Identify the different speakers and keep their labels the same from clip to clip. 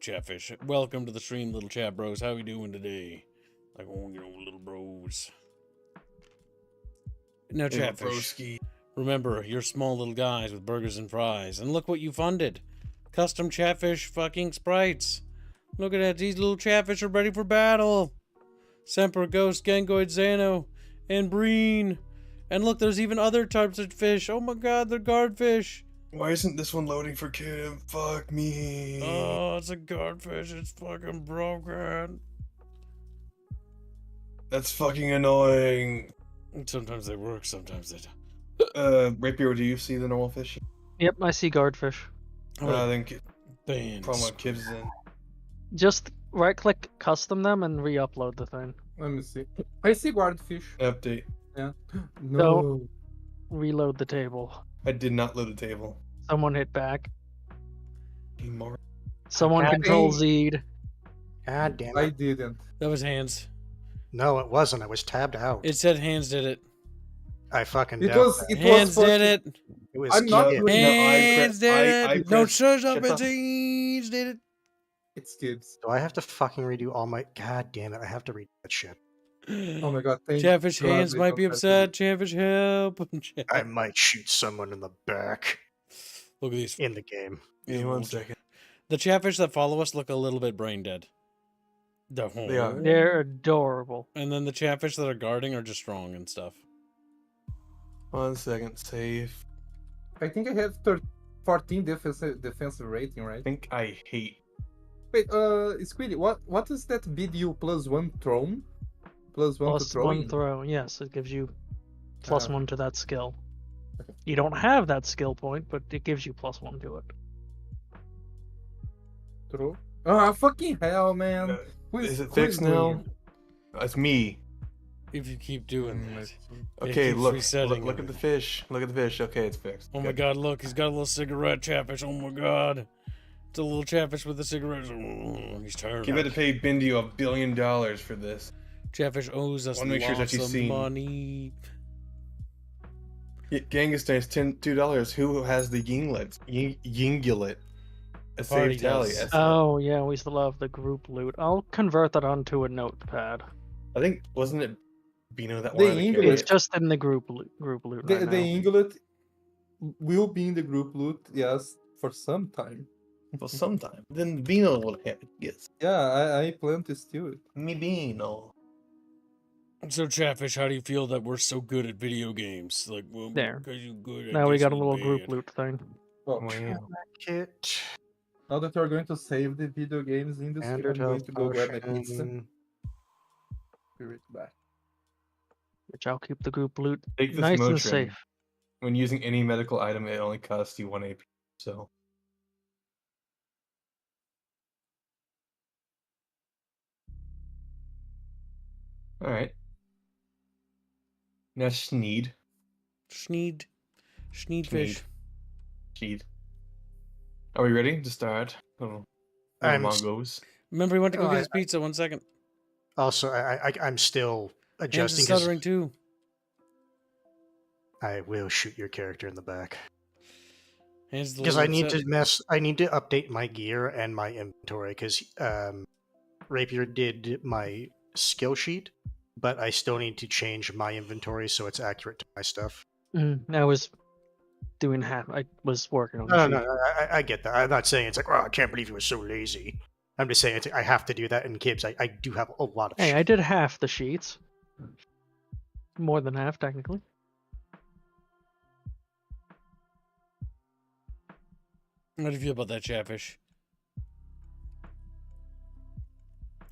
Speaker 1: Chatfish? Welcome to the stream, little chat bros. How we doing today? Like, oh, little bros. Now, Chatfish, remember, you're small little guys with burgers and fries. And look what you funded. Custom Chatfish fucking sprites. Look at that. These little Chatfish are ready for battle. Semper, Ghost, Gangoid, Xano, and Breen. And look, there's even other types of fish. Oh my god, they're guardfish.
Speaker 2: Why isn't this one loading for Kim? Fuck me.
Speaker 1: Oh, it's a guardfish. It's fucking broken.
Speaker 2: That's fucking annoying.
Speaker 1: Sometimes they work, sometimes they don't.
Speaker 2: Rapier, do you see the normal fish?
Speaker 3: Yep, I see guardfish.
Speaker 2: Then
Speaker 1: Bands.
Speaker 2: from what Kib's in.
Speaker 3: Just right-click custom them and re-upload the thing.
Speaker 4: Let me see. I see guardfish.
Speaker 2: Update.
Speaker 4: Yeah.
Speaker 3: No. Reload the table.
Speaker 2: I did not load the table.
Speaker 3: Someone hit back.
Speaker 2: More.
Speaker 3: Someone control Z'd.
Speaker 5: God damn
Speaker 4: I
Speaker 5: it.
Speaker 4: didn't.
Speaker 1: That was hands.
Speaker 5: No, it wasn't. I was tabbed out.
Speaker 1: It said hands did it.
Speaker 5: I fucking
Speaker 4: It
Speaker 5: doubt
Speaker 4: was.
Speaker 5: that.
Speaker 4: It
Speaker 1: Hands
Speaker 4: was.
Speaker 1: did it.
Speaker 5: It was
Speaker 4: I'm not
Speaker 5: Kid.
Speaker 4: doing-
Speaker 1: Hands did
Speaker 2: I
Speaker 1: it. No,
Speaker 2: pressed-
Speaker 1: shut up.
Speaker 2: shut
Speaker 1: It's
Speaker 2: the-
Speaker 1: hands did it.
Speaker 4: It's kids.
Speaker 5: Do I have to fucking redo all my... God damn it, I have to redo that shit.
Speaker 4: Oh my god. Thank
Speaker 1: Chatfish
Speaker 4: God
Speaker 1: hands
Speaker 4: they
Speaker 1: might
Speaker 4: don't
Speaker 1: be
Speaker 4: have
Speaker 1: upset. Chatfish help.
Speaker 5: I might shoot someone in the back
Speaker 1: Look at these.
Speaker 5: in the game.
Speaker 2: Give me 1 second.
Speaker 1: The Chatfish that follow us look a little bit brain dead.
Speaker 2: They are.
Speaker 3: They're adorable.
Speaker 1: And then the Chatfish that are guarding are just strong and stuff.
Speaker 2: 1 second. Save.
Speaker 4: I think I have 14 defensive rating, right?
Speaker 2: I think I hate.
Speaker 4: Wait, Squiddy, what is that bid you +1 thrown? +1 to
Speaker 3: Plus
Speaker 4: throwing?
Speaker 3: one throw. Yes, it gives you plus
Speaker 4: Ah.
Speaker 3: one to that skill. You don't have that skill point, but it gives you +1 to it.
Speaker 4: Throw? Ah, fucking hell, man.
Speaker 2: Uh,
Speaker 4: Who
Speaker 2: Is it
Speaker 4: who
Speaker 2: fixed
Speaker 4: doing
Speaker 2: now?
Speaker 4: it?
Speaker 2: It's me.
Speaker 1: If you keep doing that.
Speaker 2: Okay,
Speaker 1: keeps
Speaker 2: look
Speaker 1: resetting
Speaker 2: at the
Speaker 1: everything.
Speaker 2: fish. Look at the fish. Okay, it's fixed.
Speaker 1: Oh my
Speaker 2: Good.
Speaker 1: god, look, he's got a little cigarette Chatfish. Oh my god. It's a little Chatfish with a cigarette. Oh, he's tired.
Speaker 2: Give it to pay Bindi $1 billion for this.
Speaker 1: Chatfish owes us
Speaker 2: Wanna make sure it's
Speaker 1: lots
Speaker 2: actually
Speaker 1: of
Speaker 2: seen.
Speaker 1: money.
Speaker 2: Genghis $2. Who has the yinglet? Yinglet. A
Speaker 1: Party
Speaker 2: save tally.
Speaker 1: does.
Speaker 3: Oh yeah, we still have the group loot. I'll convert that onto a notepad.
Speaker 2: I think wasn't it Bino that
Speaker 4: The
Speaker 2: wanted to
Speaker 4: English-
Speaker 2: carry
Speaker 3: It's
Speaker 2: it?
Speaker 3: just in the group loot
Speaker 4: The,
Speaker 3: right
Speaker 4: the
Speaker 3: now.
Speaker 4: Inglet will be in the group loot, yes, for some time.
Speaker 2: For some time. Then Bino will have it. Yes.
Speaker 4: Yeah, I plan to steal it.
Speaker 2: Me Bino.
Speaker 1: So Chatfish, how do you feel that we're so good at video games? Like, well,
Speaker 3: There.
Speaker 1: because you're good. I
Speaker 3: Now we
Speaker 1: guess
Speaker 3: got a
Speaker 1: you're
Speaker 3: little group
Speaker 1: bad.
Speaker 3: loot thing.
Speaker 4: Well,
Speaker 2: Wow.
Speaker 5: Kit.
Speaker 4: now that we're going to save the video games industry,
Speaker 5: Standard
Speaker 4: I'm going
Speaker 5: health
Speaker 4: to go grab my pizza.
Speaker 5: potion.
Speaker 4: Be right back.
Speaker 3: Which I'll keep the group loot
Speaker 2: Take this
Speaker 3: nice and
Speaker 2: Motrin.
Speaker 3: safe.
Speaker 2: When using any medical item, it only costs you 1 AP. So. Alright. Now Schneed.
Speaker 1: Schneed fish.
Speaker 2: Schneed. Are we ready to start?
Speaker 5: I'm
Speaker 2: Mongos.
Speaker 1: Remember, he went to go
Speaker 5: Oh,
Speaker 1: get
Speaker 5: I-
Speaker 1: his pizza. 1 second.
Speaker 5: Also, I'm still
Speaker 1: Hands
Speaker 5: adjusting
Speaker 1: is
Speaker 5: 'cause
Speaker 1: stuttering too.
Speaker 5: I will shoot your character in the back.
Speaker 1: Hands is a
Speaker 5: Because
Speaker 1: little
Speaker 5: I need
Speaker 1: upset.
Speaker 5: I need to update my gear and my inventory because Rapier did my skill sheet, but I still need to change my inventory so it's accurate to my stuff.
Speaker 3: I was doing half. I was working on the
Speaker 5: No,
Speaker 3: sheet.
Speaker 5: no, I get that. I'm not saying it's like, oh, I can't believe you were so lazy. I'm just saying I have to do that in Kibbs. I do have a lot of
Speaker 3: Hey,
Speaker 5: shit.
Speaker 3: I did half the sheets. More than half, technically.
Speaker 1: How do you feel about that, Chatfish?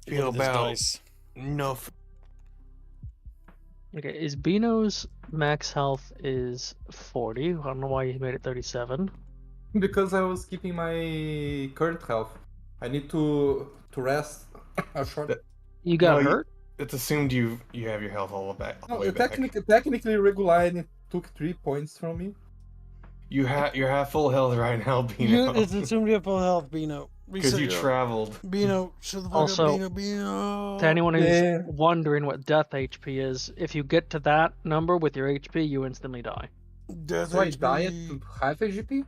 Speaker 2: Feel
Speaker 1: Look at this
Speaker 2: about-
Speaker 1: dice.
Speaker 2: No.
Speaker 3: Okay, is Bino's max health is 40? I don't know why he made it 37.
Speaker 4: Because I was keeping my current health. I need to rest a short.
Speaker 3: You got
Speaker 2: No, you-
Speaker 3: hurt?
Speaker 2: It's assumed you have your health all the
Speaker 4: No,
Speaker 2: way back.
Speaker 4: technically, Reguline took 3 points from me.
Speaker 2: You have full health right now, Bino.
Speaker 1: It's assumed you have full health, Bino.
Speaker 2: Because you
Speaker 1: Reset your-
Speaker 2: traveled.
Speaker 1: Bino, shut the fuck
Speaker 3: Also,
Speaker 1: up, Bino.
Speaker 3: To anyone who's
Speaker 4: Yeah.
Speaker 3: wondering what death HP is, if you get to that number with your HP, you instantly die.
Speaker 1: Death
Speaker 4: So I
Speaker 1: HP.
Speaker 4: die at half HP?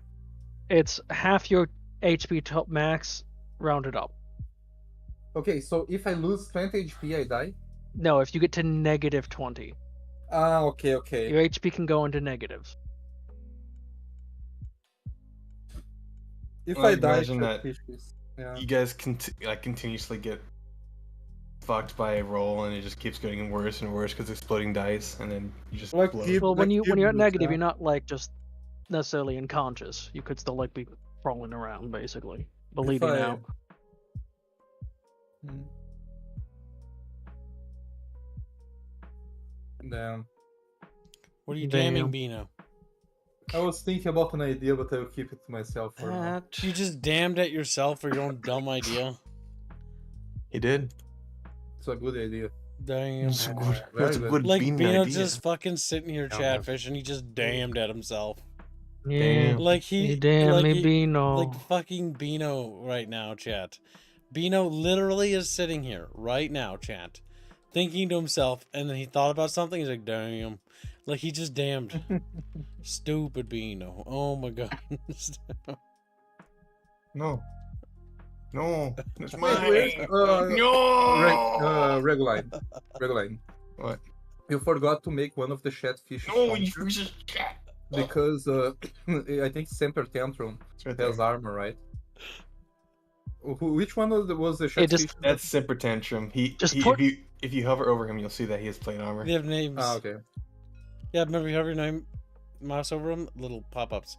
Speaker 3: It's half your HP top max rounded up.
Speaker 4: Okay, so if I lose 20 HP, I die?
Speaker 3: No, if you get to negative 20,
Speaker 4: Ah, okay, okay.
Speaker 3: your HP can go into negatives.
Speaker 4: If
Speaker 2: Well,
Speaker 4: I die,
Speaker 2: imagine that
Speaker 4: fishes. Yeah.
Speaker 2: you guys continuously get fucked by a roll, and it just keeps getting worse and worse because exploding dice, and then you just
Speaker 4: Like
Speaker 2: explode.
Speaker 4: Gib-
Speaker 3: Well, when
Speaker 4: like
Speaker 3: you're at
Speaker 4: Gib-
Speaker 3: negative,
Speaker 4: yeah.
Speaker 3: you're not like just necessarily unconscious. You could still like be crawling around, basically, bleeding
Speaker 4: I-
Speaker 3: out.
Speaker 4: Hmm. Damn.
Speaker 1: What are you
Speaker 3: Damn.
Speaker 1: damning, Bino?
Speaker 4: I was thinking about an idea, but I'll keep it to myself for now.
Speaker 1: You just damned at yourself for your own dumb idea.
Speaker 2: He did.
Speaker 4: It's a good idea.
Speaker 1: Damn.
Speaker 2: It's a good,
Speaker 4: very
Speaker 2: it's a
Speaker 4: good.
Speaker 2: good
Speaker 1: Like
Speaker 2: bean
Speaker 1: Bino's
Speaker 2: idea.
Speaker 1: just fucking sitting here
Speaker 2: Yeah.
Speaker 1: chatfish, and he just damned at himself.
Speaker 3: Yeah,
Speaker 1: Like he,
Speaker 3: you damn
Speaker 1: like
Speaker 3: me,
Speaker 1: he-
Speaker 3: Beano.
Speaker 1: like fucking Bino right now, chat. Bino literally is sitting here right now, chat, thinking to himself, and then he thought about something. He's like, "Damn!" Like he just damned. Stupid Bino. Oh my god.
Speaker 2: No. No. It's
Speaker 4: Wait,
Speaker 2: mine.
Speaker 4: wait,
Speaker 2: No.
Speaker 4: Reguline. Reguline.
Speaker 2: What?
Speaker 4: You forgot to make one of the Chatfish
Speaker 2: No, you
Speaker 4: stronger
Speaker 2: just chat.
Speaker 4: because I think Semper Tantrum
Speaker 2: It's right
Speaker 4: has
Speaker 2: there.
Speaker 4: armor, right? Which one was the
Speaker 3: It just-
Speaker 4: Chatfish?
Speaker 2: That's Simper Tantrum.
Speaker 3: Just put-
Speaker 2: If you hover over him, you'll see that he has plate armor.
Speaker 1: They have names.
Speaker 4: Ah, okay.
Speaker 1: Yeah, remember you have your name, mouse over them, little pop-ups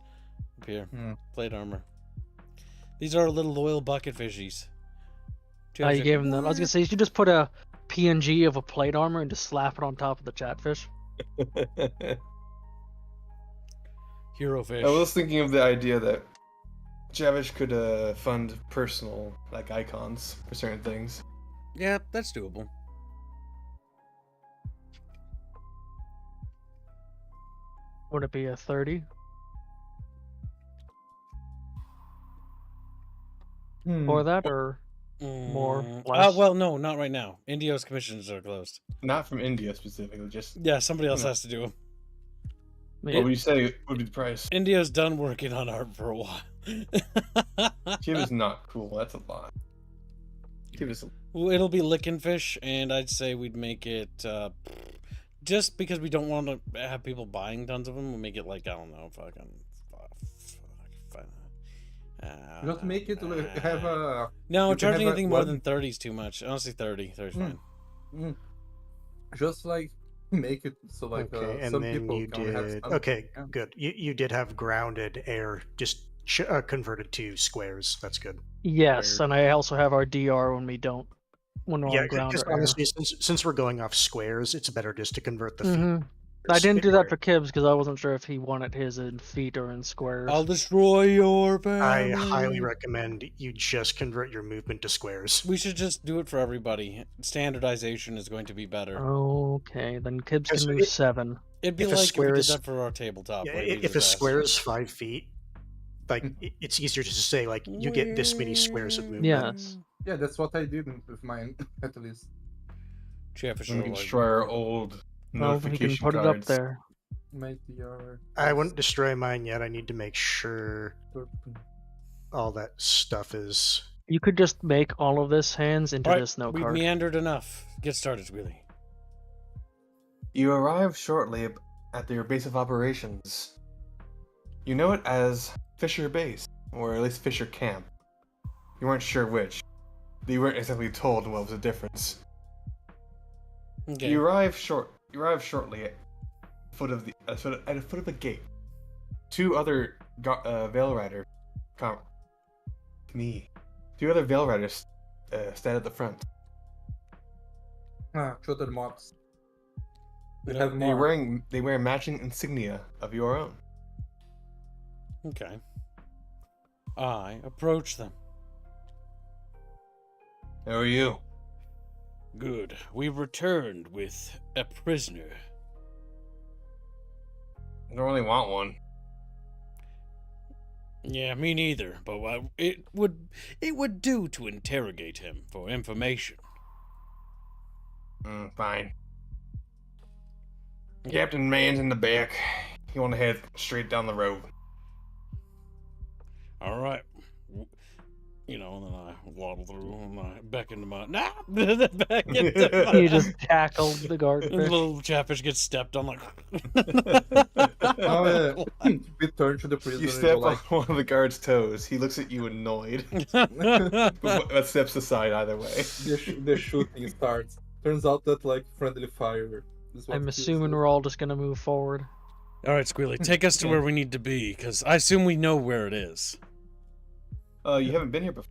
Speaker 1: appear.
Speaker 4: Hmm.
Speaker 1: Plate armor. These are little loyal bucket fishies.
Speaker 3: You gave him them. I was gonna say you should just put a PNG of a plate armor and just slap it on top of the chatfish.
Speaker 1: Hero fish.
Speaker 2: I was thinking of the idea that Javish could fund personal icons for certain things.
Speaker 1: Yeah, that's doable.
Speaker 3: Would it be a 30? For that, or more, less?
Speaker 1: Well, no, not right now. Indio's commissions are closed.
Speaker 2: Not from India specifically, just
Speaker 1: Yeah, somebody else
Speaker 2: No.
Speaker 1: has to do them.
Speaker 3: Yeah.
Speaker 2: what would you say would be the price?
Speaker 1: Indio's done working on art for a while.
Speaker 2: Kib is not cool, that's a lot. Kib is
Speaker 1: Well, it'll be licking fish, and I'd say we'd make it just because we don't want to have people buying tons of them. We'll make it like, I don't know,
Speaker 4: You have to make it have a.
Speaker 1: No,
Speaker 4: you can
Speaker 1: charging
Speaker 4: have
Speaker 1: anything more
Speaker 4: one-
Speaker 1: than 30 is too much. Honestly, 30 is fine.
Speaker 4: Just like make it so like
Speaker 5: Okay, and
Speaker 4: some
Speaker 5: then
Speaker 4: people
Speaker 5: you
Speaker 4: can have
Speaker 5: did.
Speaker 4: some.
Speaker 5: Okay,
Speaker 4: Yeah.
Speaker 5: good. You did have grounded air just converted to squares. That's good.
Speaker 3: Yes, and I also have our DR when we're
Speaker 5: Yeah,
Speaker 3: on ground.
Speaker 5: because
Speaker 3: or air.
Speaker 5: honestly, since we're going off squares, it's better just to convert the feet.
Speaker 3: Mhm. I didn't do that for Kibbs because I wasn't sure if he wanted his in feet or in squares.
Speaker 1: I'll destroy your
Speaker 5: I
Speaker 1: family.
Speaker 5: highly recommend you just convert your movement to squares.
Speaker 1: We should just do it for everybody. Standardization is going to be better.
Speaker 3: Okay, then Kibbs
Speaker 5: Because
Speaker 3: can move
Speaker 5: it-
Speaker 3: 7.
Speaker 1: It'd be
Speaker 5: if a
Speaker 1: like if we
Speaker 5: square
Speaker 1: did
Speaker 5: is-
Speaker 1: that for our tabletop.
Speaker 5: Yeah,
Speaker 1: where we
Speaker 5: if
Speaker 1: just
Speaker 5: a
Speaker 1: asked.
Speaker 5: square is 5 feet, it's easier just to say like you get this many squares of movement.
Speaker 3: Yes.
Speaker 4: Yeah, that's what I did with mine at least.
Speaker 1: Chatfish
Speaker 2: we
Speaker 1: are
Speaker 2: can
Speaker 1: like-
Speaker 2: destroy our old
Speaker 3: Well, he
Speaker 2: notification
Speaker 3: can put
Speaker 2: cards.
Speaker 3: it up there.
Speaker 4: My DR.
Speaker 5: I wouldn't destroy mine yet. I need to make sure all that stuff is.
Speaker 3: You could just make all of this hands into
Speaker 1: Alright,
Speaker 3: this note
Speaker 1: we've
Speaker 3: card.
Speaker 1: meandered enough. Get started, Willie.
Speaker 2: You arrive shortly at your base of operations. You know it as Fisher Base, or at least Fisher Camp. You weren't sure which. You weren't exactly told what was the difference.
Speaker 1: Okay.
Speaker 2: You arrive shortly at the foot of a gate. Two other Veil Riders, Two other Veil Riders stand at the front.
Speaker 4: Shooter mobs. They
Speaker 1: Yeah,
Speaker 4: have more.
Speaker 2: They wear matching insignia of your own.
Speaker 1: Okay. I approach them.
Speaker 2: How are you?
Speaker 1: Good. We returned with a prisoner.
Speaker 2: I don't really want one.
Speaker 1: Yeah, me neither. But it would do to interrogate him for information.
Speaker 2: Fine. Captain Man's in the back. You want to head straight down the road.
Speaker 1: All right. you know, and then I waddle through and I beckon to my back into my
Speaker 3: You just tackled the guard
Speaker 1: and
Speaker 3: fish.
Speaker 1: little catfish gets stepped on like
Speaker 4: We turn to the prisoner
Speaker 2: You
Speaker 4: and
Speaker 2: step
Speaker 4: go like,
Speaker 2: on one of the guard's toes. He looks at you annoyed, but steps aside either way.
Speaker 4: the shooting starts. Turns out that like friendly fire is what
Speaker 3: I'm
Speaker 4: kills
Speaker 3: assuming
Speaker 4: them.
Speaker 3: we're all just gonna move forward.
Speaker 1: All right, Squealy, take us to where we need to be, because I assume we know where it is.
Speaker 2: You haven't been here before.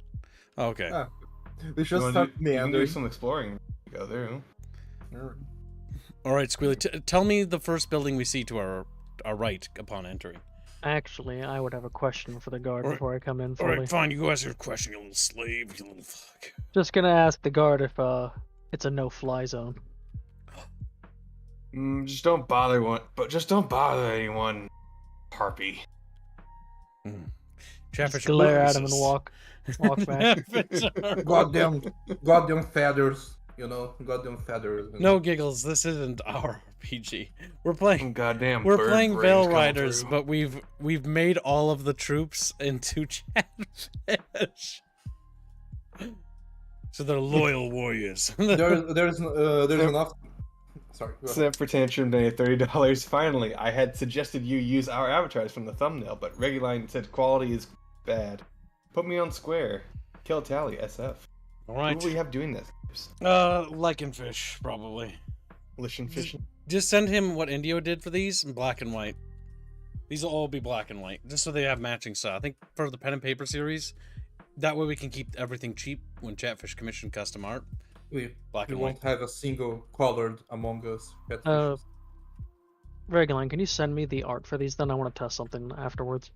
Speaker 1: Okay.
Speaker 4: Ah, we should
Speaker 2: You
Speaker 4: start
Speaker 2: can do
Speaker 4: meandering.
Speaker 2: some exploring. Go through.
Speaker 1: All right, Squealy, tell me the first building we see to our right upon entering.
Speaker 3: Actually, I would have a question for the guard
Speaker 1: Alright.
Speaker 3: before I come in
Speaker 1: All
Speaker 3: fully.
Speaker 1: right, fine. You ask your question, you little slave, you little fuck.
Speaker 3: Just gonna ask the guard if it's a no-fly zone.
Speaker 2: Just don't bother just don't bother anyone, Harpy.
Speaker 1: Chatfish
Speaker 3: Just glare at him and
Speaker 1: noises.
Speaker 3: walk back.
Speaker 1: Catfish are-
Speaker 4: Goddamn feathers. You know, goddamn feathers.
Speaker 1: No giggles. This isn't our RPG. We're playing.
Speaker 2: Goddamn.
Speaker 1: We're
Speaker 2: bird
Speaker 1: playing
Speaker 2: brains
Speaker 1: Veil
Speaker 2: coming
Speaker 1: Riders,
Speaker 2: through.
Speaker 1: but we've made all of the troops into Chatfish. So they're loyal warriors.
Speaker 4: There's enough. Sorry. Go ahead.
Speaker 2: Except for Tantrum Day, $30. Finally, I had suggested you use our avatars from the thumbnail, but Reguline said quality is bad. Put me on Square. Kill Tally, SF.
Speaker 1: All
Speaker 2: Who
Speaker 1: right.
Speaker 2: will we have doing this?
Speaker 1: Lycanfish, probably.
Speaker 2: Lishin fishing.
Speaker 1: Just send him what Indio did for these in black and white. These will all be black and white, just so they have matching style. I think for the pen and paper series, that way we can keep everything cheap when Chatfish commission custom art. Black
Speaker 4: We
Speaker 1: and
Speaker 4: won't
Speaker 1: white.
Speaker 4: have a single colored Among Us.
Speaker 3: Reguline, can you send me the art for these? Then I want to test something afterwards.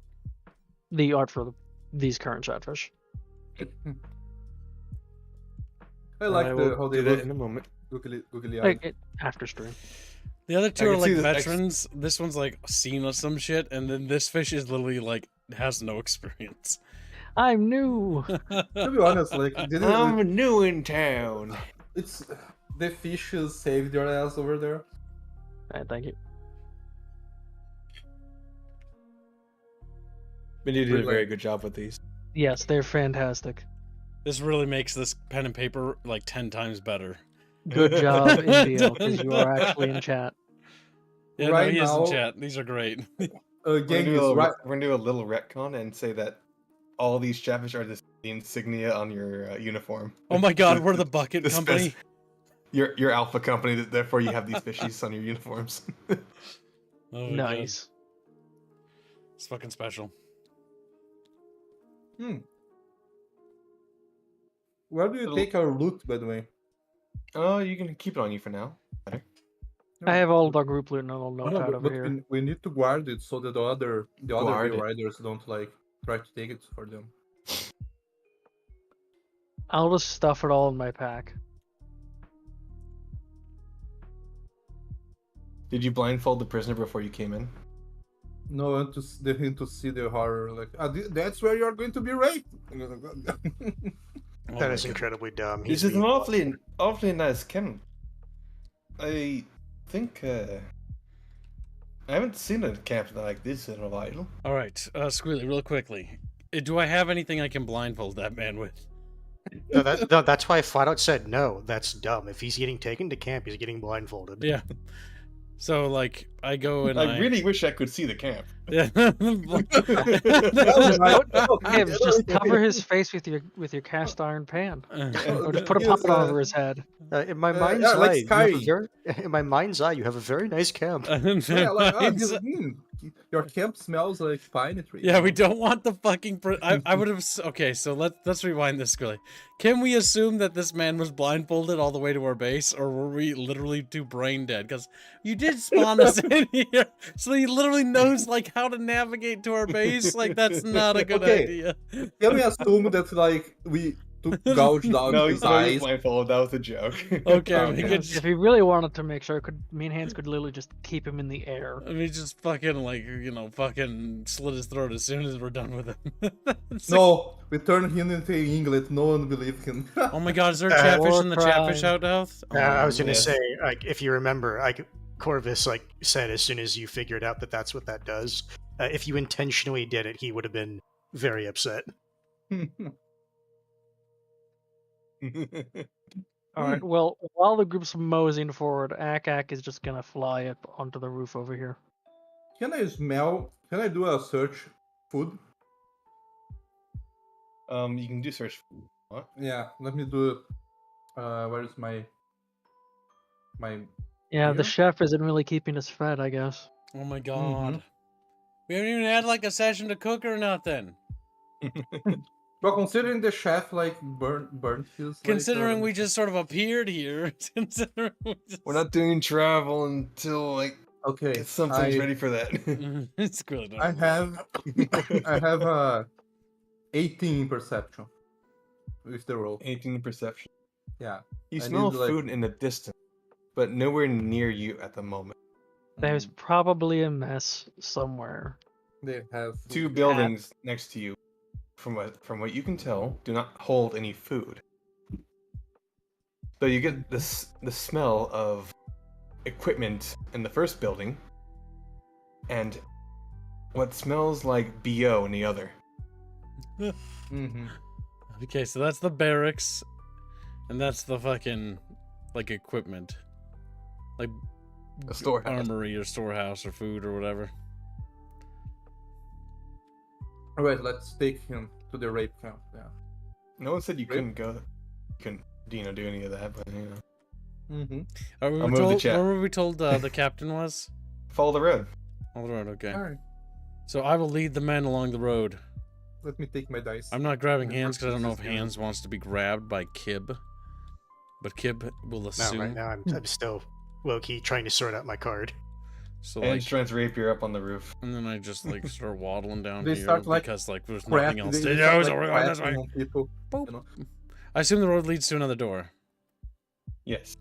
Speaker 3: The art for these current Chatfish.
Speaker 4: I like
Speaker 2: I
Speaker 4: the
Speaker 2: will
Speaker 4: how
Speaker 2: do
Speaker 4: they
Speaker 2: that
Speaker 4: look
Speaker 2: in a moment.
Speaker 4: googly eyed.
Speaker 3: Like, after stream.
Speaker 1: The other two
Speaker 2: I
Speaker 1: are
Speaker 2: can
Speaker 1: like
Speaker 2: see the
Speaker 1: veterans. This one's like seen of some shit, and then this fish is literally like has no experience.
Speaker 3: I'm new.
Speaker 4: To be honest, like
Speaker 2: I'm new in town.
Speaker 4: it's the fishes saved your ass over there.
Speaker 3: Alright, thank you.
Speaker 2: But you did a
Speaker 4: Really?
Speaker 2: very good job with these.
Speaker 3: Yes, they're fantastic.
Speaker 1: This really makes this pen and paper like 10 times better.
Speaker 3: Good job, Indio, because you are actually in chat.
Speaker 1: Yeah, no,
Speaker 4: Right
Speaker 1: he is in
Speaker 4: now-
Speaker 1: chat. These are great.
Speaker 2: We're
Speaker 4: Gang
Speaker 2: gonna,
Speaker 4: is right.
Speaker 2: we're gonna do a little retcon and say that all these Chatfish are just the insignia on your uniform.
Speaker 1: Oh my god, we're the bucket
Speaker 2: The spec-
Speaker 1: company.
Speaker 2: Your alpha company, therefore you have these fishies on your uniforms.
Speaker 1: Oh my God.
Speaker 3: Nice.
Speaker 1: It's fucking special.
Speaker 4: Where do you
Speaker 2: Little-
Speaker 4: take our loot, by the way?
Speaker 2: Oh, you can keep it on you for now.
Speaker 3: I have all of our group loot and all
Speaker 4: Oh, no,
Speaker 3: notepad
Speaker 4: but
Speaker 3: over here.
Speaker 4: we need to guard it so that the other
Speaker 2: Guard
Speaker 4: Veil
Speaker 2: it.
Speaker 4: Riders don't like try to take it for them.
Speaker 3: I'll just stuff it all in my pack.
Speaker 2: Did you blindfold the prisoner before you came in?
Speaker 4: No, and they need to see the horror. Like, that's where you're going to be raped.
Speaker 1: Oh
Speaker 5: That
Speaker 1: my
Speaker 5: is
Speaker 1: God.
Speaker 5: incredibly dumb.
Speaker 2: This is an awfully nice camp. I think I haven't seen a camp like this in a while.
Speaker 1: All right, Squealy, real quickly. Do I have anything I can blindfold that man with?
Speaker 5: No, that's why I flat out said no. That's dumb. If he's getting taken to camp, he's getting blindfolded.
Speaker 1: Yeah. So, like, I go and
Speaker 2: I really wish I could see the camp.
Speaker 1: Yeah.
Speaker 3: Gibbs, just cover his face with your cast iron pan, or just put a
Speaker 4: Yes,
Speaker 3: puppet over his head.
Speaker 5: In my mind's
Speaker 4: yeah, like
Speaker 5: eye,
Speaker 4: Skyrim.
Speaker 5: in my mind's eye, you have a very nice camp.
Speaker 4: Yeah, like, your camp smells like pine tree.
Speaker 1: Yeah, we don't want the fucking. I would have. Okay, so let's rewind this, Squilly. Can we assume that this man was blindfolded all the way to our base, or were we literally too brain dead? Because you did spawn us in here, so he literally knows like how to navigate to our base. Like that's not a good
Speaker 4: Okay.
Speaker 1: idea.
Speaker 4: Can we assume that like we gouged out
Speaker 2: No,
Speaker 4: his
Speaker 2: he's not
Speaker 4: eyes?
Speaker 2: blindfolded. That was a joke.
Speaker 1: Okay, we
Speaker 4: Okay.
Speaker 1: could.
Speaker 3: If he really wanted to make sure, me and Hands could literally just keep him in the air.
Speaker 1: I mean, just fucking like fucking slit his throat as soon as we're done with him. It's like-
Speaker 4: No, we turned him into a yinglet. No one believed him.
Speaker 1: Oh my God, is there catfish
Speaker 3: War
Speaker 1: in the
Speaker 3: crime.
Speaker 1: catfish outhouse?
Speaker 5: I was gonna
Speaker 2: yes.
Speaker 5: say, like, if you remember, like Corvus, like said as soon as you figured out that that's what that does. If you intentionally did it, he would have been very upset.
Speaker 3: All right. Well, while the group's moseying forward, Ak is just gonna fly up onto the roof over here.
Speaker 4: Can I smell? Can I do a search food?
Speaker 2: You can do search. What?
Speaker 4: Yeah, let me do it. Where's my
Speaker 3: Yeah, the
Speaker 4: Here?
Speaker 3: chef isn't really keeping us fed, I guess.
Speaker 1: Oh my god. We haven't even had like a session to cook or nothing.
Speaker 4: Well, considering the chef like burnt his.
Speaker 1: Considering we just sort of appeared here. Considering
Speaker 2: We're not doing travel until like
Speaker 4: Okay,
Speaker 2: something's ready for that.
Speaker 1: It's really not.
Speaker 4: I have a 18 perception with the roll.
Speaker 2: 18 perception.
Speaker 4: Yeah.
Speaker 2: You
Speaker 4: I
Speaker 2: smell
Speaker 4: need, like-
Speaker 2: food in the distance, but nowhere near you at the moment.
Speaker 3: There's probably a mess somewhere.
Speaker 4: They have
Speaker 2: Two buildings next to you, from what you can tell, do not hold any food. So you get the smell of equipment in the first building, and what smells like BO in the other.
Speaker 1: Okay, so that's the barracks, and that's the fucking like equipment, like
Speaker 2: A storehouse.
Speaker 1: armory or storehouse or food or whatever.
Speaker 4: Alright, let's take him to the rape camp. Yeah.
Speaker 2: No one said you
Speaker 4: Really?
Speaker 2: couldn't go. Couldn't do any of that, but
Speaker 1: Are we
Speaker 2: I'll move the
Speaker 1: told,
Speaker 2: chat.
Speaker 1: what were we told the captain was?
Speaker 2: follow the road.
Speaker 1: On the road, okay.
Speaker 4: Alright.
Speaker 1: So I will lead the men along the road.
Speaker 4: Let me take my dice.
Speaker 1: I'm not grabbing hands because I don't know if
Speaker 4: Versus
Speaker 1: hands wants to be grabbed by Kib. But Kib will
Speaker 5: No,
Speaker 1: assume.
Speaker 5: right now I'm still low-key trying to sort out my card.
Speaker 1: So
Speaker 2: And
Speaker 1: like,
Speaker 2: Trent's rapier up on the roof.
Speaker 1: and then I just like start waddling down
Speaker 4: They
Speaker 1: here
Speaker 4: start, like,
Speaker 1: because like there's
Speaker 4: Crap,
Speaker 1: nothing else
Speaker 4: they
Speaker 1: to do.
Speaker 4: start,
Speaker 1: So
Speaker 4: like,
Speaker 1: we're going this way.
Speaker 4: crapping on people,
Speaker 1: Boop.
Speaker 4: you know?
Speaker 1: I assume the road leads to another door.
Speaker 2: Yes.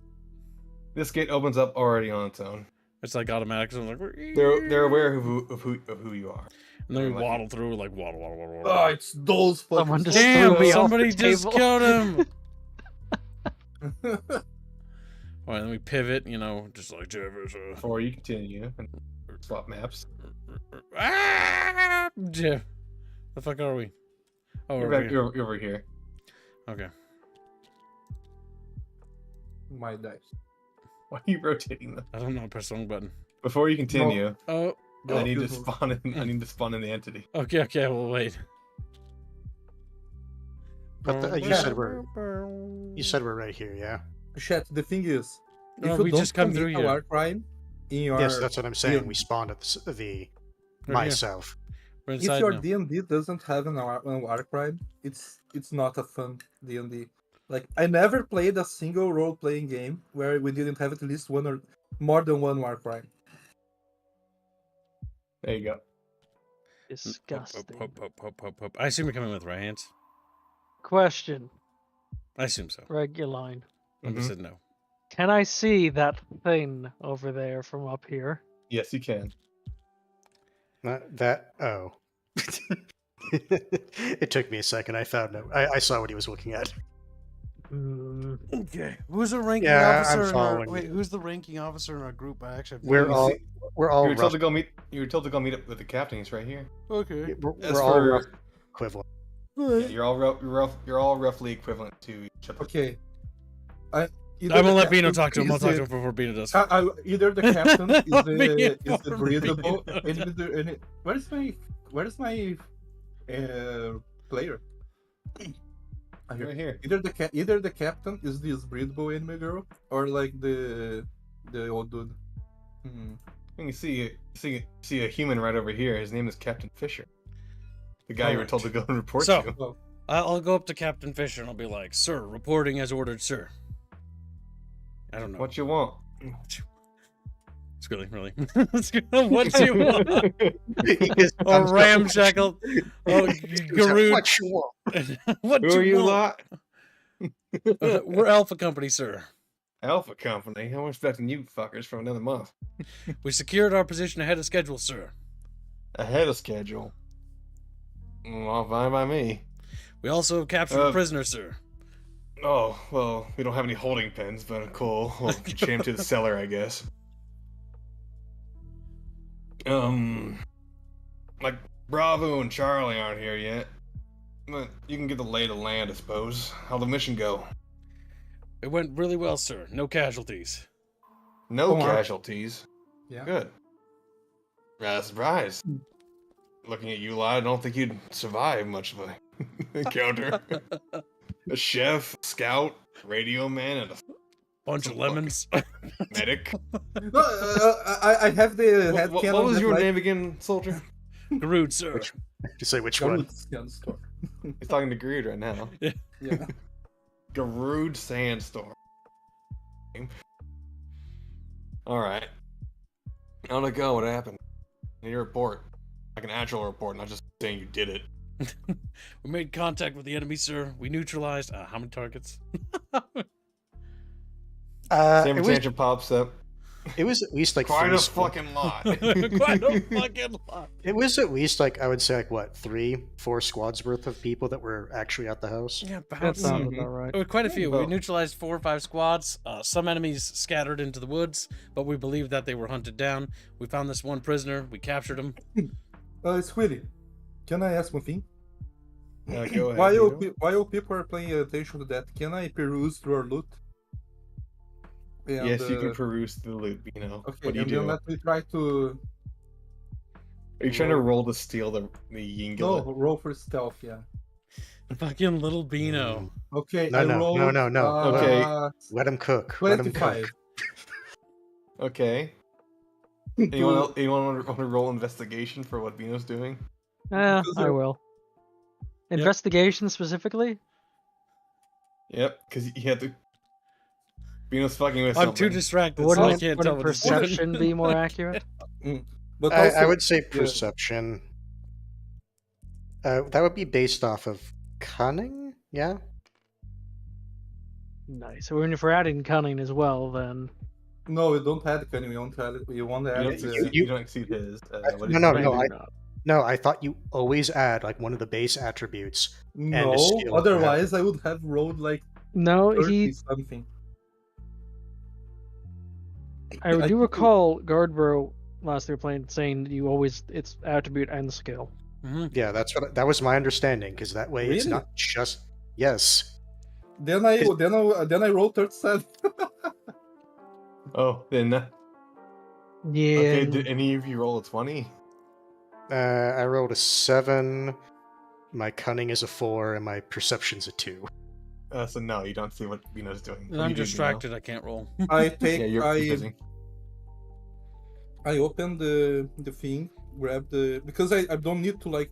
Speaker 2: This gate opens up already on its own.
Speaker 1: It's like automatic. So I'm like,
Speaker 2: They're aware of who you are.
Speaker 1: and then we
Speaker 2: like-
Speaker 1: waddle through like waddle.
Speaker 4: Oh, it's those fucking.
Speaker 3: Someone just
Speaker 1: Damn!
Speaker 3: threw me off
Speaker 1: Somebody
Speaker 3: the
Speaker 1: just
Speaker 3: table.
Speaker 1: killed him. All right, then we pivot. You know, just like
Speaker 2: Before you continue and swap maps.
Speaker 1: Ah! Jeff, the fuck are we? Oh,
Speaker 2: You're,
Speaker 1: we're
Speaker 2: back,
Speaker 1: here.
Speaker 2: you're over here.
Speaker 1: Okay.
Speaker 4: My dice.
Speaker 2: Why are you rotating them?
Speaker 1: I don't know. Press the wrong button.
Speaker 2: Before you continue,
Speaker 1: Oh.
Speaker 2: I need to
Speaker 4: excuse me.
Speaker 2: spawn in. I need to spawn in the entity.
Speaker 1: Okay. Okay. We'll wait.
Speaker 5: But you said we're right here, yeah?
Speaker 4: Chat, the thing is,
Speaker 1: No,
Speaker 4: if you
Speaker 1: we
Speaker 4: don't
Speaker 1: just come
Speaker 4: commit
Speaker 1: through
Speaker 4: a
Speaker 1: here.
Speaker 4: war crime in your
Speaker 5: Yes, that's what I'm saying.
Speaker 4: Yeah.
Speaker 5: We spawned at the
Speaker 1: Right here.
Speaker 5: myself.
Speaker 1: We're
Speaker 4: if
Speaker 1: inside
Speaker 4: your
Speaker 1: now.
Speaker 4: D&D doesn't have an war crime, it's not a fun D&D. Like, I never played a single role-playing game where we didn't have at least one or more than one war crime.
Speaker 2: There you go.
Speaker 3: Disgusting.
Speaker 1: Hop. I assume you're coming with right hands.
Speaker 3: Question,
Speaker 1: I assume so.
Speaker 3: Reguline.
Speaker 1: I
Speaker 2: Mhm.
Speaker 1: said no.
Speaker 3: Can I see that thing over there from up here?
Speaker 2: Yes, you can.
Speaker 5: Not that. Oh. It took me a second. I found no. I saw what he was looking at.
Speaker 1: Okay. Who's the ranking
Speaker 5: Yeah,
Speaker 1: officer?
Speaker 5: I'm
Speaker 1: in our,
Speaker 5: following
Speaker 1: wait,
Speaker 5: you.
Speaker 1: who's the ranking officer in our group? I actually.
Speaker 5: We're
Speaker 2: You
Speaker 5: all
Speaker 2: see-
Speaker 5: we're all
Speaker 2: You were told
Speaker 5: rough,
Speaker 2: to go meet. You were told to go meet up with the captain. He's right here.
Speaker 1: Okay.
Speaker 2: As
Speaker 5: we're all
Speaker 2: for-
Speaker 5: rough equivalent.
Speaker 2: Yeah, you're all roughly equivalent to each other.
Speaker 4: Okay.
Speaker 1: I'm gonna let Bino talk to him. I'll talk to him
Speaker 4: him.
Speaker 1: before Bino does.
Speaker 4: Either the captain is
Speaker 1: Let
Speaker 4: the
Speaker 1: me
Speaker 4: is the
Speaker 1: inform
Speaker 4: breathable.
Speaker 1: Bino.
Speaker 4: Where's my player?
Speaker 2: Right here.
Speaker 4: Either the captain is this breathable enemy girl, or like the old dude.
Speaker 2: You can see a human right over here. His name is Captain Fisher. The guy you were
Speaker 1: Alright.
Speaker 2: told to go and report
Speaker 1: So-
Speaker 2: to.
Speaker 1: I'll go up to Captain Fisher and I'll be like, "Sir, reporting as ordered, sir." I don't know.
Speaker 2: What you want?
Speaker 1: It's really. What do you want? Oh,
Speaker 5: I'm
Speaker 1: ramshackle. Oh, Garood.
Speaker 5: What you want?
Speaker 1: What
Speaker 2: Who
Speaker 1: do
Speaker 2: are you
Speaker 1: want?
Speaker 2: lot?
Speaker 1: We're Alpha Company, sir.
Speaker 2: Alpha Company. I'm expecting you fuckers for another month.
Speaker 1: We secured our position ahead of schedule, sir.
Speaker 2: Ahead of schedule. Well, fine by me.
Speaker 1: We also captured a prisoner, sir.
Speaker 2: Oh, well, we don't have any holding pens, but cool. We'll chain him to the cellar, I guess. Like, Bravo and Charlie aren't here yet. But you can get the lay of the land, I suppose. How'd the mission go?
Speaker 1: It went really well, sir. No casualties.
Speaker 2: No
Speaker 4: Come on.
Speaker 2: casualties.
Speaker 4: Yeah.
Speaker 2: Good. Surprise. Looking at you, lad, I don't think you'd survive much of a encounter. A chef, scout, radio man, and a
Speaker 1: Bunch of lemons.
Speaker 2: medic.
Speaker 4: No, I have the head
Speaker 2: What
Speaker 4: cannon
Speaker 2: was
Speaker 4: that
Speaker 2: your
Speaker 4: like
Speaker 2: name again, soldier?
Speaker 1: Groot, sir.
Speaker 5: To say which one?
Speaker 4: Garut Sandstorm.
Speaker 2: He's talking to Grood right now.
Speaker 4: Yeah.
Speaker 2: Grood Sandstorm. Alright. How'd it go? What happened? I need a report. Like an actual report, not just saying you did it.
Speaker 1: We made contact with the enemy, sir. We neutralized how many targets?
Speaker 2: Sam
Speaker 5: It was,
Speaker 2: Tangent pops up.
Speaker 5: it was at least like
Speaker 2: Quite
Speaker 5: three
Speaker 2: a
Speaker 5: squ-
Speaker 2: fucking lot.
Speaker 1: Quite a fucking lot.
Speaker 5: It was at least like, I would say, like what, 3-4 squads worth of people that were actually at the house.
Speaker 1: Yeah,
Speaker 3: That
Speaker 1: perhaps.
Speaker 3: sounds
Speaker 2: Mhm.
Speaker 3: about right.
Speaker 1: It was quite a few. We
Speaker 2: Well-
Speaker 1: neutralized 4 or 5 squads. Some enemies scattered into the woods, but we believe that they were hunted down. We found this one prisoner. We captured him.
Speaker 4: Sweetie, can I ask one thing?
Speaker 2: Go ahead.
Speaker 4: While people are paying attention to that, can I peruse through our loot? And,
Speaker 2: Yes, you can peruse the loot, you know.
Speaker 4: Okay,
Speaker 2: What do you
Speaker 4: and
Speaker 2: do?
Speaker 4: then let me try to
Speaker 2: Are you trying to roll to steal the yinglet?
Speaker 4: no roll for stealth. Yeah.
Speaker 1: Fucking little Beano.
Speaker 4: Okay.
Speaker 5: No,
Speaker 4: I
Speaker 5: no,
Speaker 4: rolled,
Speaker 5: no.
Speaker 2: Okay.
Speaker 5: Let him cook. Let him
Speaker 4: 25.
Speaker 5: cook.
Speaker 2: Okay. You want to roll investigation for what Beano's doing?
Speaker 3: Yeah,
Speaker 4: Because
Speaker 3: I
Speaker 4: they're-
Speaker 3: will. Investigation specifically?
Speaker 2: Yep, because you have to. Beano's fucking with
Speaker 1: I'm
Speaker 2: something.
Speaker 1: too distracted, so I
Speaker 3: Wouldn't,
Speaker 1: can't tell
Speaker 3: wouldn't
Speaker 1: what he's doing.
Speaker 3: perception be more accurate?
Speaker 4: But
Speaker 5: I
Speaker 4: also,
Speaker 5: would say perception. That would be based off of cunning, yeah?
Speaker 3: Nice. So if we're adding cunning as well, then
Speaker 4: no, we don't add cunning. We don't add. We want to
Speaker 2: You
Speaker 4: add.
Speaker 2: don't,
Speaker 4: the-
Speaker 2: you don't exceed his. What is
Speaker 5: No,
Speaker 2: it?
Speaker 5: no,
Speaker 3: maybe
Speaker 5: I-
Speaker 3: not.
Speaker 5: No, I thought you always add like one of the base attributes.
Speaker 4: no.
Speaker 5: the skill.
Speaker 4: Otherwise, I would have rolled like
Speaker 3: No,
Speaker 4: 30
Speaker 3: he.
Speaker 4: something.
Speaker 3: I do recall Guardbro last we were playing saying that you always it's attribute and skill.
Speaker 1: Mhm.
Speaker 5: Yeah, that was my understanding, because that way it's
Speaker 4: Really?
Speaker 5: not just yes.
Speaker 4: Then I rolled 37.
Speaker 2: Oh, then.
Speaker 3: Yeah.
Speaker 2: Okay, did any of you roll a 20?
Speaker 5: I rolled a 7. My cunning is a 4, and my perception's a 2.
Speaker 2: So no, you don't see what Beano's doing. What do
Speaker 1: I'm
Speaker 2: you do, Beano?
Speaker 1: distracted. I can't roll.
Speaker 4: I take.
Speaker 2: Yeah, you're busy.
Speaker 4: I open the thing, grab the because I don't need to like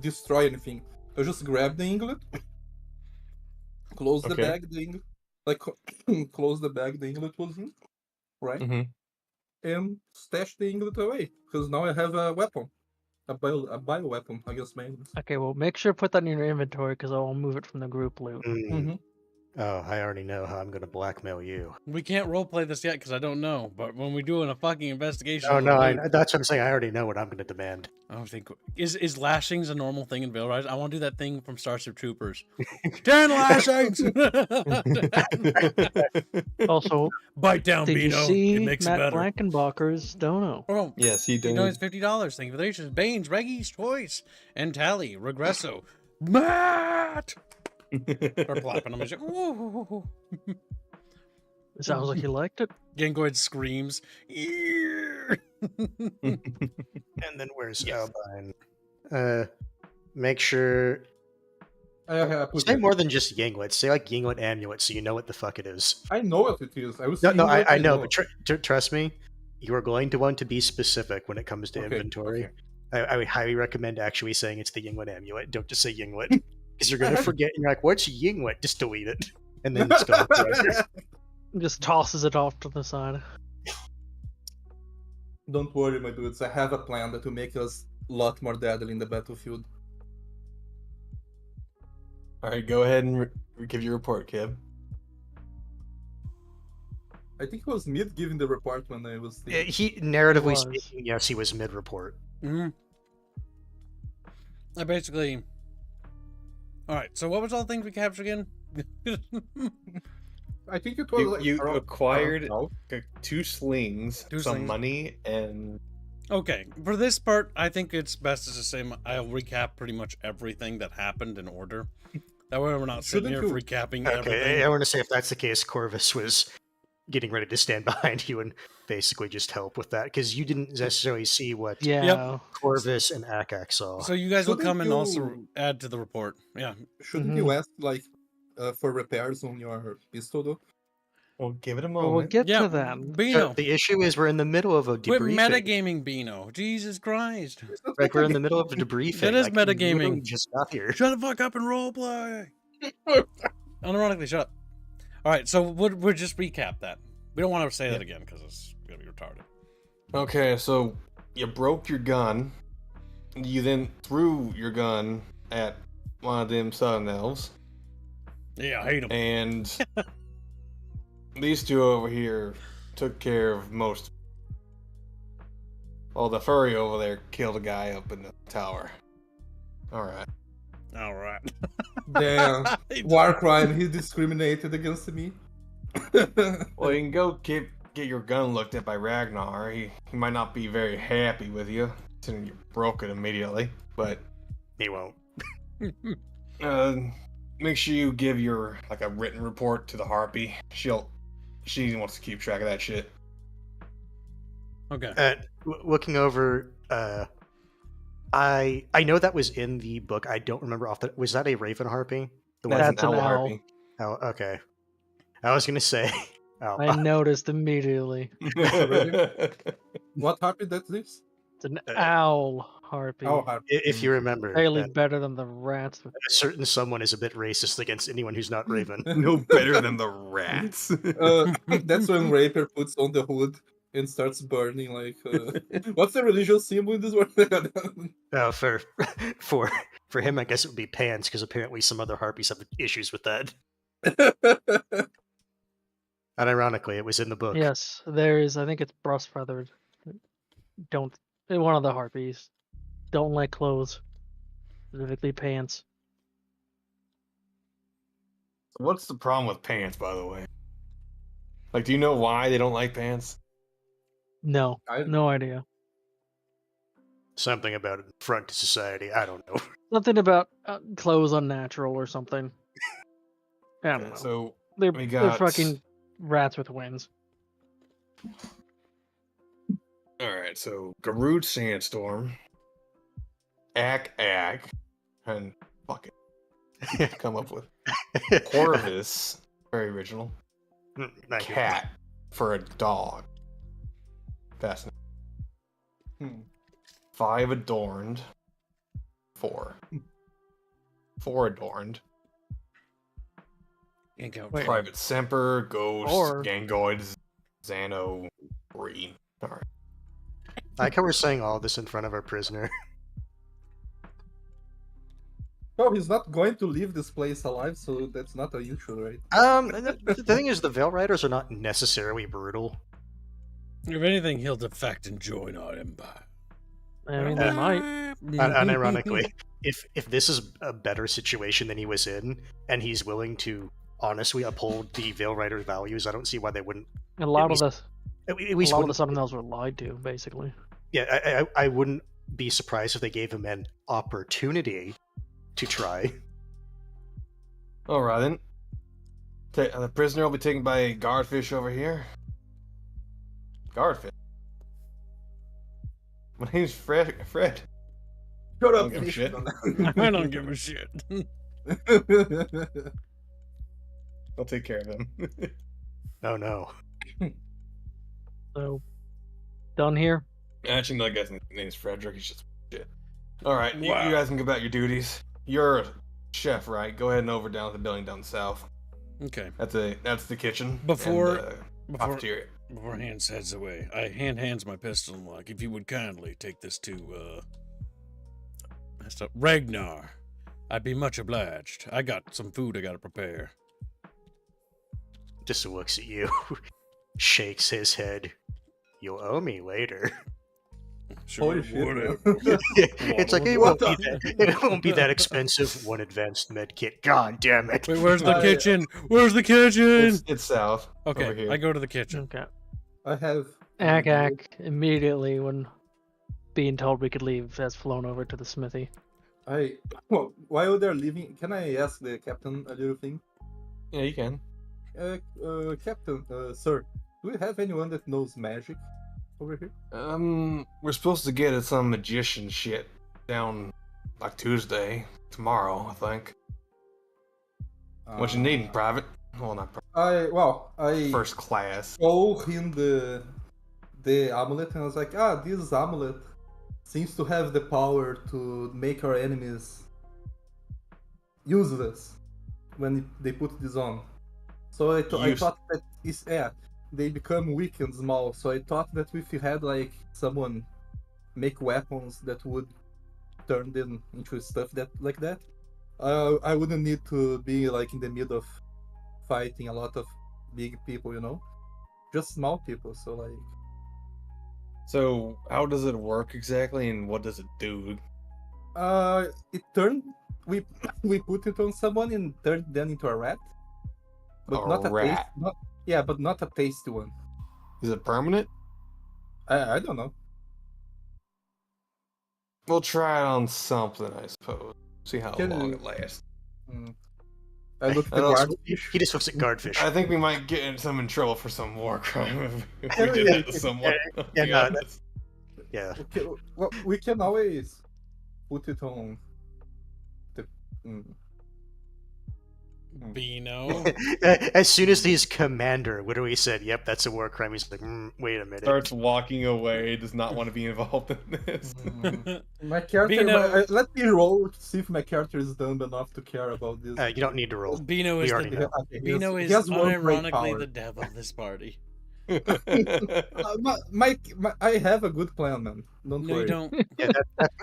Speaker 4: destroy anything. I just grab the inglet, close the
Speaker 2: Okay.
Speaker 4: bag, the inglet, like close the bag the inglet was in, right?
Speaker 2: Mhm.
Speaker 4: And stash the inglet away because now I have a weapon, a bio weapon against my enemies.
Speaker 3: Okay, well, make sure to put that in your inventory because I'll move it from the group loot.
Speaker 4: Mm-hmm.
Speaker 5: Oh, I already know how I'm going to blackmail you.
Speaker 1: We can't roleplay this yet because I don't know. But when we do a fucking investigation,
Speaker 5: Oh, no,
Speaker 1: we'll do-
Speaker 5: that's what I'm saying. I already know what I'm going to demand.
Speaker 1: I don't think is lashings a normal thing in Veil Rise? I want to do that thing from Starship Troopers. 10 lashings.
Speaker 3: Also,
Speaker 1: Bite down,
Speaker 3: did you
Speaker 1: Beano.
Speaker 3: see
Speaker 1: It makes
Speaker 3: Matt
Speaker 1: it better.
Speaker 3: Blankenbacher's dono?
Speaker 1: Oh,
Speaker 2: Yes, he
Speaker 1: he
Speaker 2: did.
Speaker 1: donates $50. Thank you for the donations. Baines, Reggie's Choice, and Tally, Regresso, Matt. Or clapping. I'm just ooh.
Speaker 3: It sounds like you liked it.
Speaker 1: Gangoid screams. Ear.
Speaker 5: And then where's
Speaker 1: Yes.
Speaker 5: Albine? Make sure...
Speaker 4: I put
Speaker 5: Say
Speaker 4: it.
Speaker 5: more than just Yinglet. Say like Yinglet Amulet so you know what the fuck it is.
Speaker 4: I know what it is. I was
Speaker 5: No,
Speaker 4: saying
Speaker 5: no,
Speaker 4: what
Speaker 5: I know, but trust me, you are going to want to be specific when it comes to
Speaker 4: Okay,
Speaker 5: inventory.
Speaker 4: okay.
Speaker 5: I would highly recommend actually saying it's the Yinglet Amulet. Don't just say Yinglet. Because you're going to forget and you're like, what's Yinglet? Just delete it. And then it's gone forever.
Speaker 3: Just tosses it off to the side.
Speaker 4: Don't worry, my dudes. I have a plan that will make us a lot more deadly in the battlefield.
Speaker 2: All right, go ahead and give your report, Kib.
Speaker 4: I think it was mid giving the report when I was.
Speaker 5: He, narratively
Speaker 3: was.
Speaker 5: speaking, yes, he was mid-report.
Speaker 1: Mhm. I basically. All right. So what was all the things we captured again?
Speaker 4: I think it was
Speaker 2: You
Speaker 4: around-
Speaker 2: acquired
Speaker 4: around
Speaker 2: 2 slings,
Speaker 1: Two
Speaker 2: some
Speaker 1: slings.
Speaker 2: money, and
Speaker 1: Okay, for this part, I think it's best to say I'll recap pretty much everything that happened in order. That way we're not sitting
Speaker 4: Shouldn't
Speaker 1: here
Speaker 4: you-
Speaker 1: recapping
Speaker 5: Okay,
Speaker 1: everything.
Speaker 5: I want to say if that's the case, Corvus was getting ready to stand behind you and basically just help with that because you didn't necessarily see what
Speaker 3: Yeah.
Speaker 5: Corvus and Akak saw.
Speaker 1: So you guys will
Speaker 4: Shouldn't
Speaker 1: come and also
Speaker 4: you-
Speaker 1: add to the report. Yeah.
Speaker 4: Shouldn't you ask like for repairs on your pistol though?
Speaker 2: Well, give it a
Speaker 3: Well, we'll
Speaker 2: moment.
Speaker 3: get
Speaker 1: Yeah,
Speaker 3: to that.
Speaker 5: So
Speaker 1: Beano.
Speaker 5: the issue is we're in the middle of a
Speaker 1: Quit
Speaker 5: debriefing.
Speaker 1: metagaming, Beano. Jesus Christ.
Speaker 5: Like we're in the middle of a debriefing.
Speaker 1: That is
Speaker 5: Like, we
Speaker 1: metagaming.
Speaker 5: literally just got here.
Speaker 1: Shut the fuck up and roleplay. Unironically, shut up. All right, so we'll just recap that. We don't want to say that again because it's gonna be retarded.
Speaker 2: Okay, so you broke your gun. You then threw your gun at one of them southern elves.
Speaker 1: Yeah, I hate them.
Speaker 2: And these two over here took care of most. Well, the furry over there killed a guy up in the tower. Alright.
Speaker 1: All right.
Speaker 4: Damn. War crime. He discriminated against me.
Speaker 2: Well, you can go get your gun looked at by Ragnar. He might not be very happy with you, since you broke it immediately. But
Speaker 5: He won't.
Speaker 2: make sure you give your a written report to the Harpy. She wants to keep track of that shit.
Speaker 1: Okay.
Speaker 5: Looking over, I know that was in the book. I don't remember off the. Was that a Raven Harpy? The one.
Speaker 3: That's an owl.
Speaker 2: Harpy.
Speaker 5: Oh, okay. I was gonna say. Oh,
Speaker 3: I noticed immediately.
Speaker 4: What harpy that this?
Speaker 3: It's an owl harpy.
Speaker 4: Oh, harpy.
Speaker 5: if you remember,
Speaker 3: Barely
Speaker 5: that
Speaker 3: better than the rats.
Speaker 5: a certain someone is a bit racist against anyone who's not Raven.
Speaker 2: No better than the rats.
Speaker 4: That's when Rapier puts on the hood and starts burning. Like, what's the religious symbol in this world?
Speaker 5: Oh, for him, I guess it would be pants because apparently some other harpies have issues with that. And ironically, it was in the book.
Speaker 3: Yes, there is. I think it's brass feathered. Don't. One of the harpies. Don't like clothes. Specifically pants.
Speaker 2: What's the problem with pants, by the way? Do you know why they don't like pants?
Speaker 3: No. No idea.
Speaker 5: Something about it front to society. I don't know.
Speaker 3: Something about clothes unnatural or something. I don't know.
Speaker 2: So
Speaker 3: They're
Speaker 2: we
Speaker 3: they're
Speaker 2: got-
Speaker 3: fucking rats with wings.
Speaker 2: Alright, so Garud Sandstorm, Ak, and fuck it. Come up with Corvus, very original.
Speaker 5: Thank you.
Speaker 2: Cat for a dog. Fascinating. 5 adorned. 4. 4 adorned.
Speaker 1: Ain't go-
Speaker 3: Wait.
Speaker 2: Private Semper, Ghost,
Speaker 3: Or-
Speaker 2: Gangoid, Xano, Green. Alright.
Speaker 5: I like how we're saying all this in front of our prisoner.
Speaker 4: Oh, he's not going to leave this place alive, so that's not unusual, right?
Speaker 5: The thing is, the Veil Riders are not necessarily brutal.
Speaker 1: If anything, he'll defect and join our empire.
Speaker 3: I mean, they might.
Speaker 5: And ironically, if this is a better situation than he was in, and he's willing to honestly uphold the Veil Rider values, I don't see why they wouldn't.
Speaker 3: A lot of
Speaker 5: least-
Speaker 3: the
Speaker 5: At least
Speaker 3: a lot of
Speaker 5: wouldn't-
Speaker 3: the Southern Elves were lied to, basically.
Speaker 5: yeah, I wouldn't be surprised if they gave him an opportunity to try.
Speaker 2: Alright then. The prisoner will be taken by a guardfish over here. Guardfish? My name's Fred. Shut
Speaker 4: Shut
Speaker 2: Don't give a shit.
Speaker 1: I don't give a shit.
Speaker 2: I'll take care of him.
Speaker 5: Oh no.
Speaker 3: So, done here.
Speaker 2: Actually, no, I guess his name's Frederick. He's just shit. Alright,
Speaker 1: Wow.
Speaker 2: you guys can go about your duties. You're a chef, right? Go ahead and over down to the building down south.
Speaker 1: Okay.
Speaker 2: That's the kitchen.
Speaker 1: Before-
Speaker 2: and,
Speaker 1: Before
Speaker 2: cafeteria.
Speaker 1: Hans heads away, I hands my pistol and like, if you would kindly take this to Ragnar, I'd be much obliged. I got some food I gotta prepare.
Speaker 5: Just looks at you, shakes his head. You'll owe me later.
Speaker 1: Sure,
Speaker 4: Holy shit,
Speaker 1: whatever.
Speaker 5: It's like it won't be that expensive. One advanced med kit. God damn it!
Speaker 1: Wait, where's the
Speaker 4: I-
Speaker 1: kitchen? Where's the kitchen?
Speaker 2: It's south. Over
Speaker 1: Okay,
Speaker 2: here.
Speaker 1: I go to the kitchen.
Speaker 3: Okay.
Speaker 4: I have.
Speaker 3: Ak immediately when being told we could leave has flown over to the smithy.
Speaker 4: Well, while they're leaving, can I ask the captain a little thing?
Speaker 2: Yeah, you can.
Speaker 4: Captain, sir, do we have anyone that knows magic over here?
Speaker 2: We're supposed to get some magician shit down like Tuesday, tomorrow, I think. What you needing, private? Well, not private.
Speaker 4: I
Speaker 2: First class.
Speaker 4: show him the amulet, and I was like, this amulet seems to have the power to make our enemies useless when they put this on. So I thought that they become weak and small. So I thought that if you had like someone make weapons that would turn them into stuff that like that, I wouldn't need to be like in the middle of fighting a lot of big people, you know, just small people. So like,
Speaker 2: So how does it work exactly, and what does it do?
Speaker 4: it turned we put it on someone and turned them into a rat, but
Speaker 2: A
Speaker 4: not a
Speaker 2: rat?
Speaker 4: but not a tasty one.
Speaker 2: Is it permanent?
Speaker 4: I don't know.
Speaker 2: We'll try it on something, I suppose. See how
Speaker 4: Can
Speaker 2: long
Speaker 4: we-
Speaker 2: it lasts.
Speaker 4: I looked at
Speaker 2: I
Speaker 4: the
Speaker 2: don't-
Speaker 4: guard.
Speaker 5: He just looks at guardfish.
Speaker 2: I think we might get in trouble for some war crime if
Speaker 4: Can
Speaker 2: we did
Speaker 4: we-
Speaker 2: that to someone.
Speaker 5: yeah,
Speaker 2: To be
Speaker 5: no,
Speaker 2: honest.
Speaker 5: Yeah.
Speaker 4: Okay, well, we can always put it on the.
Speaker 1: Beano.
Speaker 5: As soon as he's commander, literally said, "Yep, that's a war crime." He's like, "Wait a minute."
Speaker 2: Starts walking away, does not want to be involved in this.
Speaker 4: My character.
Speaker 1: Beano-
Speaker 4: Let me roll to see if my character is dumb enough to care about this.
Speaker 5: You don't need to roll.
Speaker 1: Beano
Speaker 5: We
Speaker 1: is
Speaker 5: already
Speaker 1: the
Speaker 5: know.
Speaker 4: Okay,
Speaker 1: Beano
Speaker 4: he
Speaker 1: is
Speaker 4: has one great
Speaker 1: unironically
Speaker 4: power.
Speaker 1: the dev of this party.
Speaker 4: I have a good plan, man. Don't
Speaker 1: No,
Speaker 4: worry.
Speaker 1: you don't.
Speaker 5: Yeah,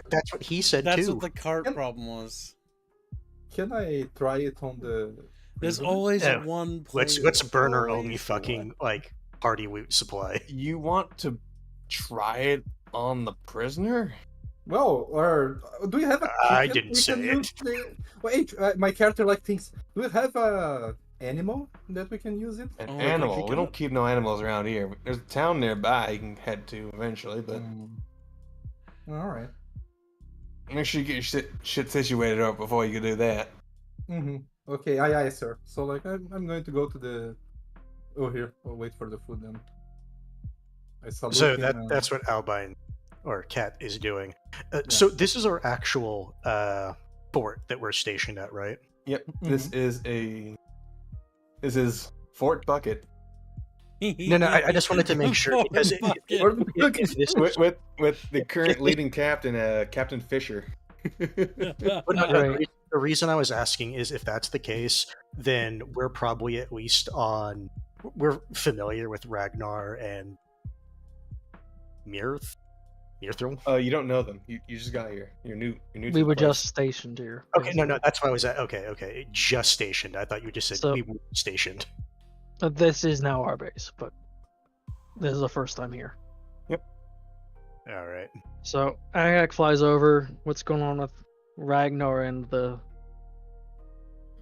Speaker 5: that's what he said
Speaker 1: That's
Speaker 5: too.
Speaker 1: what the cart
Speaker 4: Can-
Speaker 1: problem was.
Speaker 4: Can I try it on the?
Speaker 1: There's
Speaker 4: prisoner?
Speaker 1: always
Speaker 5: Yeah,
Speaker 1: one place.
Speaker 5: Let's burn our only
Speaker 2: Always
Speaker 5: fucking like party loot supply.
Speaker 2: You want to try it on the prisoner?
Speaker 4: Well, or do we have a?
Speaker 5: I
Speaker 4: chicken
Speaker 5: didn't
Speaker 4: we
Speaker 5: say
Speaker 4: can
Speaker 5: it.
Speaker 4: use Wait, my character like thinks. Do we have a animal that we can use it?
Speaker 2: An
Speaker 1: Oh, we
Speaker 2: animal.
Speaker 1: can
Speaker 2: We
Speaker 1: pick
Speaker 2: don't
Speaker 1: up.
Speaker 2: keep no animals around here. There's a town nearby you can head to eventually, but
Speaker 4: All right.
Speaker 2: make sure you get your shit situated up before you can do that.
Speaker 4: Mm-hmm. Okay, aye, sir. So like, I'm going to go to the. Oh, here. I'll wait for the food then. I salute
Speaker 5: So
Speaker 4: him and-
Speaker 5: that's what Albine or Cat is doing. So this is our actual fort that we're stationed at, right?
Speaker 2: Yep. This is Fort Bucket
Speaker 5: No, I just wanted to make sure because if this is,
Speaker 2: with the current leading captain, Captain Fisher.
Speaker 5: But no,
Speaker 3: Right.
Speaker 5: the reason I was asking is if that's the case, then we're probably at least we're familiar with Ragnar and Mirthril.
Speaker 2: You don't know them. You just got here. You're new. You're new. To
Speaker 3: We
Speaker 2: the
Speaker 3: were
Speaker 2: place.
Speaker 3: just stationed here.
Speaker 5: Okay, no, that's why I was at. Okay, just stationed. I thought you just said
Speaker 3: So-
Speaker 5: we were stationed.
Speaker 3: This is now our base, but this is the first time here.
Speaker 5: All right.
Speaker 3: So Agak flies over. What's going on with Ragnar and the?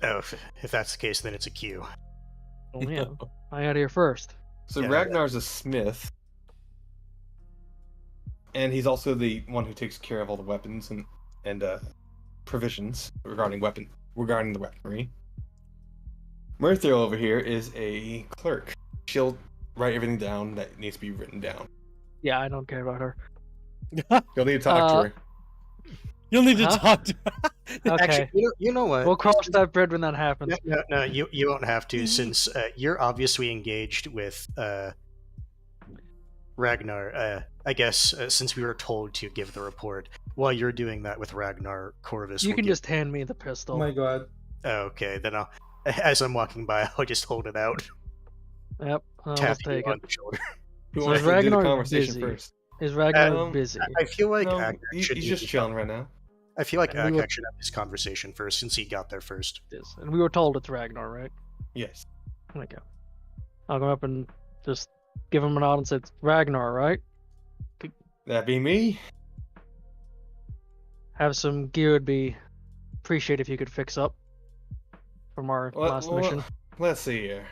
Speaker 5: Oh, if that's the case, then it's a queue.
Speaker 3: Oh yeah, I got here first.
Speaker 2: So
Speaker 5: Yeah.
Speaker 2: Ragnar's a smith, and he's also the one who takes care of all the weapons and provisions regarding the weaponry. Mirthril over here is a clerk. She'll write everything down that needs to be written down.
Speaker 3: Yeah, I don't care about her.
Speaker 2: You'll need to talk to her.
Speaker 1: You'll need to
Speaker 3: Huh?
Speaker 1: talk to.
Speaker 3: Okay,
Speaker 5: Actually, you know what?
Speaker 3: we'll cross that bridge when that happens.
Speaker 5: No, you won't have to since you're obviously engaged with Ragnar. I guess since we were told to give the report, while you're doing that with Ragnar, Corvus,
Speaker 3: You
Speaker 5: will
Speaker 3: can
Speaker 5: give-
Speaker 3: just hand me the
Speaker 4: Oh
Speaker 3: pistol.
Speaker 4: my god.
Speaker 5: Okay, then as I'm walking by, I'll just hold it out,
Speaker 3: Yep, I'll
Speaker 5: tap
Speaker 3: just
Speaker 5: you
Speaker 3: take
Speaker 5: on
Speaker 3: it.
Speaker 5: the shoulder.
Speaker 2: Who
Speaker 3: So
Speaker 2: wants
Speaker 3: is
Speaker 2: to do the
Speaker 3: Ragnar
Speaker 2: conversation
Speaker 3: busy?
Speaker 2: first?
Speaker 3: Is Ragnar
Speaker 2: Um,
Speaker 3: busy?
Speaker 5: I feel like
Speaker 2: No,
Speaker 5: Agak
Speaker 2: he's
Speaker 5: should
Speaker 2: just
Speaker 5: be-
Speaker 2: chilling right now.
Speaker 5: I feel like
Speaker 3: And we
Speaker 5: Agak
Speaker 3: were-
Speaker 5: should have this conversation first since he got there first.
Speaker 3: Yes, and we were told it's Ragnar, right?
Speaker 2: Yes.
Speaker 3: Okay. I'll go up and just give him a nod and say it's Ragnar, right?
Speaker 2: That be me?
Speaker 3: Have some gear would be appreciate if you could fix up from our last mission.
Speaker 2: Let's see here.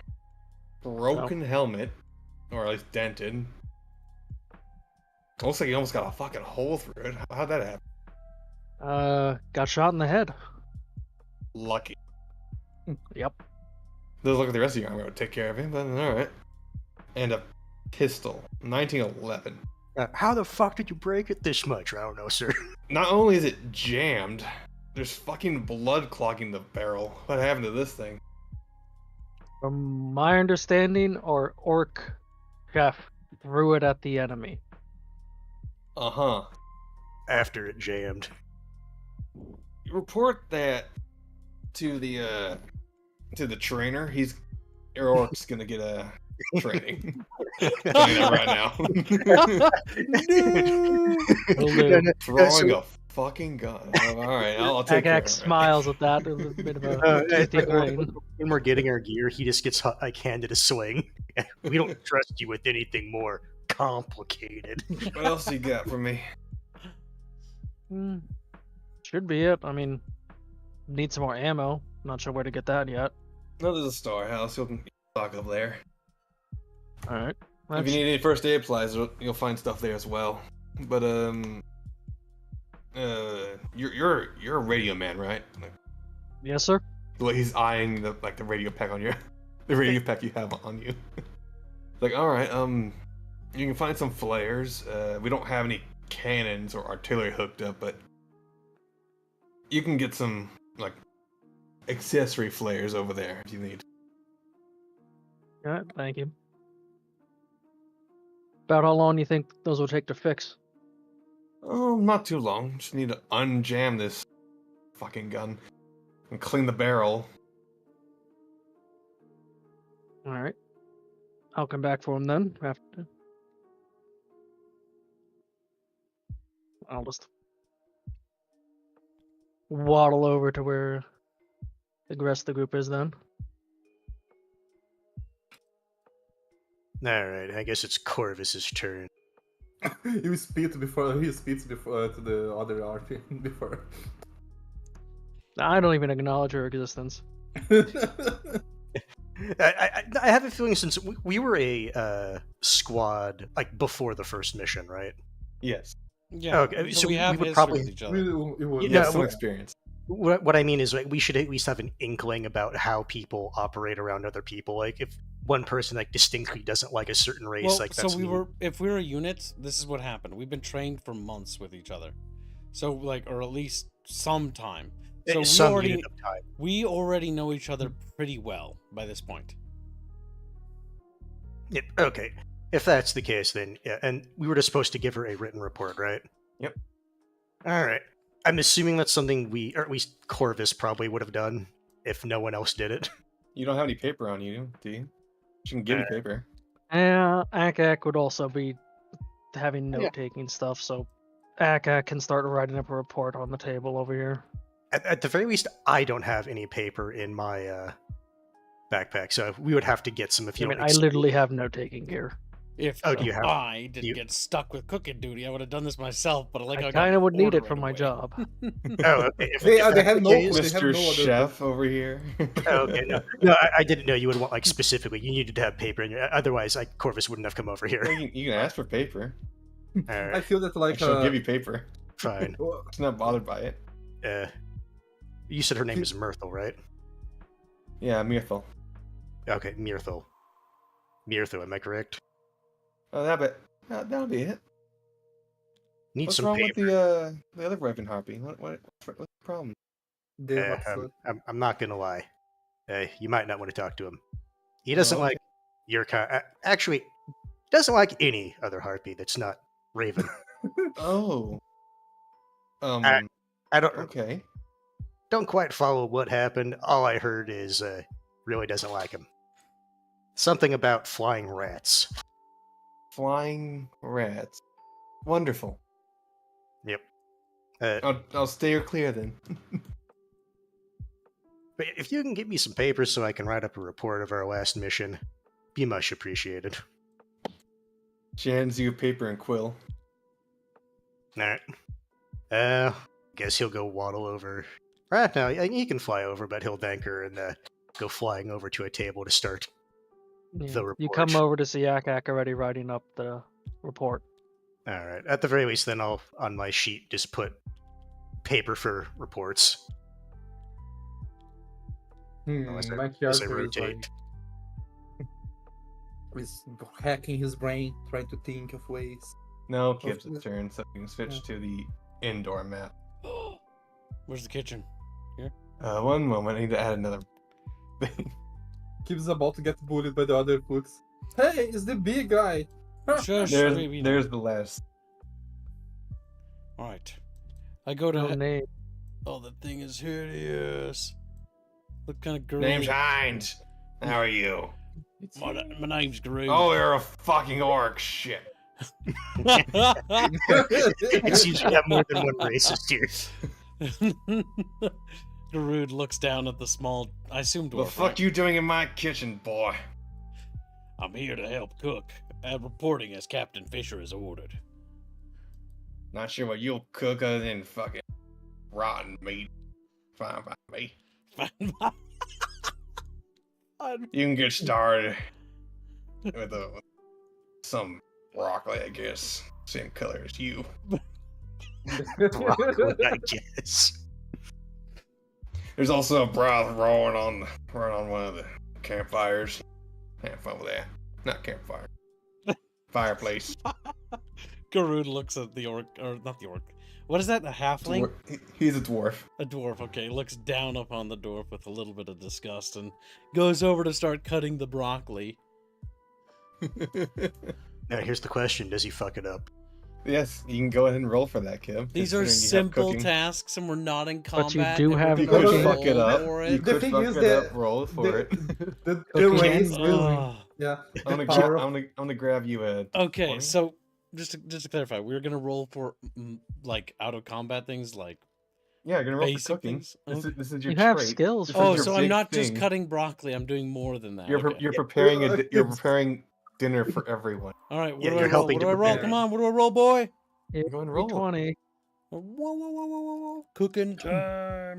Speaker 2: Broken helmet, or at least dented. Looks like you almost got a fucking hole through it. How'd that happen?
Speaker 3: Got shot in the head.
Speaker 2: Lucky.
Speaker 3: Yep.
Speaker 2: Doesn't look like the rest of your armor would take care of it, but alright. And a pistol. 1911.
Speaker 5: How the fuck did you break it this much? I don't know, sir.
Speaker 2: Not only is it jammed, there's fucking blood clogging the barrel. What happened to this thing?
Speaker 3: From my understanding, our orc chef threw it at the enemy.
Speaker 2: Uh-huh.
Speaker 5: After it jammed.
Speaker 2: Report that to the trainer. Your orc's gonna get a training. Telling you that right now. Throwing a fucking gun. Alright, I'll take care of it.
Speaker 3: Smiles at that. A bit of a toothy grin.
Speaker 5: When we're getting our gear, he just gets like handed a sling. We don't trust you with anything more complicated.
Speaker 2: What else you got for me?
Speaker 3: Should be it. I mean, need some more ammo. Not sure where to get that yet.
Speaker 2: No, there's a storehouse. You'll stock up there.
Speaker 3: Alright.
Speaker 2: If you need any first aid supplies, you'll find stuff there as well. But you're a radio man, right? Like,
Speaker 3: Yes, sir.
Speaker 2: the way he's eyeing the radio pack on the radio pack you have on you. Like, all right, you can find some flares. We don't have any cannons or artillery hooked up, but you can get some like accessory flares over there if you need.
Speaker 3: Alright, thank you. About how long do you think those will take to fix?
Speaker 2: Oh, not too long. Just need to unjam this fucking gun and clean the barrel.
Speaker 3: Alright. I'll come back for him then. After. I'll just waddle over to where the rest of the group is then.
Speaker 5: Alright, I guess it's Corvus's turn.
Speaker 4: He speeds before to the other RP before.
Speaker 3: I don't even acknowledge her existence.
Speaker 5: I have a feeling since we were a squad like before the first mission, right?
Speaker 2: Yes.
Speaker 1: Yeah.
Speaker 5: Okay, so
Speaker 1: we have
Speaker 5: we would
Speaker 1: history
Speaker 5: probably-
Speaker 1: with each other.
Speaker 2: You
Speaker 5: Yeah,
Speaker 2: have some
Speaker 5: well-
Speaker 2: experience.
Speaker 5: What I mean is, like, we should at least have an inkling about how people operate around other people. Like, if one person like distinctly doesn't like a certain race,
Speaker 1: Well,
Speaker 5: like
Speaker 1: so
Speaker 5: that's
Speaker 1: if we were a unit, this is what happened. We've been trained for months with each other, so like, or at least some time. So
Speaker 5: some unit of time.
Speaker 1: we already know each other pretty well by this point.
Speaker 5: Yep. Okay. If that's the case, then yeah. And we were just supposed to give her a written report, right?
Speaker 2: Yep.
Speaker 5: All right. I'm assuming that's something or at least Corvus probably would have done if no one else did it.
Speaker 2: You don't have any paper on you, do you? She can give you paper.
Speaker 3: Akak would also be having note-taking stuff, so Akak can start writing up a report on the table over here.
Speaker 5: At the very least, I don't have any paper in my backpack, so we would have to get some if you
Speaker 3: I mean,
Speaker 5: don't.
Speaker 3: I literally have note-taking gear.
Speaker 1: If
Speaker 5: Oh, do you have-
Speaker 1: I didn't get stuck with cooking duty, I would have done this myself. But
Speaker 3: I
Speaker 1: got
Speaker 3: kind of would need
Speaker 1: order
Speaker 3: it for my
Speaker 1: anyway.
Speaker 3: job.
Speaker 5: Oh, okay.
Speaker 4: They
Speaker 5: if
Speaker 4: have
Speaker 5: that's
Speaker 4: no-
Speaker 5: the case-
Speaker 4: they have
Speaker 2: Mr.
Speaker 4: no other-
Speaker 2: Chef over here.
Speaker 5: Oh, okay, no, I didn't know you would want like specifically. You needed to have paper in your. Otherwise, like Corvus wouldn't have come over here.
Speaker 2: Well, you can ask for paper.
Speaker 5: All
Speaker 4: I
Speaker 5: right,
Speaker 4: feel that like
Speaker 2: She'll give you paper.
Speaker 5: fine.
Speaker 2: She's not bothered by it.
Speaker 5: You said her name is Myrtle, right?
Speaker 2: Yeah, Mirthel.
Speaker 5: Okay, Myrtle. Myrtle, am I correct?
Speaker 2: Oh, that'll be it.
Speaker 5: Need
Speaker 2: What's
Speaker 5: some
Speaker 2: wrong
Speaker 5: paper.
Speaker 2: with the other Raven Harpy? What's the problem?
Speaker 5: I'm not gonna lie. You might not want to talk to him. He doesn't like your kind. Actually, doesn't like any other harpy that's not Raven.
Speaker 2: Oh.
Speaker 5: I don't
Speaker 2: Okay.
Speaker 5: don't quite follow what happened. All I heard is really doesn't like him. Something about flying rats.
Speaker 2: Flying rats. Wonderful.
Speaker 5: Yep.
Speaker 2: I'll steer clear then.
Speaker 5: But if you can get me some papers so I can write up a report of our last mission, be much appreciated.
Speaker 2: She hands you paper and quill.
Speaker 5: Alright. Guess he'll go waddle over. Right now, he can fly over, but he'll thank her and go flying over to a table to start.
Speaker 3: Yeah,
Speaker 5: The
Speaker 3: you
Speaker 5: report.
Speaker 3: come over to see Akak already writing up the report.
Speaker 5: Alright. At the very least, then I'll, on my sheet, just put paper for reports. Unless I
Speaker 4: My
Speaker 5: rotate.
Speaker 4: character is hacking his brain, trying to think of ways.
Speaker 2: Now Kib's turn, so we can switch to the indoor map.
Speaker 1: Where's the kitchen? Here?
Speaker 2: One moment, I need to add another thing.
Speaker 4: Kib's about to get bullied by the other cooks. Hey, it's the big guy!
Speaker 1: Shush,
Speaker 2: There's the last.
Speaker 1: Alright. I go to...
Speaker 3: No name.
Speaker 1: Oh, the thing is hideous. Look kind of girly.
Speaker 2: Name's Hines. How are you?
Speaker 1: My name's Groot.
Speaker 2: Oh, you're a fucking orc. Shit.
Speaker 5: It seems you have more than one racist here.
Speaker 1: Garud looks down at the small, I assume dwarf.
Speaker 2: The fuck you doing in my kitchen, boy?
Speaker 1: I'm here to help cook, and reporting as Captain Fisher has ordered.
Speaker 2: Not sure what you'll cook other than fucking rotten meat. Fine by me. You can get started with some broccoli, I guess. Same color as you.
Speaker 5: Broccoli, I guess.
Speaker 2: There's also a broth rolling on one of the campfires. Have fun with that. Not campfire. Fireplace.
Speaker 1: Garud looks at the orc, or not the orc. What is that? A halfling?
Speaker 2: He's a dwarf.
Speaker 1: A dwarf, okay. Looks down upon the dwarf with a little bit of disgust and goes over to start cutting the broccoli.
Speaker 5: Now here's the question: does he fuck it up?
Speaker 2: Yes, you can go ahead and roll for that, Kim.
Speaker 1: These are simple tasks, and we're not in combat.
Speaker 3: But you do
Speaker 1: and
Speaker 3: have
Speaker 1: we're
Speaker 2: You
Speaker 1: gonna
Speaker 2: could
Speaker 3: cooking.
Speaker 2: fuck it up.
Speaker 1: roll for
Speaker 2: You
Speaker 1: it.
Speaker 2: could
Speaker 4: thing
Speaker 2: fuck
Speaker 4: is
Speaker 2: it
Speaker 4: that
Speaker 2: up. Roll for it.
Speaker 4: The
Speaker 3: Cooking.
Speaker 4: race will...
Speaker 1: Ugh.
Speaker 4: Yeah.
Speaker 2: I'm
Speaker 4: power of-
Speaker 2: gonna grab you a.
Speaker 1: Okay,
Speaker 2: 20?
Speaker 1: so just to clarify, we're gonna roll for like out of combat things, like
Speaker 2: Yeah, you're gonna roll for
Speaker 1: basic
Speaker 2: cooking.
Speaker 1: things.
Speaker 2: This is your
Speaker 3: You have
Speaker 2: trait.
Speaker 3: skills.
Speaker 2: This is
Speaker 1: Oh,
Speaker 2: your
Speaker 1: so I'm
Speaker 2: big
Speaker 1: not just
Speaker 2: thing.
Speaker 1: cutting broccoli. I'm doing more than that.
Speaker 2: You're
Speaker 1: Okay.
Speaker 2: you're preparing you're
Speaker 4: It's-
Speaker 2: preparing dinner for everyone.
Speaker 1: All right, what
Speaker 5: Yeah,
Speaker 1: do I
Speaker 5: you're
Speaker 1: roll?
Speaker 5: helping
Speaker 1: What do
Speaker 5: to
Speaker 1: I roll?
Speaker 5: prepare.
Speaker 1: Come on, what do I roll, boy?
Speaker 2: Go and roll.
Speaker 3: 20.
Speaker 1: Whoa. Cooking time.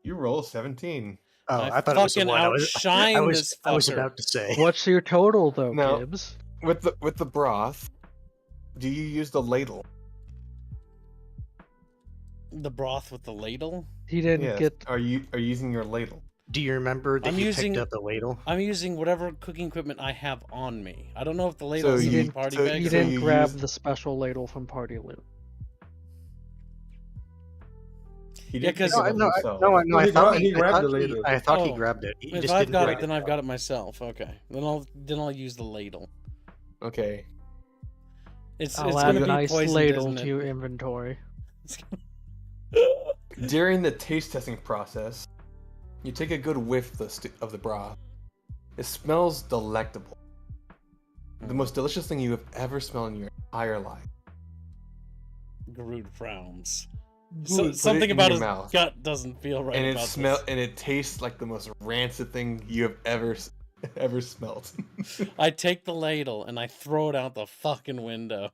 Speaker 2: You roll 17.
Speaker 5: Oh,
Speaker 1: I
Speaker 5: I thought it was the
Speaker 1: fucking
Speaker 5: one.
Speaker 1: outshine this
Speaker 5: I was
Speaker 1: fucker.
Speaker 5: about to say.
Speaker 3: What's your total, though,
Speaker 2: No.
Speaker 3: Gibbs?
Speaker 2: With the broth, do you use the ladle?
Speaker 1: The broth with the ladle?
Speaker 3: He didn't
Speaker 2: Yes.
Speaker 3: get.
Speaker 2: Are you using your ladle?
Speaker 5: Do you remember that
Speaker 1: I'm
Speaker 5: you
Speaker 1: using-
Speaker 5: picked up the ladle?
Speaker 1: I'm using whatever cooking equipment I have on me. I don't know if the ladle is
Speaker 2: you-
Speaker 1: in party
Speaker 2: so
Speaker 1: bag.
Speaker 3: He
Speaker 2: so
Speaker 3: didn't
Speaker 2: you
Speaker 3: grab
Speaker 2: use-
Speaker 3: the special ladle from Party Loot.
Speaker 2: He
Speaker 1: Yeah,
Speaker 2: did
Speaker 1: 'cause-
Speaker 2: pick it up himself.
Speaker 5: No,
Speaker 4: He
Speaker 5: I thought
Speaker 4: grabbed
Speaker 5: he
Speaker 4: the ladle.
Speaker 5: I thought he
Speaker 1: Oh.
Speaker 5: grabbed it. He
Speaker 1: If
Speaker 5: just
Speaker 1: I've
Speaker 5: didn't
Speaker 1: got
Speaker 5: grab
Speaker 1: it, then I've got it myself. Okay, then I'll use the ladle.
Speaker 2: Okay.
Speaker 1: It's
Speaker 3: I'll
Speaker 1: gonna
Speaker 3: add
Speaker 1: be
Speaker 3: an ice
Speaker 1: poisoned,
Speaker 3: ladle
Speaker 1: isn't
Speaker 3: to
Speaker 1: it?
Speaker 3: your inventory.
Speaker 2: During the taste testing process, you take a good whiff of the broth. It smells delectable. The most delicious thing you have ever smelled in your entire life.
Speaker 1: Garud frowns.
Speaker 2: Put it
Speaker 1: Something
Speaker 2: in
Speaker 1: about
Speaker 2: your
Speaker 1: his
Speaker 2: mouth.
Speaker 1: gut doesn't feel right
Speaker 2: And
Speaker 1: about this.
Speaker 2: it tastes like the most rancid thing you have ever smelled.
Speaker 1: I take the ladle and I throw it out the fucking window.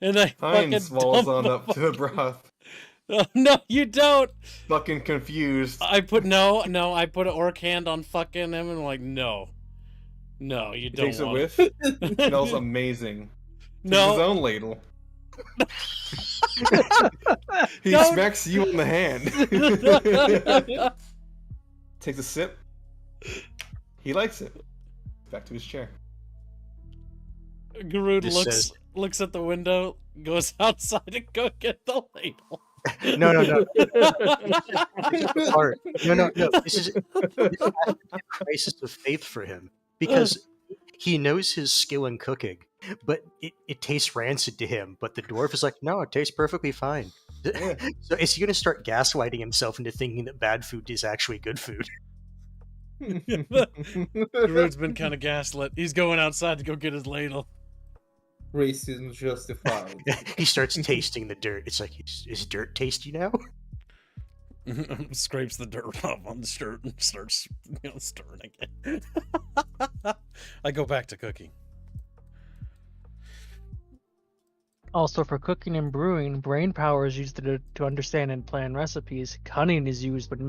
Speaker 1: And I
Speaker 2: Hines
Speaker 1: fucking
Speaker 2: swallows
Speaker 1: dump
Speaker 2: on up to the broth,
Speaker 1: Oh, no, you don't.
Speaker 2: fucking confused.
Speaker 1: I put I put an orc hand on fucking him and I'm like, no, you
Speaker 2: He
Speaker 1: don't
Speaker 2: takes a
Speaker 1: want
Speaker 2: whiff.
Speaker 1: it.
Speaker 2: Smells amazing. Takes his
Speaker 1: No,
Speaker 2: own ladle. He
Speaker 1: Don't-
Speaker 2: smacks you on the hand. Takes a sip. He likes it. Back to his chair.
Speaker 1: Garud
Speaker 5: This
Speaker 1: looks at the window, goes outside and go get the ladle.
Speaker 5: No. This is the part. No. This is a crisis of faith for him because he knows his skill in cooking, but it tastes rancid to him. But the dwarf is like, no, it tastes perfectly fine.
Speaker 2: Yeah.
Speaker 5: So is he going to start gaslighting himself into thinking that bad food is actually good food?
Speaker 1: Garud's been kind of gaslit. He's going outside to go get his ladle.
Speaker 4: Racism justified.
Speaker 5: He starts tasting the dirt. It's like, is dirt tasty now?
Speaker 1: Scrapes the dirt off on the shirt and starts stirring again. I go back to cooking.
Speaker 3: Also, for cooking and brewing, brain power is used to understand and plan recipes. Cunning is used when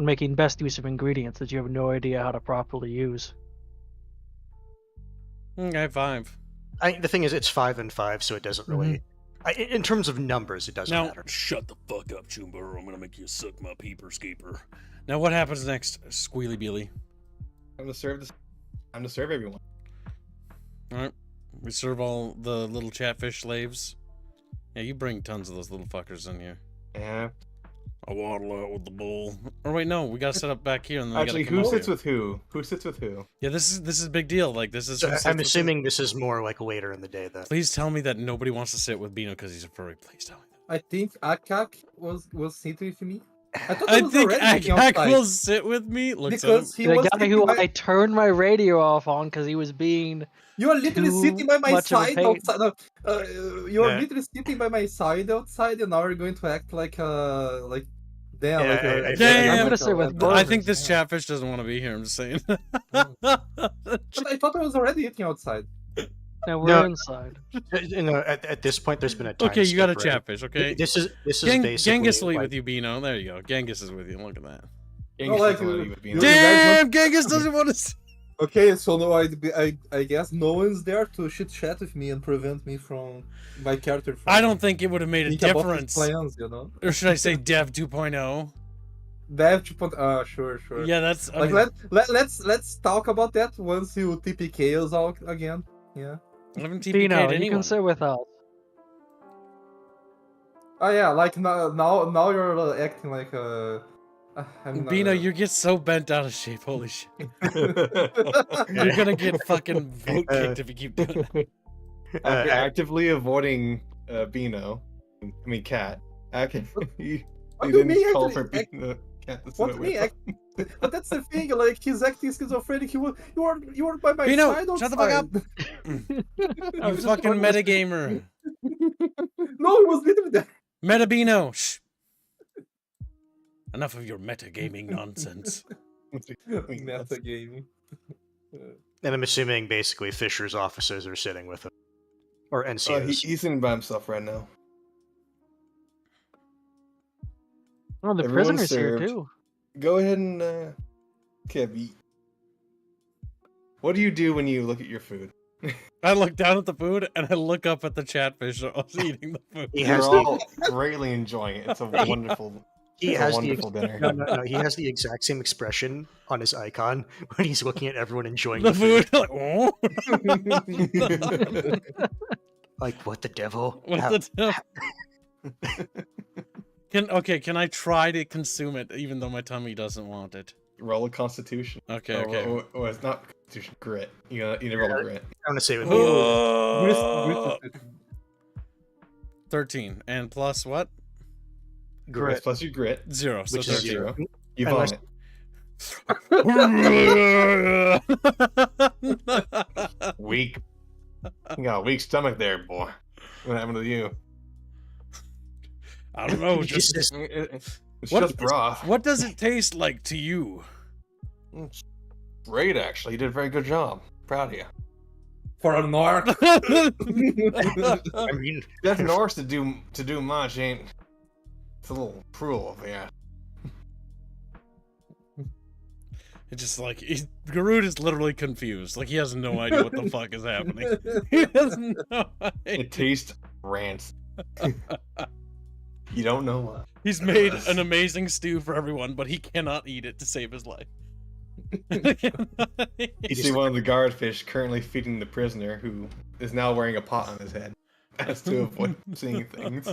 Speaker 3: making best use of ingredients that you have no idea how to properly use.
Speaker 1: Okay, 5.
Speaker 5: The thing is, it's 5 and 5, so it doesn't really. In terms of numbers, it doesn't
Speaker 1: Now,
Speaker 5: matter.
Speaker 1: shut the fuck up, Chumba, or I'm gonna make you suck my peeper skeeper. Now, what happens next, Squealy Beely?
Speaker 2: I'm to serve this. I'm to serve everyone.
Speaker 1: All right, we serve all the little chatfish slaves. Yeah, you bring tons of those little fuckers in here.
Speaker 2: Yeah.
Speaker 1: I waddle out with the bowl. Or wait, no, we gotta set up back here, and then
Speaker 2: Actually,
Speaker 1: we gotta
Speaker 2: who
Speaker 1: come
Speaker 2: sits
Speaker 1: here.
Speaker 2: with who? Who sits with who?
Speaker 1: Yeah, this is a big deal. Like this is.
Speaker 5: So
Speaker 1: who sits
Speaker 5: I'm
Speaker 1: with
Speaker 5: assuming this is more like later in the day, then.
Speaker 1: Please tell me that nobody wants to sit with Bino because he's a furry. Please tell me that.
Speaker 4: I think Akak was sitting with me. I
Speaker 1: I
Speaker 4: was
Speaker 1: think
Speaker 4: already sitting
Speaker 1: Akak
Speaker 4: outside
Speaker 1: will sit with me. Looks at him.
Speaker 4: because he
Speaker 3: The
Speaker 4: was
Speaker 3: guy
Speaker 4: sitting
Speaker 3: who
Speaker 4: by-
Speaker 3: I turned my radio off on because he was being
Speaker 4: You are literally
Speaker 3: too
Speaker 4: sitting by my
Speaker 3: much of a
Speaker 4: side
Speaker 3: pain.
Speaker 4: outside. No, you are
Speaker 5: Yeah.
Speaker 4: literally sitting by my side outside, and now you're going to act like damn.
Speaker 5: Yeah,
Speaker 4: like
Speaker 5: I-
Speaker 4: a-
Speaker 5: I-
Speaker 1: Damn.
Speaker 3: I'm gonna sit with
Speaker 4: like,
Speaker 3: Burgers,
Speaker 1: I think this
Speaker 3: yeah.
Speaker 1: chatfish doesn't want to be here. I'm just saying.
Speaker 4: But I thought I was already eating outside.
Speaker 3: now we're
Speaker 5: No.
Speaker 3: inside.
Speaker 5: At this point, there's been a time
Speaker 1: Okay, you got a
Speaker 5: skip, right?
Speaker 1: chatfish. Okay.
Speaker 5: This is basically
Speaker 1: Genghis will eat
Speaker 5: like-
Speaker 1: with you, Bino. There you go. Genghis is with you. Look at that.
Speaker 2: Genghis
Speaker 4: like,
Speaker 2: doesn't wanna leave it being-
Speaker 4: you guys
Speaker 1: Damn, Genghis doesn't want to.
Speaker 4: Okay, so no, I guess no one's there to chit chat with me and prevent me from my character. From
Speaker 1: I don't think it would have made a
Speaker 4: think about his
Speaker 1: difference.
Speaker 4: plans, you know.
Speaker 1: Or should I say Dev 2.0?
Speaker 4: Dev 2.0. Sure.
Speaker 1: Yeah, that's. I
Speaker 4: Like
Speaker 1: mean,
Speaker 4: let's talk about that once you TPK us out again. Yeah.
Speaker 1: I haven't TPK'd
Speaker 3: Bino, you
Speaker 1: anyone.
Speaker 3: can sit with us.
Speaker 4: Oh yeah, like now you're acting like
Speaker 1: Bino, you get so bent out of shape. Holy shit. You're gonna get fucking vote kicked if you keep doing it.
Speaker 2: After actively avoiding Bino, I mean Cat.
Speaker 4: What
Speaker 2: You
Speaker 4: do you
Speaker 2: didn't
Speaker 4: mean
Speaker 2: call
Speaker 4: actually
Speaker 2: for Bino. Cat to sit
Speaker 4: What
Speaker 2: with
Speaker 4: me?
Speaker 2: him.
Speaker 4: But that's the thing. Like he's acting schizophrenic. You were by my
Speaker 1: Bino,
Speaker 4: side.
Speaker 1: shut the fuck up.
Speaker 3: I
Speaker 1: You
Speaker 3: was just
Speaker 1: fucking
Speaker 3: putting-
Speaker 1: metagamer.
Speaker 4: No, it was literally that.
Speaker 1: Metabino. Shh. Enough of your metagaming nonsense.
Speaker 4: Meta game.
Speaker 5: And I'm assuming basically Fisher's officers are sitting with him, or NCOs.
Speaker 2: He's sitting by himself right now.
Speaker 3: Oh, the
Speaker 2: Everyone's
Speaker 3: prisoners here
Speaker 2: served.
Speaker 3: too.
Speaker 2: Go ahead and Kev, what do you do when you look at your food?
Speaker 1: I look down at the food and I look up at the chatfish that was eating the food.
Speaker 5: He
Speaker 2: You're
Speaker 5: has
Speaker 2: all greatly enjoying it. It's a wonderful,
Speaker 5: He
Speaker 2: it's a
Speaker 5: has
Speaker 2: wonderful
Speaker 5: the
Speaker 2: dinner.
Speaker 5: no, he has the exact same expression on his icon when he's looking at everyone enjoying
Speaker 1: The
Speaker 5: the food.
Speaker 1: food. Like, oh.
Speaker 5: Like, what the devil?
Speaker 1: What
Speaker 5: How-
Speaker 1: the Can I try to consume it even though my tummy doesn't want it?
Speaker 2: Roll a Constitution.
Speaker 1: Okay, okay.
Speaker 2: Oh, it's not Constitution. Grit. You need to roll a grit.
Speaker 5: I want to say with
Speaker 1: Oh.
Speaker 4: Grit-
Speaker 1: 13 and plus what?
Speaker 2: Grit plus your grit,
Speaker 1: 0. So
Speaker 5: Which is
Speaker 1: 13.
Speaker 2: 0. You
Speaker 5: Unless-
Speaker 2: vomit. Weak. You got a weak stomach there, boy. What happened to you?
Speaker 1: I don't know.
Speaker 5: It's
Speaker 1: Just,
Speaker 2: It's
Speaker 1: What-
Speaker 2: just broth.
Speaker 1: what does it taste like to you?
Speaker 2: It's great, actually. You did a very good job. Proud of you.
Speaker 4: For a narc.
Speaker 5: I mean,
Speaker 2: Death Norse to do much ain't. It's a little cruel, yeah.
Speaker 1: It's just like Garud is literally confused. Like he has no idea what the fuck is happening. He has no idea.
Speaker 2: It tastes rancid. You don't know what.
Speaker 1: He's made an amazing stew for everyone, but he cannot eat it to save his life.
Speaker 2: You see one of the guard fish currently feeding the prisoner, who is now wearing a pot on his head, as to avoid seeing things.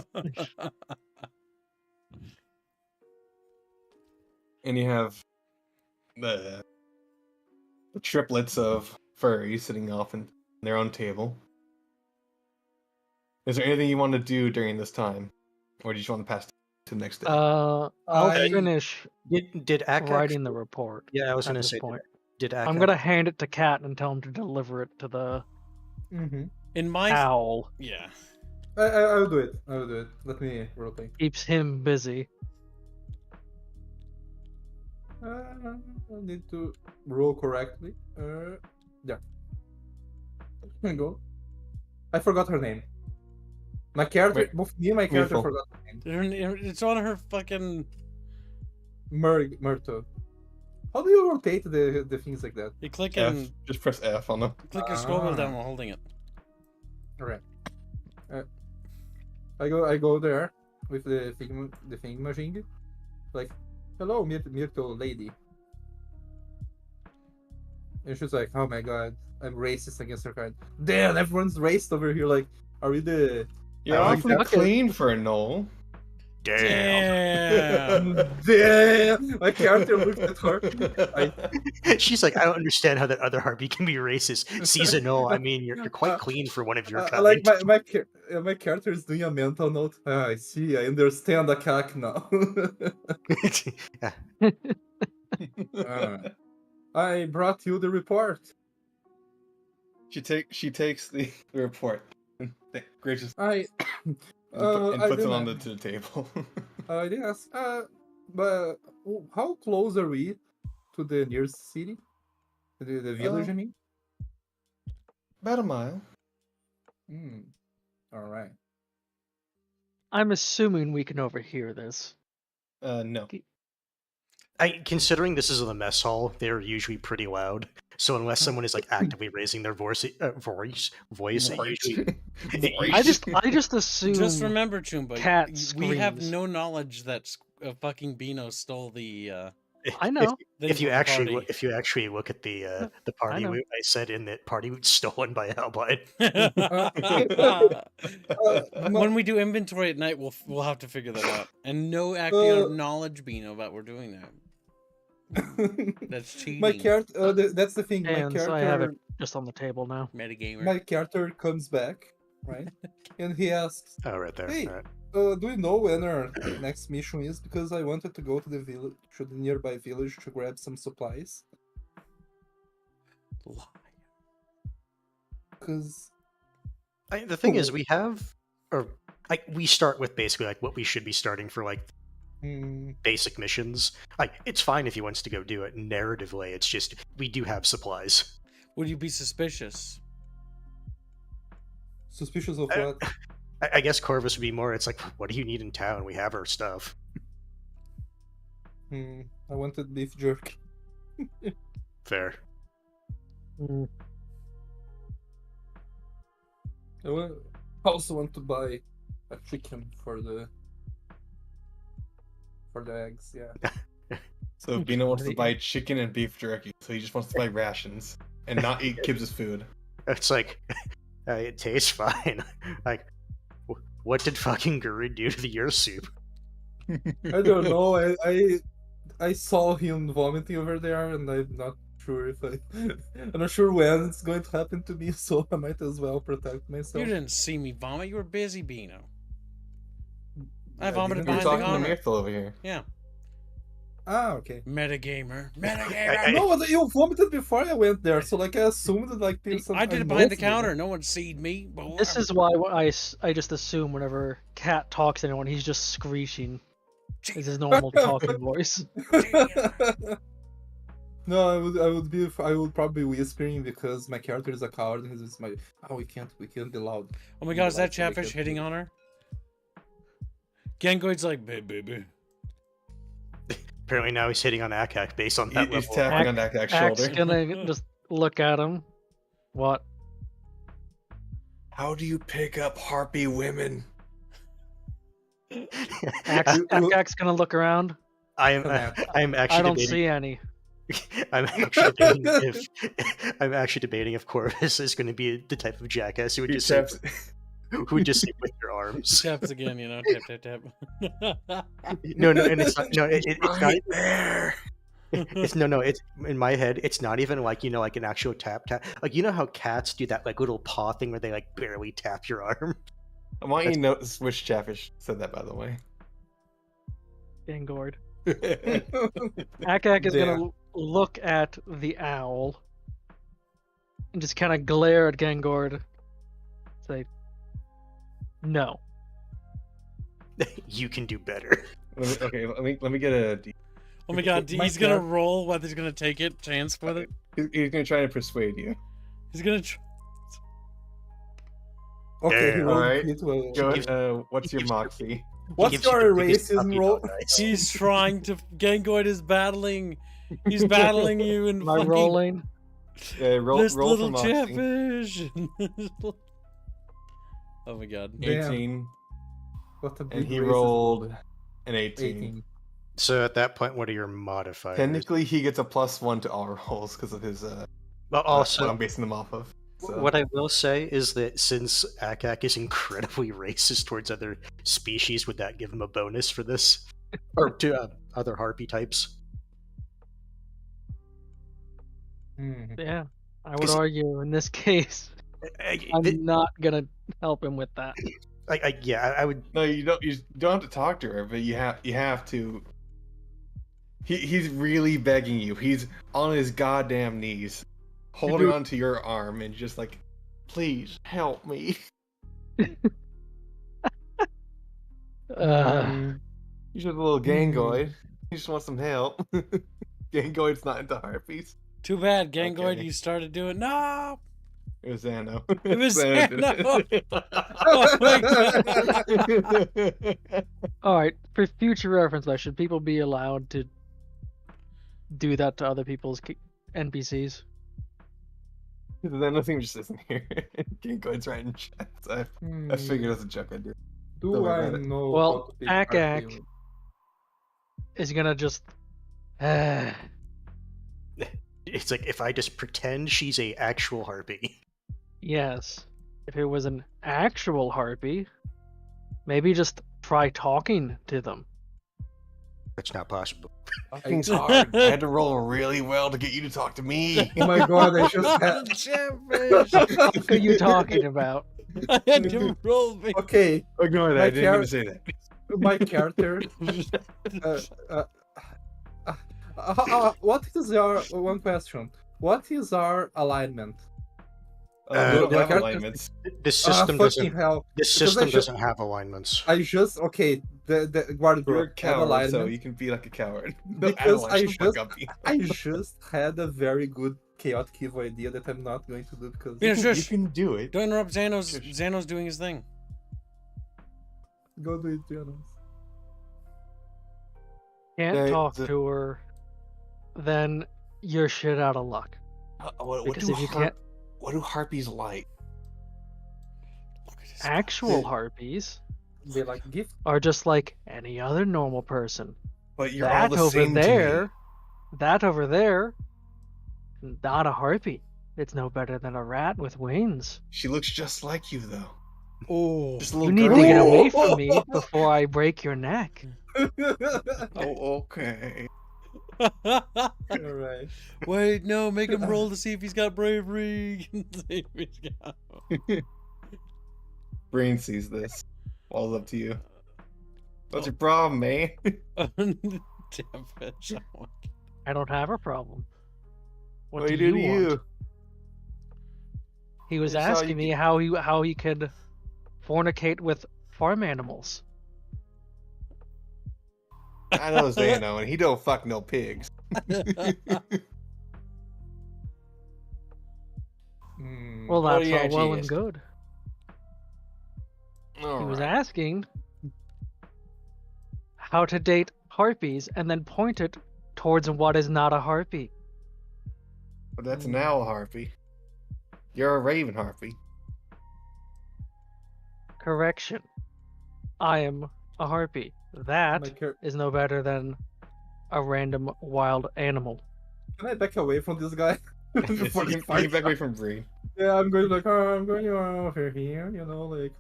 Speaker 2: And you have the triplets of furries sitting off in their own table. Is there anything you want to do during this time, or do you just want to pass to the next day?
Speaker 3: I'll
Speaker 4: I-
Speaker 3: finish
Speaker 5: did Akak
Speaker 3: writing the report.
Speaker 5: Yeah, I was
Speaker 3: at
Speaker 5: gonna
Speaker 3: this
Speaker 5: say,
Speaker 3: point.
Speaker 5: did Akak?
Speaker 3: I'm gonna hand it to Cat and tell him to deliver it to the
Speaker 4: Mm-hmm.
Speaker 1: In my
Speaker 3: owl.
Speaker 1: yeah,
Speaker 4: I'll do it. I'll do it. Let me rotate.
Speaker 3: Keeps him busy.
Speaker 4: I need to roll correctly. Yeah. There you go. I forgot her name. My character,
Speaker 2: Wait.
Speaker 4: both me and my character
Speaker 2: Myrtle.
Speaker 4: forgot her name.
Speaker 1: it's on her fucking.
Speaker 4: Myrtle. How do you rotate the things like that?
Speaker 1: You click
Speaker 2: F.
Speaker 1: and
Speaker 2: Just press F on them.
Speaker 1: click your scroll wheel
Speaker 4: Ah.
Speaker 1: down while holding it.
Speaker 4: Alright. I go there with the thing machine. Like, hello, Myrtle lady. And she's like, oh my god, I'm racist against her kind. Damn, everyone's racist over here. Like, are we the...
Speaker 2: You're
Speaker 4: I
Speaker 2: awfully
Speaker 4: like
Speaker 2: clean for a Knoll.
Speaker 1: Damn.
Speaker 4: Damn! My character looked at her.
Speaker 5: She's like, I don't understand how that other harpy can be racist. Seasonal, I mean, you're quite clean for one of your kind.
Speaker 4: Like my character is doing a mental note. Ah, I see. I understand the cack now. I brought you the report.
Speaker 2: She takes the report. Gracious.
Speaker 4: I
Speaker 2: And puts it on
Speaker 4: didn't-
Speaker 2: the table.
Speaker 4: Yes. But how close are we to the nearest city? The village, I mean.
Speaker 2: About a mile.
Speaker 4: All right.
Speaker 3: I'm assuming we can overhear this.
Speaker 2: No.
Speaker 5: Considering this is in the mess hall, they're usually pretty loud. So unless someone is like actively raising their voice, it usually
Speaker 3: I just assume.
Speaker 1: Just remember, Chumba,
Speaker 3: cat
Speaker 1: we have
Speaker 3: screams.
Speaker 1: no knowledge that fucking Beano stole the.
Speaker 3: I know.
Speaker 5: If you
Speaker 1: the
Speaker 5: actually
Speaker 1: party.
Speaker 5: if you actually look at the party,
Speaker 3: know.
Speaker 5: I said in that party was stolen by Albine.
Speaker 1: When we do inventory at night, we'll have to figure that out. And no acting knowledge, Beano, that we're doing that. That's cheating.
Speaker 4: My character. That's the thing. My
Speaker 3: And
Speaker 4: character.
Speaker 3: so I have it just on the table now.
Speaker 1: Metagamer.
Speaker 4: My character comes back, right? And he asks,
Speaker 5: Oh, right there.
Speaker 4: Hey.
Speaker 5: All right.
Speaker 4: do you know when our next mission is? Because I wanted to go to the village, to the nearby village, to grab some supplies.
Speaker 1: Lie.
Speaker 4: Because
Speaker 5: The thing is, we have, or we start with basically like what we should be starting for like basic missions. Like, it's fine if he wants to go do it narratively. It's just we do have supplies.
Speaker 1: Would you be suspicious?
Speaker 4: suspicious of what?
Speaker 5: I guess Corvus would be more. It's like, what do you need in town? We have our stuff.
Speaker 4: I wanted beef jerky.
Speaker 5: Fair.
Speaker 4: I also want to buy a chicken for the eggs. Yeah.
Speaker 2: So Bino wants to buy chicken and beef jerky, so he just wants to buy rations and not eat Kibbs' food.
Speaker 5: It's like, it tastes fine. Like, what did fucking Guru do to the earth soup?
Speaker 4: I don't know. I saw him vomiting over there, and I'm not sure if I'm not sure when it's going to happen to me, so I might as well protect myself.
Speaker 1: You didn't see me vomit. You were busy, Beano. I
Speaker 4: I
Speaker 1: vomited
Speaker 2: You're
Speaker 1: behind the
Speaker 2: talking to
Speaker 1: counter.
Speaker 2: Myrtle over here.
Speaker 1: Yeah.
Speaker 4: Ah, okay.
Speaker 1: Metagamer.
Speaker 4: No, you vomited before I went there, so like I assumed that like there's some.
Speaker 1: I did it behind the counter. No one seed me. But
Speaker 3: This is why I just assume whenever Cat talks to anyone, he's just screeching. It's his normal talking voice.
Speaker 4: No, I would probably be whispering because my character is a coward and it's my we can't be loud.
Speaker 1: Oh my god, is that Chatfish hitting on her? Gangoid's like, baby.
Speaker 5: Apparently now he's hitting on Akak based on that
Speaker 2: He's
Speaker 5: level.
Speaker 2: tapping on Akak's
Speaker 3: Axe
Speaker 2: shoulder.
Speaker 3: gonna just look at him. What?
Speaker 2: How do you pick up harpy women?
Speaker 3: Axe gonna look around.
Speaker 5: I'm actually
Speaker 3: I don't
Speaker 5: debating.
Speaker 3: see any.
Speaker 5: I'm actually debating if Corvus is going to be the type of jackass who would
Speaker 2: He
Speaker 5: just say,
Speaker 2: taps.
Speaker 5: who would just say with your arms.
Speaker 1: Taps again, you know. Tap.
Speaker 5: No, and it's not. No, it's not.
Speaker 2: Right there.
Speaker 5: It's no. It's in my head. It's not even like like an actual tap. Like how cats do that like little paw thing where they like barely tap your arm.
Speaker 2: I want you to notice which Chatfish said that, by the way.
Speaker 3: Gangord. Akak is gonna look at the owl and just kind of glare at Gangord. Say, no.
Speaker 5: You can do better.
Speaker 2: Let me get a.
Speaker 1: Oh my god, he's gonna roll whether he's gonna take it, chance with it.
Speaker 2: He's gonna try to persuade you.
Speaker 1: He's gonna.
Speaker 4: Okay,
Speaker 5: Damn.
Speaker 4: all
Speaker 2: Alright.
Speaker 4: right.
Speaker 2: Go. What's your moxie?
Speaker 4: What's your racism roll?
Speaker 1: He's trying to. Gangoid is battling. Hehe's battling you and
Speaker 3: Am I
Speaker 1: fucking.
Speaker 3: rolling?
Speaker 2: Roll
Speaker 1: This
Speaker 2: for
Speaker 1: little
Speaker 2: moxie.
Speaker 1: Chatfish. Oh my god.
Speaker 4: Damn.
Speaker 2: 18.
Speaker 4: What a big
Speaker 2: And he
Speaker 4: racist
Speaker 2: rolled an 18.
Speaker 4: 18.
Speaker 5: So at that point, what are your modifiers?
Speaker 2: Technically, he gets a +1 to all rolls because of his.
Speaker 5: But
Speaker 2: What
Speaker 5: also,
Speaker 2: I'm basing them off of. So.
Speaker 5: what I will say is that since Akak is incredibly racist towards other species, would that give him a bonus for this? Or to other harpy types?
Speaker 3: Yeah, I would
Speaker 5: 'Cause-
Speaker 3: argue in this case, I'm not gonna help him with that.
Speaker 5: I would.
Speaker 2: No, you don't. You don't have to talk to her, but you have to. He's really begging you. He's on his goddamn knees, holding onto your arm, and just like, please help me. He's just a little Gangoid. He just wants some help. Gangoid's not into harpies.
Speaker 1: Too bad, Gangoid,
Speaker 2: Okay.
Speaker 1: you started doing. No!
Speaker 2: It was Xano.
Speaker 1: It was
Speaker 2: Xano did it.
Speaker 3: All right, for future reference, though, should people be allowed to do that to other people's NPCs?
Speaker 2: Xano thing just isn't here. Gangoid's right in chat. So I figured as a joke I'd do it.
Speaker 4: Do
Speaker 2: Don't worry
Speaker 4: I
Speaker 2: about it.
Speaker 4: know?
Speaker 3: Well,
Speaker 4: how to pick
Speaker 3: Akak
Speaker 4: harpy?
Speaker 3: is gonna just.
Speaker 5: It's like if I just pretend she's a actual harpy.
Speaker 3: Yes. If it was an actual harpy, maybe just try talking to them.
Speaker 5: That's not possible.
Speaker 2: Fucking's hard. I had to roll really well to get you to talk to me.
Speaker 4: Oh my god, I just had.
Speaker 3: What are you talking about?
Speaker 1: I had to roll me.
Speaker 4: Okay,
Speaker 2: Ignore that.
Speaker 4: My
Speaker 2: I didn't mean to say that.
Speaker 4: my character. What is your one question? What is our alignment?
Speaker 2: We don't
Speaker 5: the
Speaker 2: have
Speaker 4: characters-
Speaker 2: alignments.
Speaker 5: This system
Speaker 4: Fucking
Speaker 5: doesn't.
Speaker 4: hell!
Speaker 5: This
Speaker 4: Because
Speaker 5: system
Speaker 4: I
Speaker 5: doesn't have alignments.
Speaker 4: I just the guard
Speaker 2: You're a
Speaker 4: group have
Speaker 2: coward,
Speaker 4: alignment.
Speaker 2: so you can be like a coward.
Speaker 4: Because I
Speaker 2: Fuck up you.
Speaker 4: I just had a very good chaotic evil idea that I'm not going to do because
Speaker 1: Yeah,
Speaker 2: You
Speaker 1: shush.
Speaker 2: can do it.
Speaker 1: Don't interrupt Xanos.
Speaker 2: Shush.
Speaker 1: Xanos doing his thing.
Speaker 4: go do it, Janos.
Speaker 3: Can't
Speaker 2: Yeah,
Speaker 3: talk
Speaker 2: the-
Speaker 3: to her, then you're shit out of luck.
Speaker 2: What
Speaker 3: Because
Speaker 2: do
Speaker 3: if you can't
Speaker 2: what do harpies like?
Speaker 1: Look at his
Speaker 3: actual
Speaker 4: Yeah.
Speaker 3: harpies
Speaker 4: Be like gift.
Speaker 3: are just like any other normal person.
Speaker 2: But you're all
Speaker 3: That
Speaker 2: the
Speaker 3: over
Speaker 2: same
Speaker 3: there, that over there, not a harpy. It's no better than a rat with wings.
Speaker 2: She looks just like you, though.
Speaker 1: Oh.
Speaker 2: Just a
Speaker 3: You
Speaker 2: little
Speaker 3: need
Speaker 2: girl.
Speaker 3: to get away from me before I break your neck.
Speaker 2: Oh, okay.
Speaker 4: Alright.
Speaker 1: Wait, no, make him roll to see if he's got bravery. See if he's got-
Speaker 2: Brain sees this. All's up to you. What's your problem, man?
Speaker 1: Damn fish.
Speaker 3: I don't have a problem. What
Speaker 2: do
Speaker 3: do
Speaker 2: you do to
Speaker 3: you want?
Speaker 2: you?
Speaker 3: He was
Speaker 2: I saw
Speaker 3: asking
Speaker 2: you
Speaker 3: me how he could fornicate with farm animals.
Speaker 2: I know Xano, and he don't fuck no pigs.
Speaker 3: Well,
Speaker 2: What
Speaker 3: that's
Speaker 2: do you
Speaker 3: all well
Speaker 2: actually
Speaker 3: and good. He was
Speaker 2: Alright.
Speaker 3: asking how to date harpies and then pointed towards what is not a harpy.
Speaker 2: But that's an owl harpy. You're a raven harpy.
Speaker 3: Correction. I am a harpy. That is no better than a random wild animal.
Speaker 4: Can I back away from this guy? Before he
Speaker 2: Get
Speaker 4: fights?
Speaker 2: back away from Breen.
Speaker 4: Yeah, I'm going like, oh, I'm going over here, you know, like,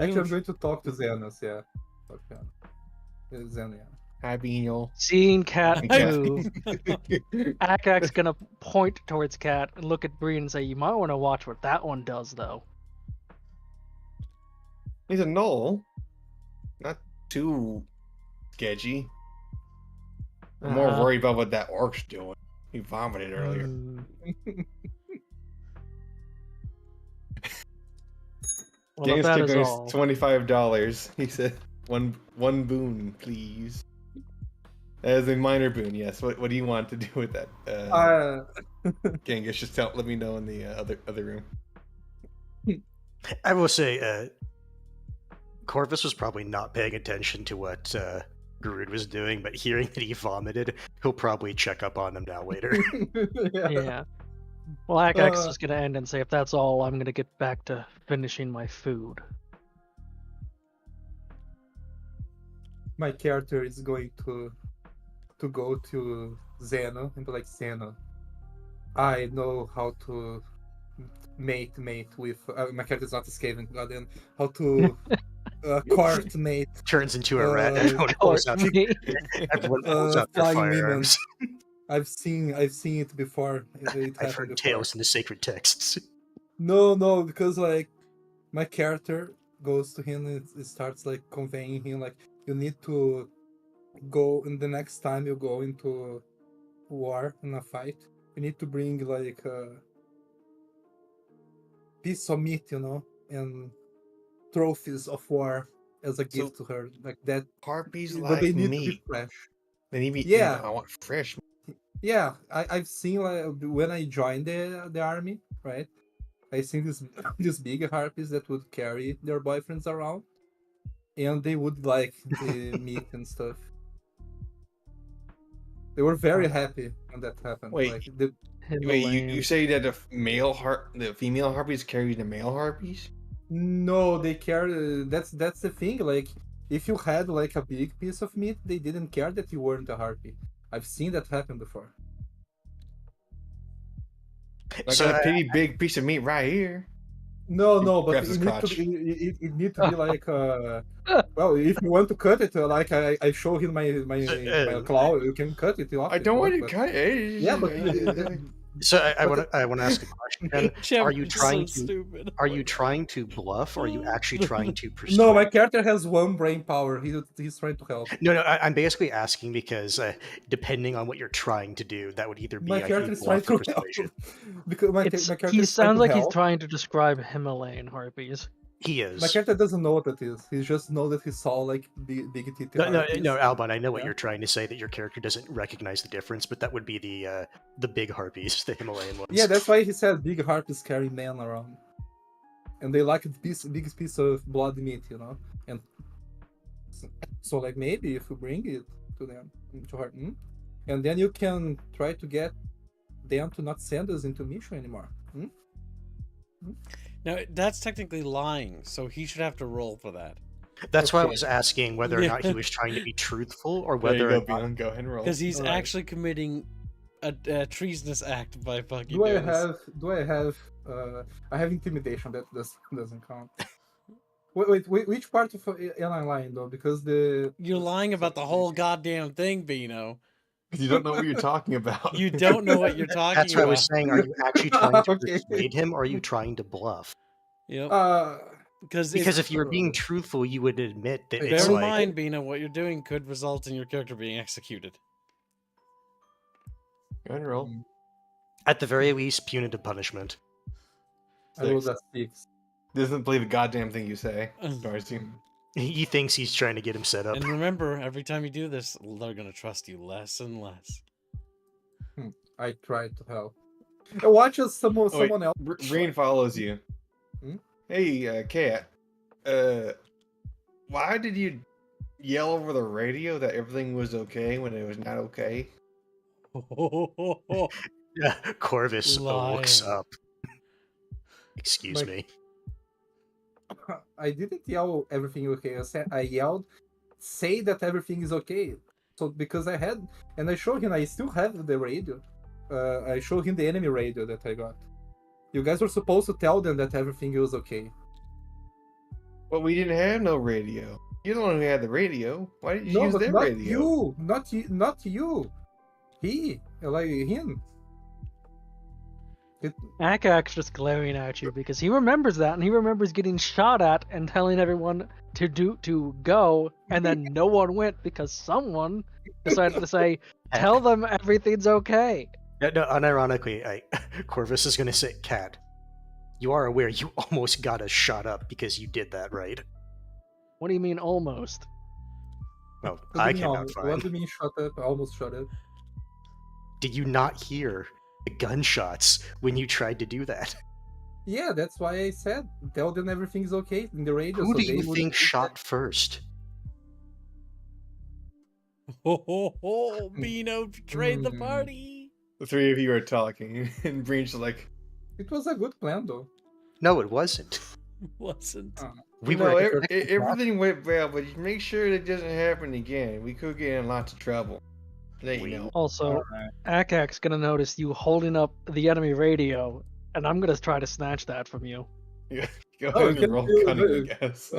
Speaker 4: Actually, I'm going to talk to Xanos, yeah. Okay. Xanos, yeah.
Speaker 2: Hi, Beaniel.
Speaker 3: Seeing Cat
Speaker 2: Cat.
Speaker 3: move, Akak's gonna point towards Cat and look at Breen and say, "You might want to watch what that one does, though."
Speaker 2: He's a knoll. Not too sketchy. I'm more
Speaker 3: Uh-huh.
Speaker 2: worried about what that orc's doing. He vomited earlier.
Speaker 3: Mm. Well, if
Speaker 2: James
Speaker 3: that is
Speaker 2: Kicker is
Speaker 3: all,
Speaker 2: $25. He said, one boon, please. That is a minor boon, yes. What do you want to do with that? Genghis, just let me know in the other room.
Speaker 5: I will say, Corvus was probably not paying attention to what Garud was doing, but hearing that he vomited, he'll probably check up on him now later.
Speaker 3: yeah. Well, Akax is gonna end and say, if that's all, I'm gonna get back to finishing my food.
Speaker 4: My character is going to go to Zeno and be like, Zeno, I know how to mate with my character is not escaping. Goddamn, how to court mate.
Speaker 5: Turns into a rat. Everyone pulls out, everyone pulls out their
Speaker 4: flying
Speaker 5: firearms.
Speaker 4: I've seen it before. It
Speaker 5: I've heard tales in the sacred texts.
Speaker 4: No, because like my character goes to him and it starts like conveying him like, you need to go, and the next time you go into war in a fight, you need to bring like a piece of meat, and trophies of war as a gift to her, like that.
Speaker 2: Harpies
Speaker 4: But
Speaker 2: like
Speaker 4: they need
Speaker 2: meat.
Speaker 4: to be fresh.
Speaker 2: They need meat.
Speaker 4: Yeah.
Speaker 2: I want fresh.
Speaker 4: Yeah, I've seen like when I joined the army, right? I seen these big harpies that would carry their boyfriends around, and they would like the meat and stuff. They were very happy when that happened.
Speaker 2: Wait.
Speaker 4: Like
Speaker 2: Wait, you say that the female harpies carry the male harpies?
Speaker 4: no, they carry. That's the thing. Like, if you had like a big piece of meat, they didn't care that you weren't a harpy. I've seen that happen before.
Speaker 2: Like a pretty big piece of meat right here.
Speaker 4: No, but
Speaker 2: grabs his
Speaker 4: it need to be like well, if you want to cut it, like I show him my claw, you can cut it off.
Speaker 2: I don't want to cut it.
Speaker 4: Yeah, but
Speaker 5: So I want to ask a question.
Speaker 1: Jeff,
Speaker 5: Are you
Speaker 1: it's
Speaker 5: trying
Speaker 1: so
Speaker 5: to
Speaker 1: stupid.
Speaker 5: are you trying to bluff, or are you actually trying to persuade?
Speaker 4: no, my character has one brain power. He's trying to help.
Speaker 5: No, I'm basically asking because depending on what you're trying to do, that would either be
Speaker 4: My
Speaker 5: a
Speaker 4: character is trying
Speaker 5: bluff or
Speaker 4: to help.
Speaker 5: persuasion.
Speaker 4: Because my
Speaker 3: It's,
Speaker 4: character
Speaker 3: he
Speaker 4: is trying
Speaker 3: sounds
Speaker 4: to
Speaker 3: like he's
Speaker 4: help.
Speaker 3: trying to describe Himalayan harpies.
Speaker 5: He is.
Speaker 4: My character doesn't know what that is. He just knows that he saw like big titty harpies.
Speaker 5: No, Albon, I know what
Speaker 4: Yeah.
Speaker 5: you're trying to say, that your character doesn't recognize the difference, but that would be the big harpies, the Himalayan ones.
Speaker 4: Yeah, that's why he said big harpies carry men around, and they like the biggest piece of blood meat, And so, like, maybe if you bring it to them, to her, and then you can try to get them to not send us into mission anymore.
Speaker 1: Now, that's technically lying, so he should have to roll for that.
Speaker 5: That's why I
Speaker 4: Okay.
Speaker 5: was asking whether or
Speaker 1: Yeah.
Speaker 5: not he was trying to be truthful, or
Speaker 2: There you
Speaker 5: whether
Speaker 2: go, Beyond. Go ahead and roll.
Speaker 1: Because he's
Speaker 4: Alright.
Speaker 1: actually committing a treasonous act by fucking
Speaker 4: Do I
Speaker 1: doing this.
Speaker 4: have? I have intimidation. That doesn't count. Wait, which part of am I lying though? Because
Speaker 1: You're lying about the whole goddamn thing, Bino.
Speaker 2: You don't know what you're talking about.
Speaker 1: You don't know what you're talking
Speaker 5: that's what I
Speaker 1: about.
Speaker 5: was saying. Are you actually trying to
Speaker 4: Okay.
Speaker 5: persuade him, or are you trying to bluff?
Speaker 1: Yep.
Speaker 5: Because if you were being truthful, you would admit that
Speaker 4: Bear
Speaker 5: it's
Speaker 1: bear in
Speaker 5: like
Speaker 1: mind, Bino, what you're doing could result in your character being executed.
Speaker 2: Go ahead and roll.
Speaker 5: at the very least punitive punishment.
Speaker 4: I rolled a 6.
Speaker 2: Doesn't believe a goddamn thing you say. Darcy.
Speaker 5: He thinks he's trying to get him set up.
Speaker 1: And remember, every time you do this, they're gonna trust you less and less.
Speaker 4: I tried to help. Watch as someone else.
Speaker 2: Brain follows you.
Speaker 4: Hmm?
Speaker 2: Hey, Kat. Why did you yell over the radio that everything was okay when it was not okay?
Speaker 5: Corvus looks
Speaker 1: Lying.
Speaker 5: up. Excuse me.
Speaker 4: I didn't yell everything okay. I yelled, say that everything is okay. So because I had, and I showed him, I still have the radio. I showed him the enemy radio that I got. You guys were supposed to tell them that everything was okay.
Speaker 2: But we didn't have no radio. You're the one who had the radio. Why didn't you use
Speaker 4: but
Speaker 2: their
Speaker 4: not
Speaker 2: radio?
Speaker 4: you, not you. He, like him.
Speaker 3: Akak's just glaring at you because he remembers that, and he remembers getting shot at and telling everyone to go, and then no one went because someone decided to say, "Tell them everything's okay."
Speaker 5: No, unironically, Corvus is going to say, Cat, you are aware you almost got us shot up because you did that, right?
Speaker 3: What do you mean almost?
Speaker 5: Well,
Speaker 4: What do
Speaker 5: I
Speaker 4: you
Speaker 5: came
Speaker 4: mean,
Speaker 5: out
Speaker 4: What
Speaker 5: fine.
Speaker 4: do you mean shut up? I almost shut up.
Speaker 5: Did you not hear the gunshots when you tried to do that?
Speaker 4: Yeah, that's why I said tell them everything's okay in the radio.
Speaker 5: Who
Speaker 4: so
Speaker 5: do
Speaker 4: they
Speaker 5: you
Speaker 4: would
Speaker 5: think
Speaker 4: think
Speaker 5: shot first?
Speaker 1: Bino betrayed the party.
Speaker 2: The three of you are talking, and Breach's like,
Speaker 4: It was a good plan, though.
Speaker 5: No, it wasn't.
Speaker 1: Wasn't.
Speaker 5: We
Speaker 2: no,
Speaker 5: were
Speaker 2: everything went well, but you make sure that doesn't happen again. We could get in lots of trouble. Let you know.
Speaker 3: Also, Akak's gonna notice you holding up the enemy radio, and I'm gonna try to snatch that from you.
Speaker 2: Yeah, go ahead and roll cunning, I guess.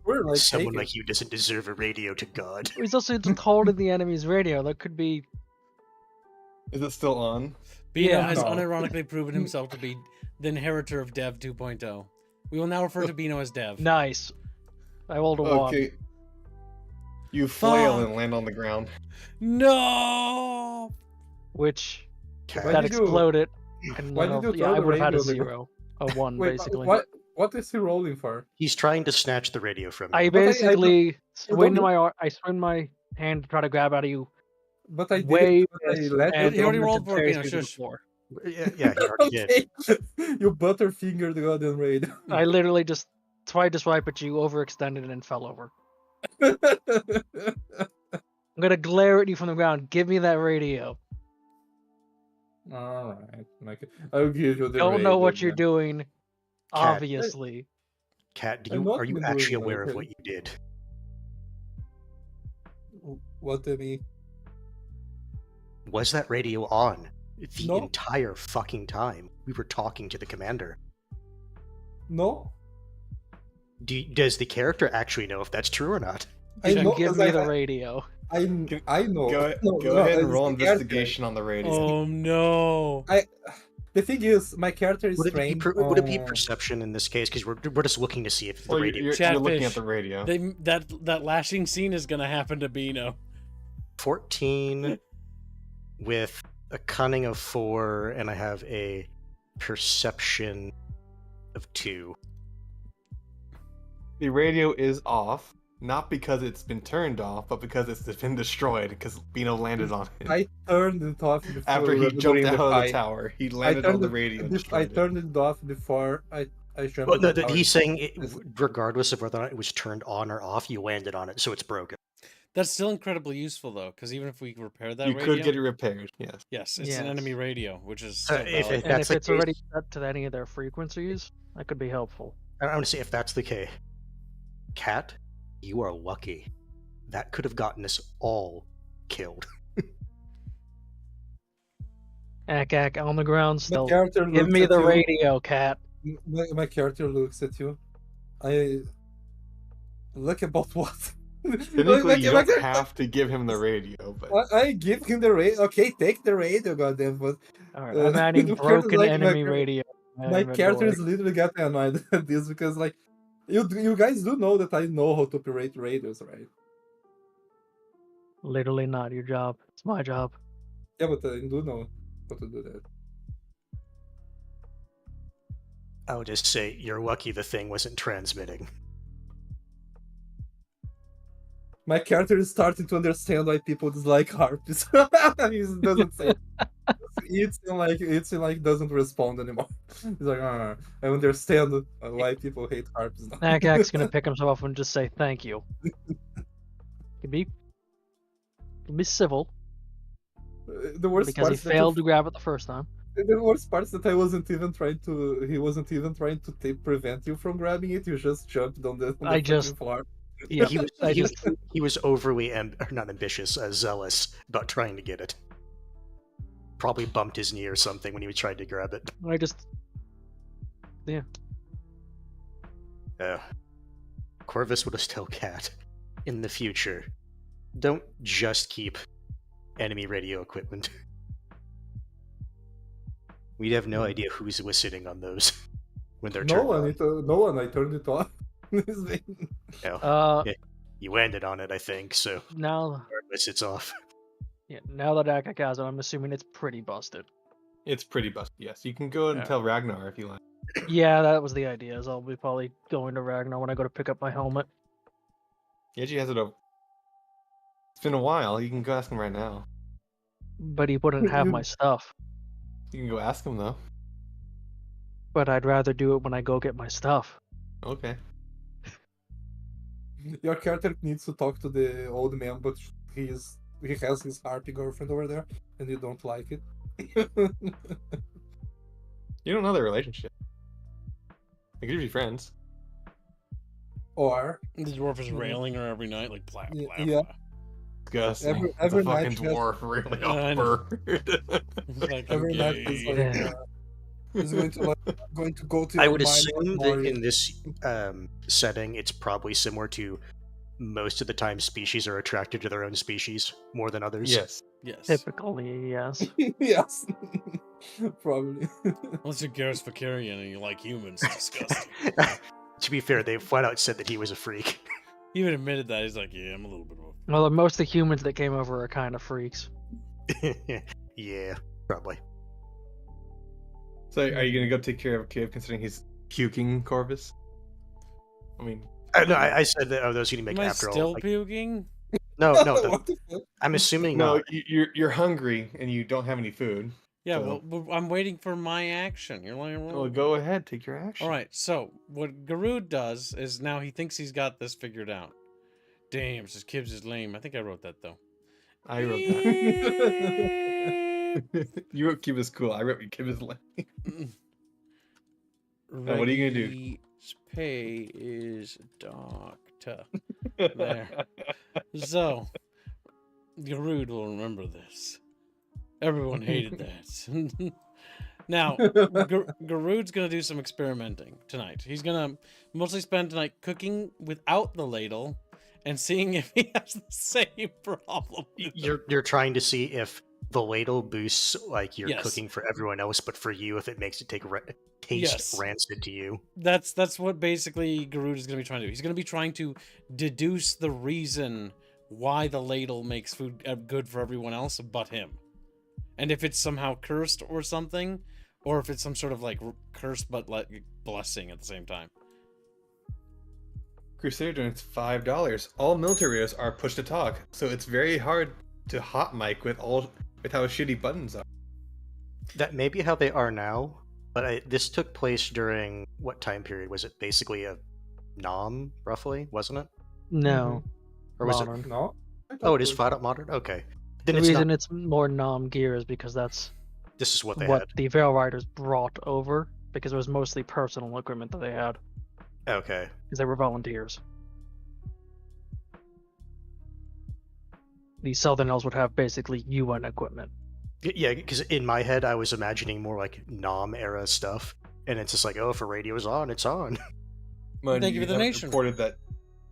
Speaker 4: Sure, like
Speaker 5: Someone
Speaker 4: take
Speaker 5: like you doesn't deserve a radio to God.
Speaker 3: He's also just holding the enemy's radio. That could be.
Speaker 2: Is it still on?
Speaker 1: Bino
Speaker 3: Yeah,
Speaker 1: has
Speaker 4: no.
Speaker 1: unironically proven himself to be the inheritor of Dev 2.0. We will now refer to Bino as Dev.
Speaker 3: Nice. I rolled a 1.
Speaker 2: Okay. You flail
Speaker 1: Fuck.
Speaker 2: and land on the ground.
Speaker 1: No!
Speaker 3: Which
Speaker 5: Cat.
Speaker 4: Why
Speaker 3: that
Speaker 4: did you-
Speaker 3: exploded. And
Speaker 4: why
Speaker 3: then
Speaker 4: did you
Speaker 3: yeah,
Speaker 4: throw
Speaker 3: I
Speaker 4: the
Speaker 3: would have had a
Speaker 4: radio there?
Speaker 3: 0. A 1,
Speaker 4: Wait,
Speaker 3: basically.
Speaker 4: what is he rolling for?
Speaker 5: He's trying to snatch the radio from
Speaker 3: I
Speaker 5: you.
Speaker 4: But I
Speaker 3: basically swing
Speaker 4: don't-
Speaker 3: I swing my hand to try to grab out of you.
Speaker 4: But I did
Speaker 3: Wave
Speaker 4: it, but I
Speaker 3: this,
Speaker 4: let
Speaker 3: and
Speaker 1: He already
Speaker 3: it
Speaker 1: rolled for it,
Speaker 3: carries
Speaker 1: Bino,
Speaker 3: me to the
Speaker 1: shush.
Speaker 3: floor.
Speaker 5: Yeah, he already did.
Speaker 4: Okay. You butterfingered the goddamn raid.
Speaker 3: I literally just tried to swipe at you, overextended, and fell over. I'm gonna glare at you from the ground. Give me that radio.
Speaker 4: Alright, I'll give you the
Speaker 3: Don't know
Speaker 4: radio
Speaker 3: what you're
Speaker 4: then.
Speaker 3: doing.
Speaker 5: Cat.
Speaker 3: Obviously.
Speaker 5: Cat,
Speaker 4: I'm not
Speaker 5: are you
Speaker 4: doing
Speaker 5: actually aware of
Speaker 4: anything.
Speaker 5: what you did?
Speaker 4: What do you mean?
Speaker 5: Was that radio on the
Speaker 4: No.
Speaker 5: entire fucking time we were talking to the commander?
Speaker 4: No?
Speaker 5: Does the character actually know if that's true or not?
Speaker 4: I know,
Speaker 3: Give
Speaker 4: 'cause
Speaker 3: me
Speaker 4: I-
Speaker 3: the radio.
Speaker 4: I know.
Speaker 2: Go,
Speaker 4: No,
Speaker 2: go
Speaker 4: no,
Speaker 2: ahead and
Speaker 4: it's
Speaker 2: roll
Speaker 4: the character.
Speaker 2: investigation on the radio.
Speaker 1: Oh no!
Speaker 4: The thing is, my character is
Speaker 5: Would it be,
Speaker 4: trained
Speaker 5: would it be
Speaker 4: on-
Speaker 5: perception in this case? Because we're just looking to see if the
Speaker 2: Well,
Speaker 5: radio.
Speaker 2: you're looking at
Speaker 1: Chatfish.
Speaker 2: the radio.
Speaker 1: That lashing scene is gonna happen to Bino.
Speaker 5: 14 with a cunning of 4, and I have a perception of 2.
Speaker 2: The radio is off, not because it's been turned off, but because it's been destroyed, because Bino landed on it.
Speaker 4: I turned it off before
Speaker 2: After he jumped
Speaker 4: during
Speaker 2: out of the
Speaker 4: fight.
Speaker 2: tower, he
Speaker 4: I
Speaker 2: landed on
Speaker 4: turned
Speaker 2: the
Speaker 4: it-
Speaker 2: radio and
Speaker 4: I
Speaker 2: destroyed it.
Speaker 4: turned it off before I jumped.
Speaker 5: Well, no,
Speaker 4: in the tower.
Speaker 5: he's saying it,
Speaker 4: It's-
Speaker 5: regardless of whether or not it was turned on or off, you landed on it, so it's broken.
Speaker 1: That's still incredibly useful though, because even if we repair that
Speaker 2: You
Speaker 1: radio,
Speaker 2: could get it repaired, yes.
Speaker 1: yes, it's
Speaker 3: Yes.
Speaker 1: an enemy radio, which is
Speaker 5: Uh,
Speaker 1: still
Speaker 5: if
Speaker 1: valid.
Speaker 5: it-
Speaker 3: And
Speaker 5: That's
Speaker 3: if
Speaker 5: the
Speaker 3: it's already
Speaker 5: case.
Speaker 3: set to any of their frequencies, that could be helpful.
Speaker 5: I want to say if that's the case, Cat, you are lucky. That could have gotten us all killed.
Speaker 3: Ack on the ground
Speaker 4: My
Speaker 3: still.
Speaker 4: character
Speaker 3: Give
Speaker 4: looks
Speaker 3: me
Speaker 4: at
Speaker 3: the
Speaker 4: you.
Speaker 3: radio, cat.
Speaker 4: My character looks at you. I look about what?
Speaker 2: Technically, you
Speaker 4: My
Speaker 2: don't have to give him the radio, but
Speaker 4: I give him the radio. Okay, take the radio, goddamn. But
Speaker 3: Alright, I'm adding
Speaker 4: the character's
Speaker 3: broken
Speaker 4: like
Speaker 3: enemy
Speaker 4: my-
Speaker 3: radio. in
Speaker 4: my
Speaker 3: inventory.
Speaker 4: character is literally getting annoyed at this because, like, you guys do know that I know how to operate radios, right?
Speaker 3: Literally not your job. It's my job.
Speaker 4: Yeah, but I do know how to do that.
Speaker 5: I'll just say you're lucky the thing wasn't transmitting.
Speaker 4: My character is starting to understand why people dislike harpies. He doesn't say. It's like doesn't respond anymore. He's like, I understand why people hate harpies now.
Speaker 3: Ack's gonna pick himself up and just say thank you. Can be civil
Speaker 4: The worst
Speaker 3: because he
Speaker 4: part
Speaker 3: failed to grab it the first time.
Speaker 4: The worst part is that I wasn't even trying to. He wasn't even trying to prevent you from grabbing it. You just jumped on the.
Speaker 3: I just-
Speaker 4: fucking floor.
Speaker 3: Yeah,
Speaker 5: He was,
Speaker 3: I
Speaker 5: he,
Speaker 3: just
Speaker 5: he was overly or not ambitious, zealous about trying to get it. Probably bumped his knee or something when he tried to grab it. Corvus would have still cat. In the future, don't just keep enemy radio equipment. We'd have no idea who's listening on those when they're
Speaker 4: No
Speaker 5: turned
Speaker 4: one.
Speaker 5: on.
Speaker 4: No one. I turned it off. It's been-
Speaker 5: No, you landed on it, I think, so
Speaker 3: now
Speaker 5: regardless, it's off.
Speaker 3: now that Ack has it, I'm assuming it's pretty busted.
Speaker 2: it's pretty busted, yes. You can go and
Speaker 3: Yeah.
Speaker 2: tell Ragnar if you like.
Speaker 3: Yeah, that was the idea. Is I'll be probably going to Ragnar when I go to pick up my helmet.
Speaker 2: He actually has it over. It's been a while. You can go ask him right now.
Speaker 3: But he wouldn't have my stuff.
Speaker 2: You can go ask him, though.
Speaker 3: But I'd rather do it when I go get my stuff.
Speaker 2: Okay.
Speaker 4: Your character needs to talk to the old man, but he's he has his harpy girlfriend over there, and you don't like it.
Speaker 2: You don't know their relationship. They could be friends.
Speaker 4: Or
Speaker 1: The dwarf is railing her every night, like blah blah
Speaker 4: yeah.
Speaker 1: blah.
Speaker 2: Disgusting.
Speaker 4: Every
Speaker 2: the fucking
Speaker 4: night she has-
Speaker 2: dwarf really
Speaker 1: I know.
Speaker 2: awkward.
Speaker 1: Fucking
Speaker 4: every night is
Speaker 1: gay.
Speaker 4: like
Speaker 3: Yeah.
Speaker 4: he's going to go to.
Speaker 5: I
Speaker 4: your
Speaker 5: would
Speaker 4: mind,
Speaker 5: assume that
Speaker 4: Mario.
Speaker 5: in this setting, it's probably similar to most of the time species are attracted to their own species more than others.
Speaker 2: Yes.
Speaker 1: Yes.
Speaker 3: Typically, yes.
Speaker 4: Yes, probably.
Speaker 1: Unless you're Garrus Vakarian and you like humans, it's disgusting.
Speaker 5: To be fair, they flat out said that he was a freak.
Speaker 1: He even admitted that. He's like, yeah, I'm a little bit of a...
Speaker 3: Well, most of the humans that came over are kind of freaks.
Speaker 5: Yeah, probably.
Speaker 2: So are you gonna go take care of Kib considering he's puking Corvus? I mean,
Speaker 5: No, I said that. Oh, those you make
Speaker 1: Am I
Speaker 5: after
Speaker 1: still
Speaker 5: all. Like,
Speaker 1: puking?
Speaker 5: no.
Speaker 4: What the fuck?
Speaker 5: I'm assuming
Speaker 2: no,
Speaker 5: not.
Speaker 2: you're hungry and you don't have any food.
Speaker 1: Yeah,
Speaker 2: So-
Speaker 1: well, I'm waiting for my action. You're like,
Speaker 2: Well, go ahead, take your action.
Speaker 1: all right. So what Garud does is now he thinks he's got this figured out. Damn, says Kibbs is lame. I think I wrote that though.
Speaker 2: I wrote that. You wrote Kib is cool. I wrote Kib is lame. Now, what are you gonna do?
Speaker 1: Reggie's pay is doctor. There. So, Garud will remember this. Everyone hated that. Now, Garud's going to do some experimenting tonight. He's going to mostly spend tonight cooking without the ladle and seeing if he has the same problem.
Speaker 5: You're trying to see if the ladle boosts like you're
Speaker 1: Yes.
Speaker 5: cooking for everyone else, but for you, if it makes it taste
Speaker 1: Yes.
Speaker 5: rancid to you.
Speaker 1: That's what basically Garud is going to be trying to do. He's going to be trying to deduce the reason why the ladle makes food good for everyone else but him. And if it's somehow cursed or something, or if it's some sort of like curse but like blessing at the same time.
Speaker 2: Crusader donates $5. All military radios are push to talk, so it's very hard to hot mic with how shitty buttons are.
Speaker 5: That may be how they are now, but this took place during what time period? Was it basically a nom, roughly? Wasn't it?
Speaker 3: No.
Speaker 5: Or was
Speaker 3: Modern.
Speaker 4: No.
Speaker 5: Oh, it is flat out modern. Okay, then
Speaker 3: The
Speaker 5: it's
Speaker 3: reason
Speaker 5: not.
Speaker 3: it's more nom gear is because that's
Speaker 5: This is what they
Speaker 3: what
Speaker 5: had.
Speaker 3: the Veil Riders brought over, because it was mostly personal equipment that they had,
Speaker 5: Okay.
Speaker 3: because they were volunteers. The Southern Elves would have basically UN equipment.
Speaker 5: Yeah, because in my head I was imagining more like nom era stuff, and it's just like, oh, if a radio's on, it's on.
Speaker 2: Mind
Speaker 1: Thank you for the
Speaker 2: haven't
Speaker 1: nation.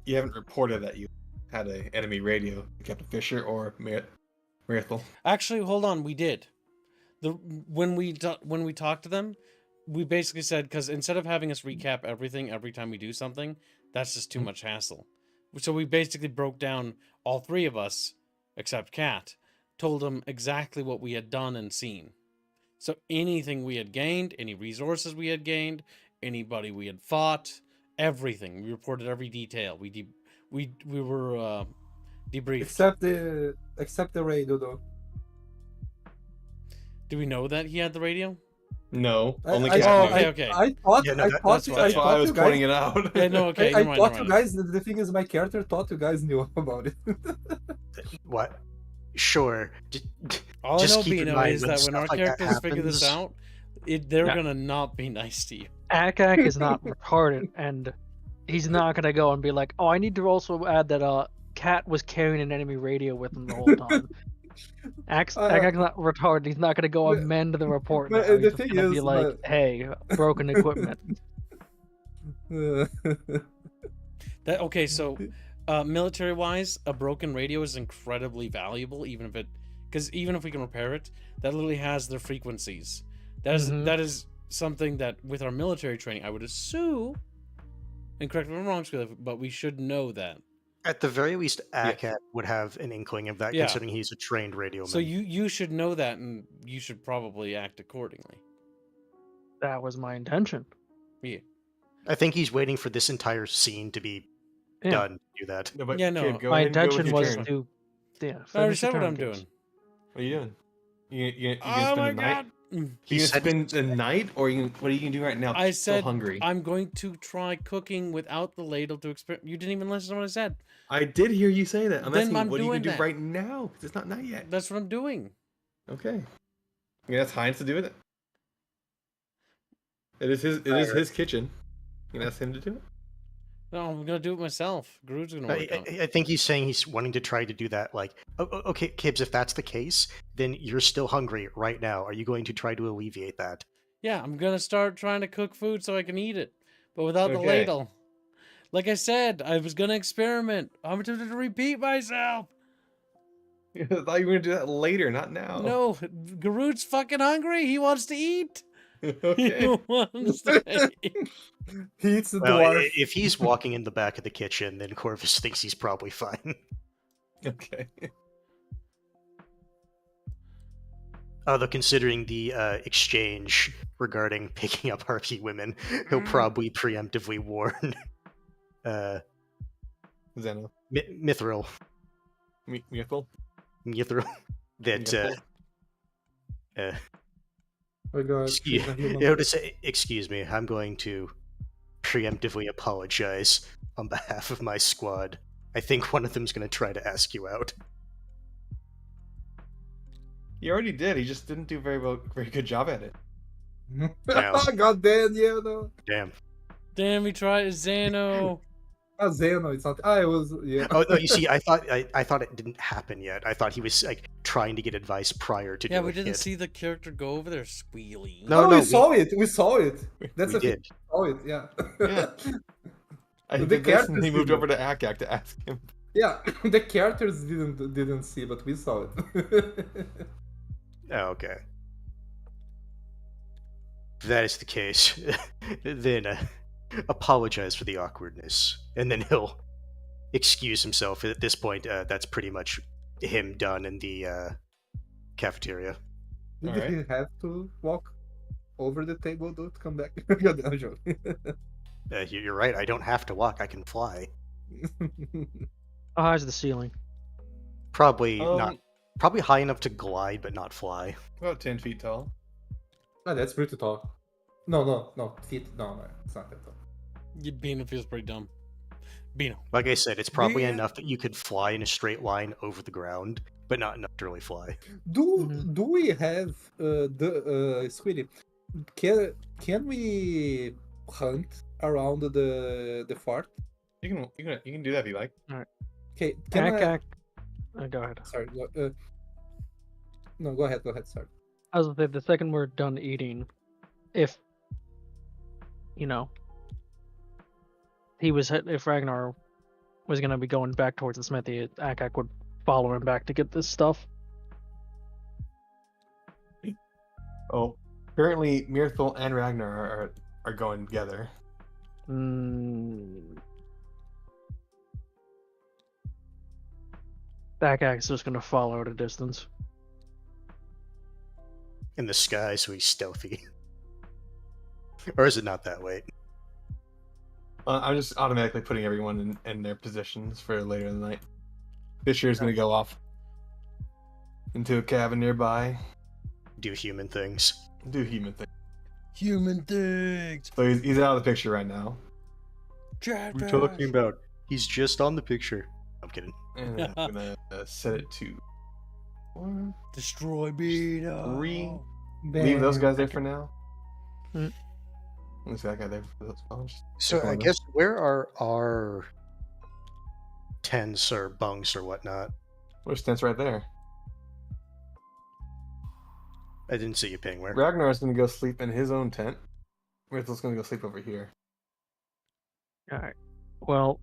Speaker 2: You haven't reported that you had an enemy radio, Captain Fisher or Miracle.
Speaker 1: Actually, hold on, we did. When we talked to them, we basically said, because instead of having us recap everything every time we do something, that's just too much hassle. So we basically broke down, all three of us, except Kat, told them exactly what we had done and seen. So anything we had gained, any resources we had gained, anybody we had fought, everything. We reported every detail. We were debriefed.
Speaker 4: Except the radio though.
Speaker 1: Do we know that he had the radio?
Speaker 2: No,
Speaker 4: I-
Speaker 2: only
Speaker 4: I-
Speaker 2: Captain.
Speaker 1: okay.
Speaker 4: I thought
Speaker 5: Yeah, no,
Speaker 4: I
Speaker 5: that-
Speaker 4: thought
Speaker 5: that's
Speaker 4: you-
Speaker 5: why-
Speaker 4: I
Speaker 2: That's why I
Speaker 4: thought
Speaker 2: was
Speaker 4: you guys.
Speaker 2: pointing it out.
Speaker 1: Yeah, no, okay.
Speaker 4: I
Speaker 1: never mind,
Speaker 4: thought
Speaker 1: never
Speaker 4: you
Speaker 1: mind.
Speaker 4: guys. The thing is, my character thought you guys knew about it.
Speaker 5: What? Sure.
Speaker 1: All
Speaker 5: Just
Speaker 1: I know,
Speaker 5: keep in
Speaker 1: Bino,
Speaker 5: mind
Speaker 1: is
Speaker 5: when
Speaker 1: that when
Speaker 5: stuff
Speaker 1: our
Speaker 5: like that
Speaker 1: characters figure this
Speaker 5: happens-
Speaker 1: out, they're
Speaker 3: Yeah.
Speaker 1: gonna not be nice to you.
Speaker 3: Akak is not retarded, and he's not gonna go and be like, "Oh, I need to also add that Cat was carrying an enemy radio with him the whole time." Akak's not retarded. He's not gonna go
Speaker 4: but-
Speaker 3: amend the report.
Speaker 4: but
Speaker 3: Now.
Speaker 4: the
Speaker 3: He's just
Speaker 4: thing
Speaker 3: gonna be
Speaker 4: is,
Speaker 3: like, "Hey, broken equipment."
Speaker 1: That okay? So, military wise, a broken radio is incredibly valuable, even if we can repair it, that literally has their frequencies. That is something that with our military training, I would assume, and correct me if I'm wrong, Squid, but we should know that.
Speaker 5: At the very least, Akat would have an inkling of that,
Speaker 1: Yeah.
Speaker 5: considering he's a trained radioman.
Speaker 1: So you should know that, and you should probably act accordingly.
Speaker 3: That was my intention.
Speaker 1: Yeah.
Speaker 5: I think he's waiting for this entire scene to be
Speaker 3: Yeah.
Speaker 5: done to do that.
Speaker 2: No, but
Speaker 1: Yeah, no,
Speaker 2: Kib, go
Speaker 3: My
Speaker 2: ahead and go with
Speaker 3: intention
Speaker 2: your
Speaker 3: was
Speaker 2: turn.
Speaker 3: to,
Speaker 1: I
Speaker 3: yeah.
Speaker 1: already
Speaker 3: finish the
Speaker 1: said what
Speaker 3: turn,
Speaker 1: I'm
Speaker 3: Gibbs.
Speaker 1: doing.
Speaker 2: What are you doing? You gonna
Speaker 1: Oh
Speaker 2: spend
Speaker 1: my
Speaker 2: the night?
Speaker 1: god!
Speaker 2: You gonna
Speaker 5: said-
Speaker 2: spend the night, or what are you gonna do right now?
Speaker 1: I
Speaker 2: Still
Speaker 1: said
Speaker 2: hungry.
Speaker 1: I'm going to try cooking without the ladle to experiment. You didn't even listen to what I said.
Speaker 2: I did hear you say that. I'm
Speaker 1: Then
Speaker 2: asking
Speaker 1: I'm
Speaker 2: what are you gonna
Speaker 1: doing
Speaker 2: do
Speaker 1: that.
Speaker 2: right now? 'Cause it's not night yet.
Speaker 1: That's what I'm doing.
Speaker 2: Okay. You ask Heinz to do it. It is his kitchen. You can ask him to do it.
Speaker 1: No, I'm gonna do it myself. Groot's gonna work on it.
Speaker 5: I think he's saying he's wanting to try to do that. Like, okay, Kibbs, if that's the case, then you're still hungry right now. Are you going to try to alleviate that?
Speaker 1: Yeah, I'm gonna start trying to cook food so I can eat it, but without the
Speaker 2: Okay.
Speaker 1: ladle. Like I said, I was gonna experiment. I'm tempted to repeat myself.
Speaker 2: I thought you were gonna do that later, not now.
Speaker 1: No, Groot's fucking hungry. He wants to eat.
Speaker 2: Okay.
Speaker 1: He wants to eat.
Speaker 4: He eats the
Speaker 5: Well,
Speaker 4: dwarf.
Speaker 5: if he's walking in the back of the kitchen, then Corvus thinks he's probably fine.
Speaker 2: Okay.
Speaker 5: Although considering the exchange regarding picking up harpy women, he'll probably preemptively warn
Speaker 2: Zeno.
Speaker 5: Mithril
Speaker 2: Mithril.
Speaker 5: that
Speaker 4: Oh god.
Speaker 5: excuse me, I'm going to preemptively apologize on behalf of my squad. I think one of them's going to try to ask you out.
Speaker 2: He already did. He just didn't do very good job at it.
Speaker 4: God damn, yeah, no.
Speaker 5: Damn.
Speaker 1: Damn, he tried Zeno.
Speaker 4: Zeno, it's not. It was, yeah.
Speaker 5: Oh no! You see, I thought it didn't happen yet. I thought he was like trying to get advice prior to
Speaker 1: Yeah,
Speaker 5: doing
Speaker 1: we didn't
Speaker 5: it.
Speaker 1: see the character go over there squealing.
Speaker 5: No,
Speaker 4: we saw it. We saw it. That's
Speaker 5: we
Speaker 4: a thing.
Speaker 5: did.
Speaker 4: We saw it. Yeah.
Speaker 2: Yeah. I
Speaker 4: The
Speaker 2: did this and
Speaker 4: characters
Speaker 2: he moved
Speaker 4: didn't.
Speaker 2: over to Akak to ask him.
Speaker 4: Yeah. The characters didn't see, but we saw it.
Speaker 5: Oh, okay. If that is the case, then apologize for the awkwardness, and then he'll excuse himself. At this point, that's pretty much him done in the cafeteria.
Speaker 4: Did
Speaker 2: Alright.
Speaker 4: he have to walk over the table though to come back? God, I'm joking.
Speaker 5: You're right. I don't have to walk. I can fly.
Speaker 3: How high is the ceiling?
Speaker 5: Probably not. Probably high enough to glide, but not fly.
Speaker 2: About 10 feet tall.
Speaker 4: Oh, that's pretty tall. No, feet. No, it's not that tall.
Speaker 1: Bino feels pretty dumb. Bino.
Speaker 5: Like I said, it's probably
Speaker 1: Yeah.
Speaker 5: enough that you could fly in a straight line over the ground, but not enough to really fly.
Speaker 4: Do we have Sweetie? Can we hunt around the fort?
Speaker 2: You can do that if you like.
Speaker 4: Okay, can I?
Speaker 3: Go ahead.
Speaker 4: Sorry. No, go ahead. Sorry.
Speaker 3: I was gonna say, the second we're done eating, if if Ragnar was gonna be going back towards the smithy, Akak would follow him back to get this stuff.
Speaker 2: Oh, currently Mirthel and Ragnar are going together.
Speaker 3: Akak's just gonna follow at a distance.
Speaker 5: In the sky, so he's stealthy. Or is it not that way?
Speaker 2: I'm just automatically putting everyone in their positions for later in the night. Fisher is going to go off into a cabin nearby.
Speaker 5: Do human things.
Speaker 2: Do human thing.
Speaker 1: Human things.
Speaker 2: So he's out of the picture right now.
Speaker 1: Chatfish.
Speaker 5: about? He's just on the picture. I'm kidding.
Speaker 2: And I'm going to set it to 1,
Speaker 1: Destroy Bino.
Speaker 2: 3. Leave those guys there for now.
Speaker 3: Mm.
Speaker 2: Leave that guy there for those phones.
Speaker 5: So I guess where are our tents or bunks or whatnot?
Speaker 2: There's tents right there.
Speaker 5: I didn't see you ping where.
Speaker 2: Ragnar's going to go sleep in his own tent. Mirthel's going to go sleep over here.
Speaker 3: Alright. Well,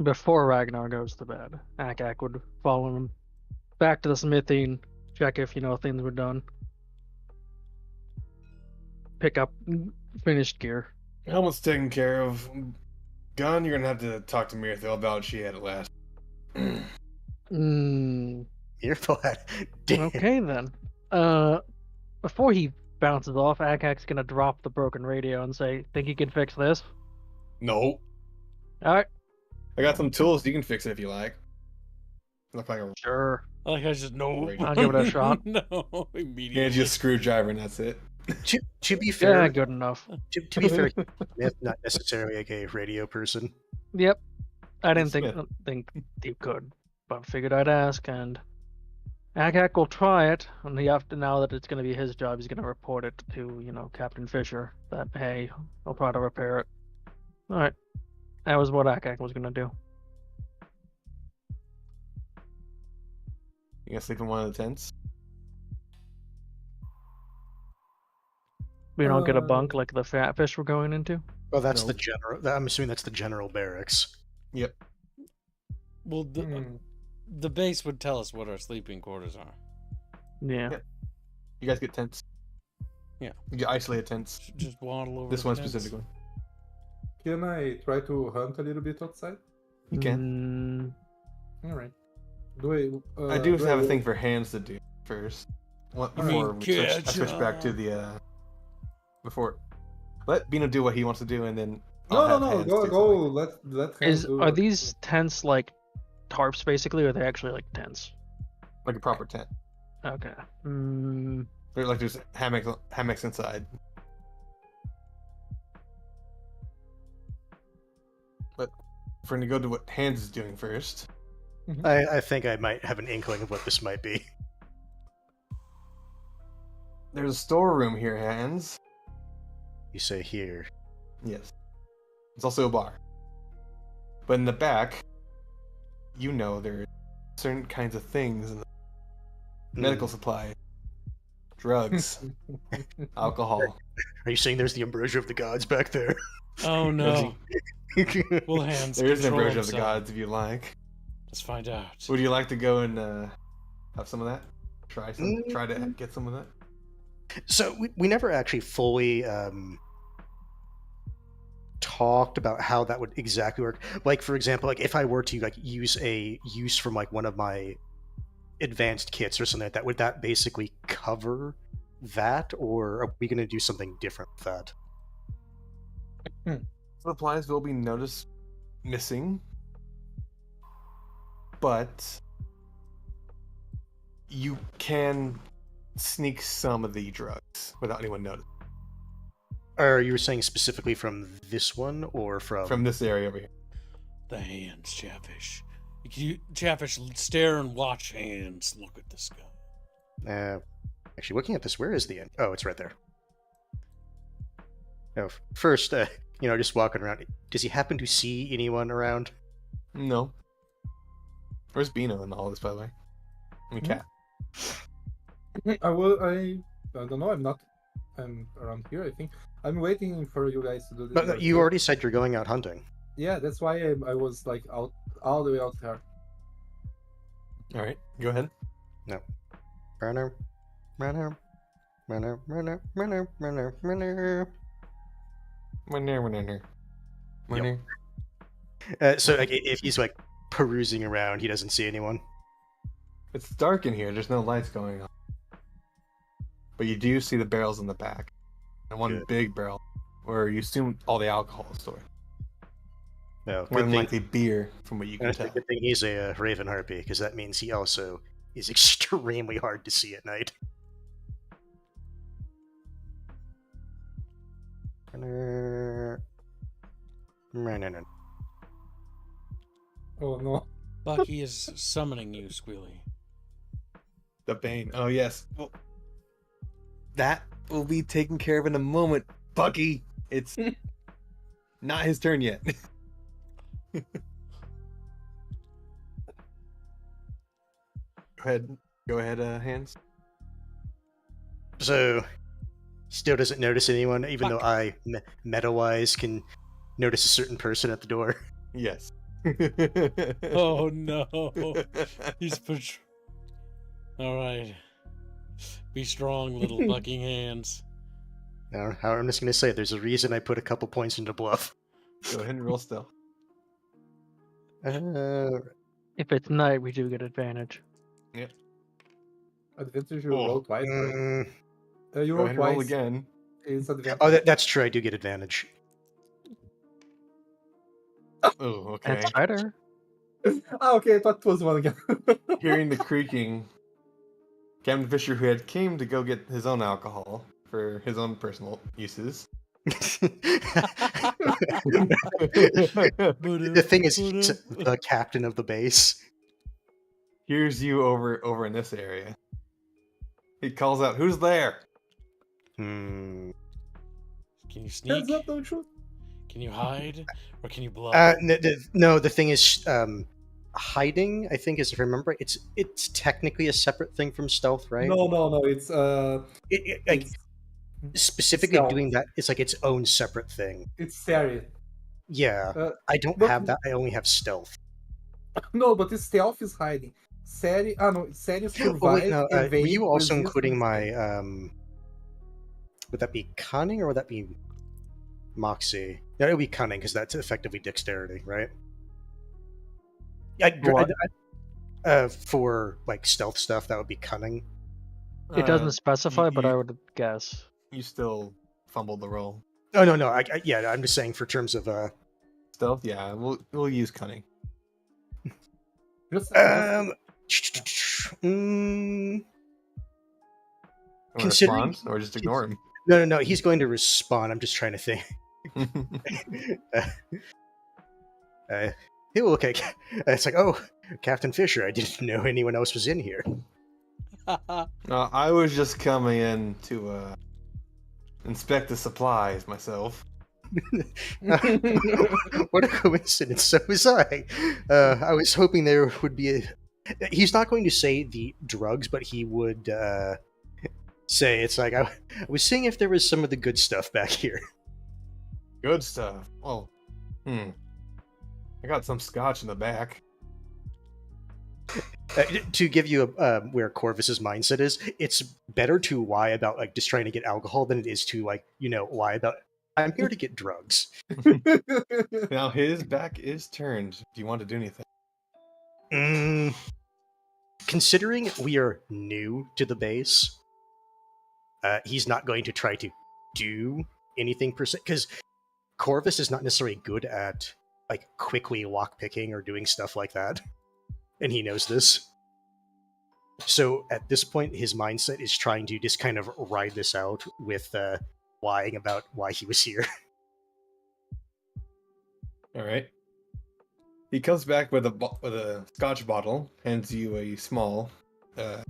Speaker 3: before Ragnar goes to bed, Akak would follow him back to the smithy and check if, things were done. Pick up finished gear.
Speaker 2: Helmet's taken care of. Gun, you're going to have to talk to Mirthel about she had it last.
Speaker 5: You're flat. Damn.
Speaker 3: Okay then. Before he bounces off, Akak's gonna drop the broken radio and say, "Think you can fix this?"
Speaker 2: No.
Speaker 3: Alright.
Speaker 2: I got some tools. You can fix it if you like. Look like a
Speaker 3: Sure.
Speaker 1: I like I just no.
Speaker 3: I'll give it a shot.
Speaker 1: No, immediately.
Speaker 2: hand you a screwdriver and that's it.
Speaker 5: To be fair,
Speaker 3: Yeah, good enough.
Speaker 5: to be fair, Smith not necessarily like a radio person.
Speaker 3: Yep. I didn't
Speaker 2: Smith.
Speaker 3: think you could, but figured I'd ask, and Akak will try it, and now that it's going to be his job, he's going to report it to, Captain Fisher, that, hey, I'll try to repair it. Alright. That was what Akak was going to do.
Speaker 2: You gonna sleep in one of the tents?
Speaker 3: We don't get a bunk like the fat fish we're going into?
Speaker 5: Well, that's
Speaker 2: No.
Speaker 5: the general. I'm assuming that's the general barracks.
Speaker 2: Yep.
Speaker 1: Well, the base would tell us what our sleeping quarters are.
Speaker 3: Yeah.
Speaker 2: Yeah. You guys get tents.
Speaker 1: Yeah.
Speaker 2: You get isolated tents.
Speaker 1: Should just waddle over
Speaker 2: This
Speaker 1: the
Speaker 2: one
Speaker 1: fence.
Speaker 2: specific one.
Speaker 4: Can I try to hunt a little bit outside?
Speaker 2: You can.
Speaker 4: Alright. Do
Speaker 2: I do have a thing for hands to do first. Before we switch back to the before. Let Bino do what he wants to do, and then I'll
Speaker 4: No,
Speaker 2: have
Speaker 4: go,
Speaker 2: hands do
Speaker 4: go.
Speaker 2: something.
Speaker 4: Let Hands do
Speaker 3: Are
Speaker 4: what-
Speaker 3: these tents like tarps basically, or are they actually like tents?
Speaker 2: Like a proper tent.
Speaker 3: Okay.
Speaker 2: They're like there's hammocks inside. But if we're gonna go to what Hands is doing first.
Speaker 5: I think I might have an inkling of what this might be.
Speaker 2: There's a storeroom here, Hands.
Speaker 5: You say here.
Speaker 2: Yes. It's also a bar. But in the back, there are certain kinds of things in the medical supply, drugs, alcohol.
Speaker 5: Are you saying there's the ambrosia of the gods back there?
Speaker 1: Oh no. Well, Hands
Speaker 2: There is an
Speaker 1: control
Speaker 2: ambrosia of the
Speaker 1: himself.
Speaker 2: gods if you like.
Speaker 1: Let's find out.
Speaker 2: Would you like to go and have some of that? Try to get some of that?
Speaker 5: So we never actually fully talked about how that would exactly work. Like, for example, like if I were to use from like one of my advanced kits or something like that, would that basically cover that, or are we going to do something different with that?
Speaker 2: Supplies will be noticed missing, but you can sneak some of the drugs without anyone noticing.
Speaker 5: Are you saying specifically from this one, or
Speaker 2: From this area over here.
Speaker 1: The Hands, Chatfish. Chatfish, stare and watch Hands. Look at this guy.
Speaker 5: Actually, looking at this, where is the end? Oh, it's right there. Oh, first, just walking around. Does he happen to see anyone around?
Speaker 2: No. Where's Bino in all this, by the way? I mean, Cat.
Speaker 4: I don't know. I'm around here. I think I'm waiting for you guys to do this.
Speaker 5: But you already said you're going out hunting.
Speaker 4: Yeah, that's why I was like out all the way out there.
Speaker 2: All right, go ahead.
Speaker 5: No. Runner.
Speaker 2: Winner.
Speaker 5: So like, if he's like perusing around, he doesn't see anyone.
Speaker 2: It's dark in here. There's no lights going on. But you do see the barrels in the back. And one
Speaker 5: Good.
Speaker 2: big barrel where you assume all the alcohol is stored.
Speaker 5: No,
Speaker 2: More
Speaker 5: good
Speaker 2: than
Speaker 5: thing,
Speaker 2: likely beer, from what you can
Speaker 5: good
Speaker 2: tell.
Speaker 5: thing he's a Raven Harpy, because that means he also is extremely hard to see at night.
Speaker 4: Oh no.
Speaker 1: Bucky is summoning you, Squealy.
Speaker 2: The Bane. Oh, yes. Well, that will be taken care of in a moment, Bucky. It's not his turn yet. Go ahead, Hands.
Speaker 5: So, still doesn't notice anyone, even though I, meta-wise, can notice a certain person at the door.
Speaker 2: Yes.
Speaker 1: Oh no. He's Alright. Be strong, little bucking Hands.
Speaker 5: Now, I'm just going to say, there's a reason I put a couple points into bluff.
Speaker 2: Go ahead and roll stealth.
Speaker 3: If it's night, we do get advantage.
Speaker 4: Advantage you roll twice, right? You
Speaker 2: Go
Speaker 4: roll
Speaker 2: ahead and
Speaker 4: twice.
Speaker 2: roll again.
Speaker 4: Is advantage.
Speaker 5: Oh, that's true. I do get advantage.
Speaker 2: Oh, okay.
Speaker 3: That's better.
Speaker 4: Ah, okay, I thought it was one again.
Speaker 2: Hearing the creaking, Captain Fisher, who had came to go get his own alcohol for his own personal uses,
Speaker 5: The thing is, he's the captain of the base.
Speaker 2: Here's you over in this area. He calls out, "Who's there?"
Speaker 5: Hmm.
Speaker 1: Can you sneak?
Speaker 4: Heads up, don't shoot.
Speaker 1: Can you hide? Or can you bluff?
Speaker 5: No, the thing is, hiding, I think, is, if I remember, it's technically a separate thing from stealth, right?
Speaker 4: No, it's
Speaker 5: Like,
Speaker 4: it's
Speaker 5: specifically
Speaker 4: stealth.
Speaker 5: doing that, it's like its own separate thing.
Speaker 4: It's Sari.
Speaker 5: Yeah, I don't
Speaker 4: but-
Speaker 5: have that. I only have stealth.
Speaker 4: No, but the stealth is hiding. Sari, Sari survive.
Speaker 5: Oh wait, no. Were
Speaker 4: evade,
Speaker 5: you also
Speaker 4: resist,
Speaker 5: including
Speaker 4: and
Speaker 5: my? Would that be cunning or would that be moxie? Yeah, it would be cunning because that's effectively dexterity, right? For like stealth stuff, that would be cunning.
Speaker 3: It doesn't specify, but
Speaker 2: you-
Speaker 3: I would guess.
Speaker 2: You still fumbled the roll.
Speaker 5: Oh no, yeah, I'm just saying for terms of
Speaker 2: Stealth, yeah, we'll use cunning.
Speaker 4: Just,
Speaker 5: mm,
Speaker 2: Or
Speaker 5: Considering-
Speaker 2: respond, or just ignore him.
Speaker 5: no, he's going to respond. I'm just trying to think. He will look at. It's like, oh, Captain Fisher. I didn't know anyone else was in here.
Speaker 2: I was just coming in to inspect the supplies myself.
Speaker 5: What a coincidence! So was I. I was hoping there would be a. He's not going to say the drugs, but he would say it's like I was seeing if there was some of the good stuff back here.
Speaker 2: Good stuff. Oh, I got some scotch in the back.
Speaker 5: To give you where Corvus's mindset is, it's better to lie about like just trying to get alcohol than it is to like lie about I'm here to get drugs.
Speaker 2: Now his back is turned. Do you want to do anything?
Speaker 5: Considering we are new to the base, he's not going to try to do anything per se, because Corvus is not necessarily good at like quickly lockpicking or doing stuff like that, and he knows this. So at this point, his mindset is trying to just kind of ride this out with lying about why he was here.
Speaker 2: All right. He comes back with a scotch bottle, hands you a small, what's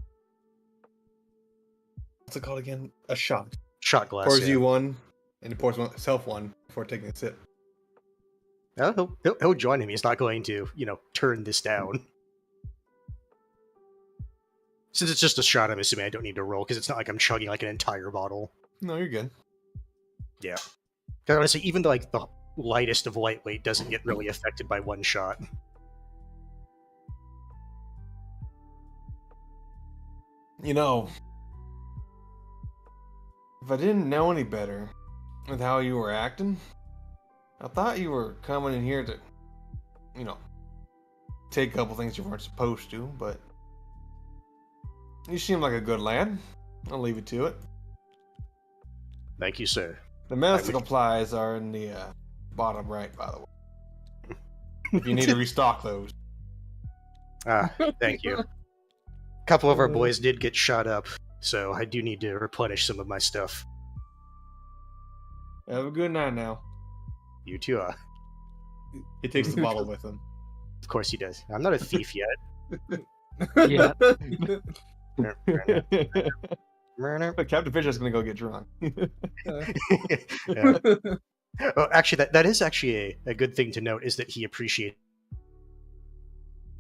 Speaker 2: it called again? A shot.
Speaker 5: Shot glass.
Speaker 2: Pours
Speaker 5: Yeah.
Speaker 2: you one, and pours himself one before taking a sip.
Speaker 5: He'll join him. He's not going to, turn this down. Since it's just a shot, I'm assuming I don't need to roll, because it's not like I'm chugging like an entire bottle.
Speaker 2: No, you're good.
Speaker 5: Yeah. Because honestly, even the lightest of lightweight doesn't get really affected by one shot.
Speaker 2: If I didn't know any better with how you were acting, I thought you were coming in here to, take a couple things you weren't supposed to, but you seem like a good lad. I'll leave it to it.
Speaker 5: Thank you, sir.
Speaker 2: The medical supplies are in the bottom right, by the way. If you need to restock those.
Speaker 5: Thank you. A couple of our boys did get shot up, so I do need to replenish some of my stuff.
Speaker 2: Have a good night now.
Speaker 5: You too.
Speaker 2: He takes the bottle with him.
Speaker 5: Of course he does. I'm not a thief yet.
Speaker 3: Yeah.
Speaker 2: But Captain Fisher's gonna go get drunk.
Speaker 5: Yeah. Well, actually, that is actually a good thing to note, is that he appreciates.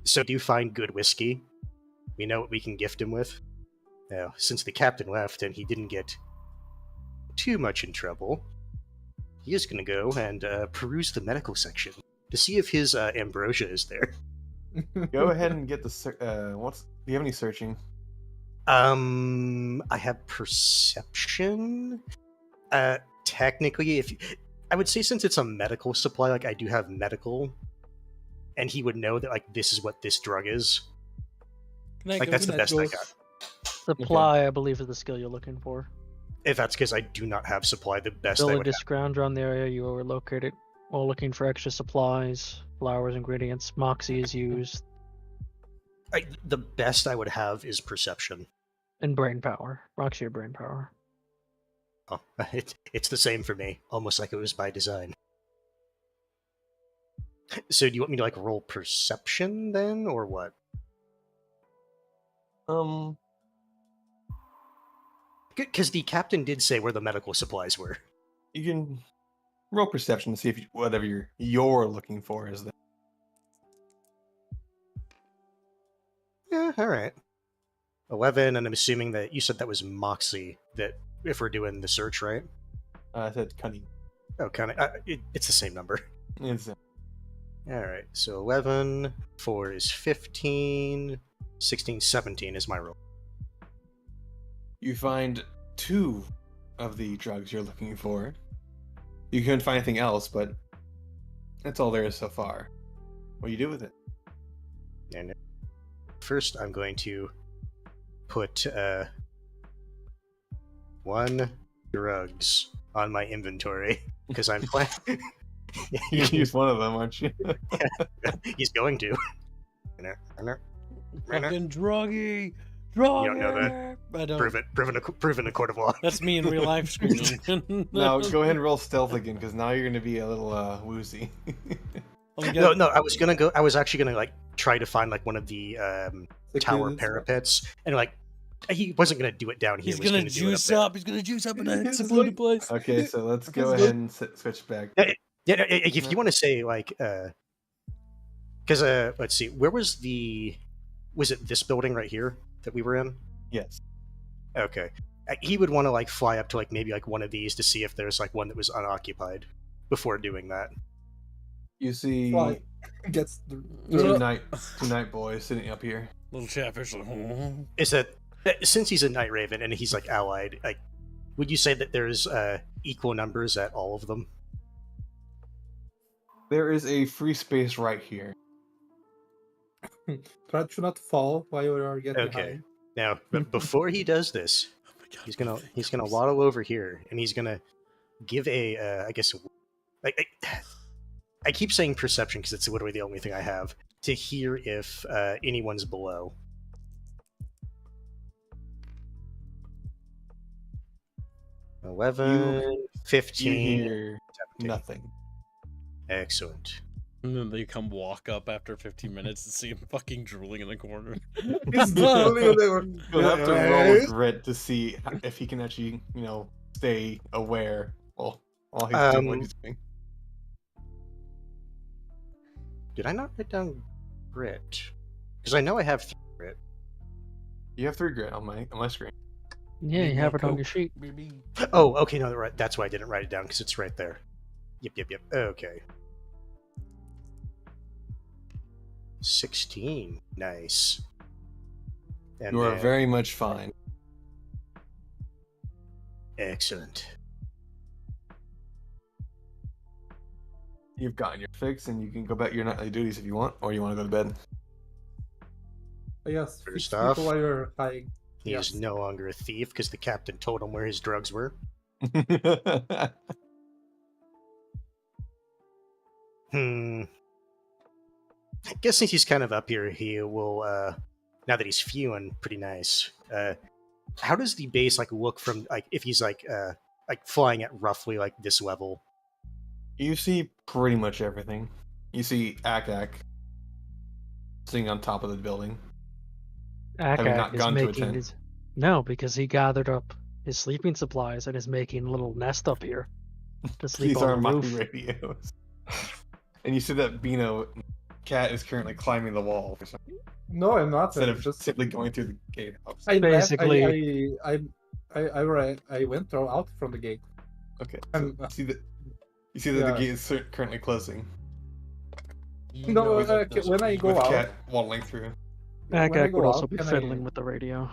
Speaker 5: So, do you find good whiskey? We know what we can gift him with. Now, since the captain left and he didn't get too much in trouble, he is going to go and peruse the medical section to see if his ambrosia is there.
Speaker 2: Go ahead and get the. Do you have any searching?
Speaker 5: I have perception. Technically, I would say, since it's a medical supply, I do have medical, and he would know that this is what this drug is. That's the best I got.
Speaker 3: Supply, I believe, is the skill you're looking for.
Speaker 5: If that's because I do not have supply, the best I
Speaker 3: Ability
Speaker 5: would
Speaker 3: to
Speaker 5: have.
Speaker 3: scrounge around the area you were located while looking for extra supplies, flowers, ingredients. Moxie is used.
Speaker 5: The best I would have is perception.
Speaker 3: And brain power. Moxie or brain power.
Speaker 5: Oh, it's the same for me, almost like it was by design. So do you want me to like roll perception then, or what? Because the captain did say where the medical supplies were.
Speaker 2: You can roll perception to see if whatever you're looking for is there.
Speaker 5: Yeah, all right. 11, and I'm assuming that you said that was Moxie. That if we're doing the search, right?
Speaker 2: I said cunning.
Speaker 5: Oh, kind of. It's the same number.
Speaker 2: It's,
Speaker 5: All right. So 11, 4 is 15, 16, 17 is my roll.
Speaker 2: you find 2 of the drugs you're looking for. You couldn't find anything else, but that's all there is so far. What do you do with it?
Speaker 5: And first, I'm going to put 1 drugs on my inventory because I'm planning.
Speaker 2: You can use one of them, aren't you?
Speaker 5: He's going to.
Speaker 1: Fucking druggy.
Speaker 5: You don't know that.
Speaker 1: I don't.
Speaker 5: Proven a court of law.
Speaker 1: That's me in real life screaming.
Speaker 2: Now go ahead and roll stealth again, because now you're gonna be a little woozy.
Speaker 5: No, I was actually gonna like try to find like one of the tower parapets, and like he wasn't gonna do it down here.
Speaker 1: He's gonna juice up. He's gonna juice up in that secluded place.
Speaker 2: Okay, so let's go ahead and switch back.
Speaker 5: Yeah, if you want to say like, because let's see, where was it this building right here that we were in?
Speaker 2: Yes.
Speaker 5: Okay. He would want to like fly up to like maybe like one of these to see if there's like one that was unoccupied before doing that.
Speaker 2: You see
Speaker 4: Gets
Speaker 2: two night boys sitting up here.
Speaker 1: Little Chatfish.
Speaker 5: Is that since he's a Night Raven and he's like allied, like would you say that there's equal numbers at all of them?
Speaker 2: There is a free space right here.
Speaker 4: Try to not fall while you are getting
Speaker 5: Okay.
Speaker 4: high.
Speaker 5: Now, but before he does this, he's gonna waddle over here and he's gonna give a I guess I keep saying perception because it's literally the only thing I have to hear if anyone's below.
Speaker 2: You
Speaker 5: 11, 15,
Speaker 2: hear
Speaker 5: 17.
Speaker 2: nothing.
Speaker 5: Excellent.
Speaker 1: And then they come walk up after 15 minutes and see him fucking drooling in the corner.
Speaker 4: He's drooling there.
Speaker 2: You'll have to roll grit to see if he can actually, stay aware while he's doing what he's doing.
Speaker 5: Did I not write down grit? Because I know I have 3 grit.
Speaker 2: You have 3 grit on my screen.
Speaker 3: Yeah, you have it on your sheet.
Speaker 5: Oh, okay, no, right. That's why I didn't write it down because it's right there. Yep. Okay. 16. Nice. And
Speaker 2: You are
Speaker 5: then-
Speaker 2: very much fine.
Speaker 5: Excellent.
Speaker 2: You've gotten your fix, and you can go back to your nightly duties if you want, or you want to go to bed.
Speaker 4: Yes,
Speaker 5: First
Speaker 4: fix
Speaker 5: off,
Speaker 4: people while you're high.
Speaker 5: He is no longer a thief because the captain told him where his drugs were. I guess since he's kind of up here, he will, now that he's feeling pretty nice, how does the base, like, look from, like, if he's, like flying at roughly, like, this level?
Speaker 2: You see pretty much everything. You see Akak sitting on top of the building. Having not
Speaker 3: Akak is
Speaker 2: gone to
Speaker 3: making
Speaker 2: attend.
Speaker 3: his... No, because he gathered up his sleeping supplies and is making a little nest up here to sleep
Speaker 2: These are
Speaker 3: on
Speaker 2: my
Speaker 3: the roof.
Speaker 2: radios. And you see that Beano cat is currently climbing the wall for some reason,
Speaker 4: No, I'm not.
Speaker 2: instead
Speaker 4: I'm
Speaker 2: of
Speaker 4: just
Speaker 2: simply going through the gatehouse.
Speaker 4: I
Speaker 3: Basically-
Speaker 4: I went out from the gate.
Speaker 2: Okay.
Speaker 4: I'm-
Speaker 2: So you see that
Speaker 4: Yeah.
Speaker 2: the gate is currently closing.
Speaker 4: No, when I go
Speaker 2: with
Speaker 4: out,
Speaker 2: cat waddling through.
Speaker 4: when I
Speaker 3: Akak
Speaker 4: go
Speaker 3: would also
Speaker 4: out,
Speaker 3: be
Speaker 4: can
Speaker 3: fiddling with the radio.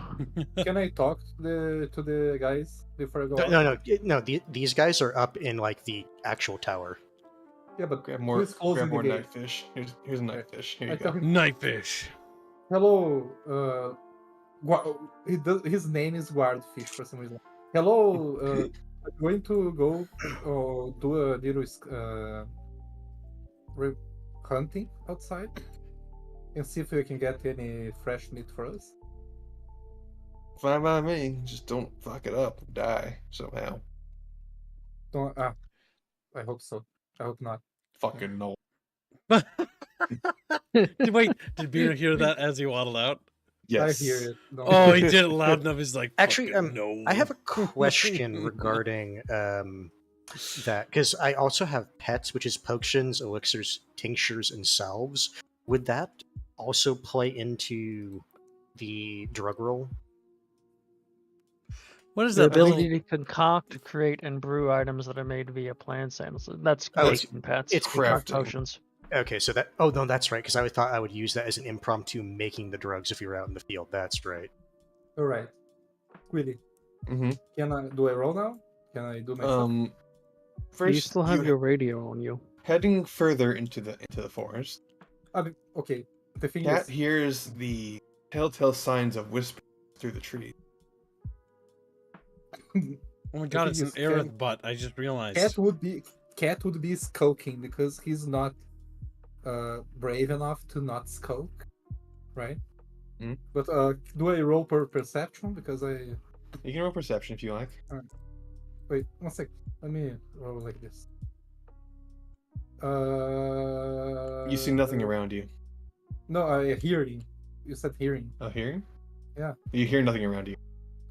Speaker 4: can I talk to the guys before I go out?
Speaker 5: No. These guys are up in, like, the actual tower.
Speaker 4: Yeah, but
Speaker 2: Grab more,
Speaker 4: who's closing
Speaker 2: grab more
Speaker 4: the gate?
Speaker 2: nightfish. Here's a nightfish. Here
Speaker 4: I
Speaker 2: you go.
Speaker 4: tell him,
Speaker 1: Nightfish.
Speaker 4: hello, his name is Guardfish for some reason. Hello, I'm going to go do a little hunting outside and see if we can get any fresh meat for us.
Speaker 2: Fine by me. Just don't fuck it up and die somehow.
Speaker 4: don't. I hope so. I hope not.
Speaker 2: Fucking no.
Speaker 1: Wait, did Bino hear that as he waddled out?
Speaker 2: Yes.
Speaker 4: I hear it. No.
Speaker 1: Oh, he did it loud enough. He's like,
Speaker 5: Actually,
Speaker 1: "Fucking no."
Speaker 5: I have a question regarding that, because I also have pets, which is potions, elixirs, tinctures, and salves. Would that also play into the drug roll?
Speaker 1: What is
Speaker 3: The
Speaker 1: that?
Speaker 3: ability to concoct, create, and brew items that are made via plant samples. That's
Speaker 5: Oh,
Speaker 3: making pets.
Speaker 5: it's
Speaker 3: not
Speaker 2: crafting.
Speaker 3: potions.
Speaker 5: Okay, so that. Oh no, that's right. Because I thought I would use that as an impromptu making the drugs if you're out in the field. That's right.
Speaker 4: All right. Really?
Speaker 2: Mm-hmm.
Speaker 4: Do I roll now? Can I do my stuff?
Speaker 2: First,
Speaker 3: You still have your radio on you.
Speaker 2: heading further into the forest.
Speaker 4: Okay. The thing
Speaker 2: Cat
Speaker 4: is,
Speaker 2: hears the telltale signs of whispering through the trees.
Speaker 1: Oh my god, it's an
Speaker 4: thing is,
Speaker 1: Aerith butt. I just realized.
Speaker 4: Cat would be skulking because he's not brave enough to not skulk, right?
Speaker 2: Mm.
Speaker 4: But do I roll per perception? Because
Speaker 2: You can roll perception if you like.
Speaker 4: wait 1 sec. Let me roll like this.
Speaker 2: You see nothing around you.
Speaker 4: No, hearing. You said hearing.
Speaker 2: Oh, hearing?
Speaker 4: Yeah.
Speaker 2: You hear nothing around you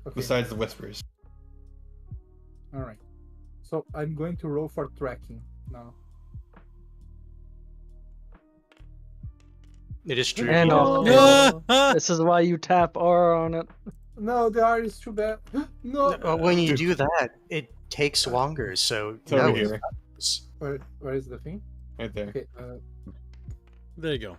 Speaker 4: Okay.
Speaker 2: besides the whispers.
Speaker 4: All right. So I'm going to roll for tracking now.
Speaker 5: It is true.
Speaker 3: And
Speaker 5: he does-
Speaker 3: off
Speaker 1: Ah!
Speaker 3: This is why you tap R on it.
Speaker 4: No, the art is too bad. No.
Speaker 5: When you
Speaker 2: Dude.
Speaker 5: do that, it takes longer. So
Speaker 2: It's over
Speaker 5: no,
Speaker 2: here.
Speaker 4: Where is the thing?
Speaker 2: Right there.
Speaker 4: Okay.
Speaker 1: There you go.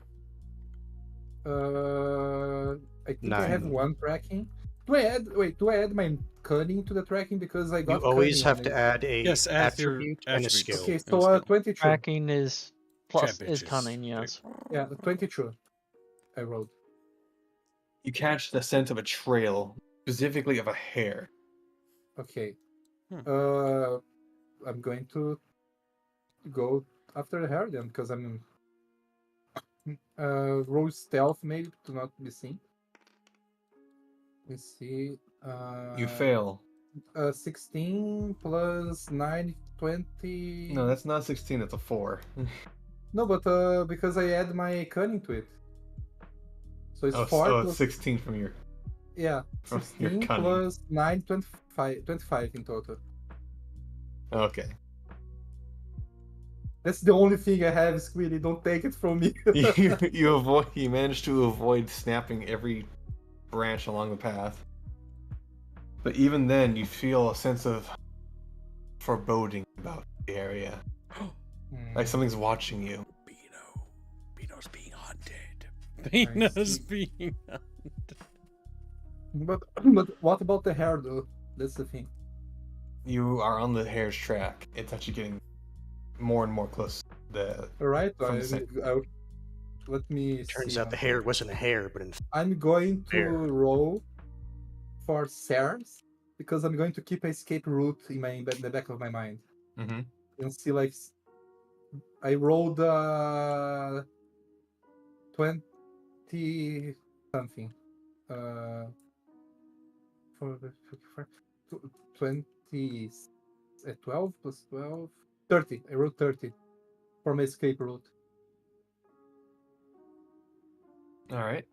Speaker 4: I think I have
Speaker 5: 9.
Speaker 4: one tracking. Do I add my cunning to the tracking because I
Speaker 5: You
Speaker 4: got
Speaker 5: always
Speaker 4: cunning
Speaker 5: have
Speaker 4: on
Speaker 5: to
Speaker 4: it?
Speaker 5: add a
Speaker 1: Yes, add your
Speaker 5: attribute and a
Speaker 1: attributes.
Speaker 5: skill.
Speaker 4: Okay,
Speaker 1: and
Speaker 4: so
Speaker 1: skill.
Speaker 4: 22.
Speaker 3: Tracking is plus
Speaker 1: Chat
Speaker 3: is
Speaker 1: bitches.
Speaker 3: cunning, yes.
Speaker 4: Yeah, 22. I rolled.
Speaker 2: You catch the scent of a trail, specifically of a hare.
Speaker 4: Okay.
Speaker 1: Hmm.
Speaker 4: I'm going to go after the hare then because I'm roll stealth maybe to not be seen. Let's see.
Speaker 2: You fail.
Speaker 4: 16 plus 9, 20.
Speaker 2: No, that's not 16, that's a 4.
Speaker 4: No, but because I add my cunning to it. So it's 4
Speaker 2: it's
Speaker 4: plus
Speaker 2: 16 from your...
Speaker 4: yeah,
Speaker 2: from your
Speaker 4: 16
Speaker 2: cunning.
Speaker 4: plus 9, 25 in total.
Speaker 2: Okay.
Speaker 4: That's the only thing I have, Squiddy. Don't take it from me.
Speaker 2: You managed to avoid snapping every branch along the path. But even then, you feel a sense of foreboding about the area. Like something's watching you.
Speaker 1: Bino's being hunted.
Speaker 4: see.
Speaker 1: Bino's being hunted.
Speaker 4: But what about the hair though? That's the thing.
Speaker 2: You are on the hare's track. It's actually getting more and more close.
Speaker 4: Alright,
Speaker 2: From the same-
Speaker 4: let me
Speaker 5: Turns
Speaker 4: see
Speaker 5: out the
Speaker 4: one
Speaker 5: hare
Speaker 4: second.
Speaker 5: wasn't a hare, but in
Speaker 4: I'm going to
Speaker 5: Fair.
Speaker 4: roll for SARS because I'm going to keep an escape route in the back of my mind.
Speaker 2: Mm-hmm.
Speaker 4: And see, like, I rolled 20 something. For 20, 12 plus 12, 30. I rolled 30 for my escape route.
Speaker 2: Alright.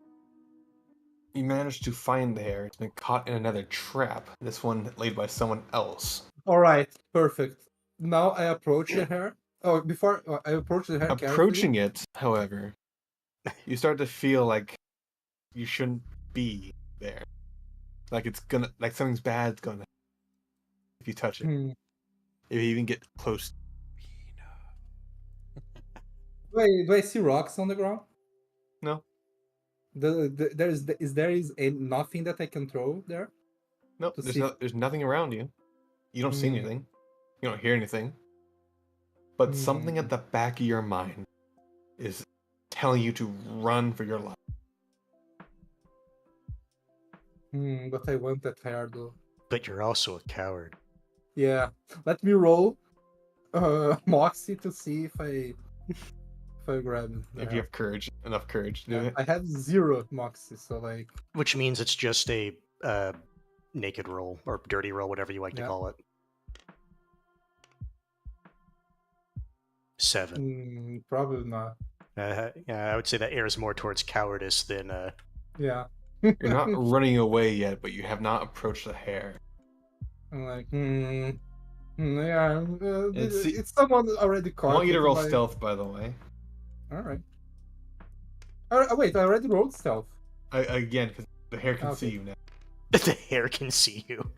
Speaker 2: You managed to find the hare. It's been caught in another trap. This one laid by someone else.
Speaker 4: All right, perfect. Now I approach the hare. Oh, before I approach the hare,
Speaker 2: Approaching it, however, you start to feel like you shouldn't be there. Like it's gonna, like something's bad's gonna happen if you touch it.
Speaker 4: carefully.
Speaker 2: If you even get close.
Speaker 4: Do I see rocks on the ground?
Speaker 2: No.
Speaker 4: Is there nothing that I can throw there?
Speaker 2: No,
Speaker 4: To
Speaker 2: there's
Speaker 4: see-
Speaker 2: there's nothing around you. You don't see
Speaker 4: Hmm.
Speaker 2: anything. You don't hear anything. But something at the back of your mind is telling you to run for your life.
Speaker 4: But I want that hair though.
Speaker 5: but you're also a coward.
Speaker 4: Yeah, let me roll Moxie to see if I grab it.
Speaker 2: If you have courage, enough courage to do it.
Speaker 4: I have 0 Moxie, so like
Speaker 5: Which means it's just a naked roll or dirty roll, whatever you like to
Speaker 4: Yeah.
Speaker 5: call it. 7.
Speaker 4: Probably not.
Speaker 5: Yeah, I would say that airs more towards cowardice than.
Speaker 4: Yeah.
Speaker 2: You're not running away yet, but you have not approached the hare.
Speaker 4: I'm like, yeah.
Speaker 2: It's-
Speaker 4: It's someone already
Speaker 2: I
Speaker 4: caught.
Speaker 2: want you to
Speaker 4: it,
Speaker 2: roll
Speaker 4: like-
Speaker 2: stealth, by the way.
Speaker 4: All right. Wait, I already rolled stealth.
Speaker 2: Again, because the hare can see
Speaker 4: Okay.
Speaker 2: you now.
Speaker 5: The hare can see you.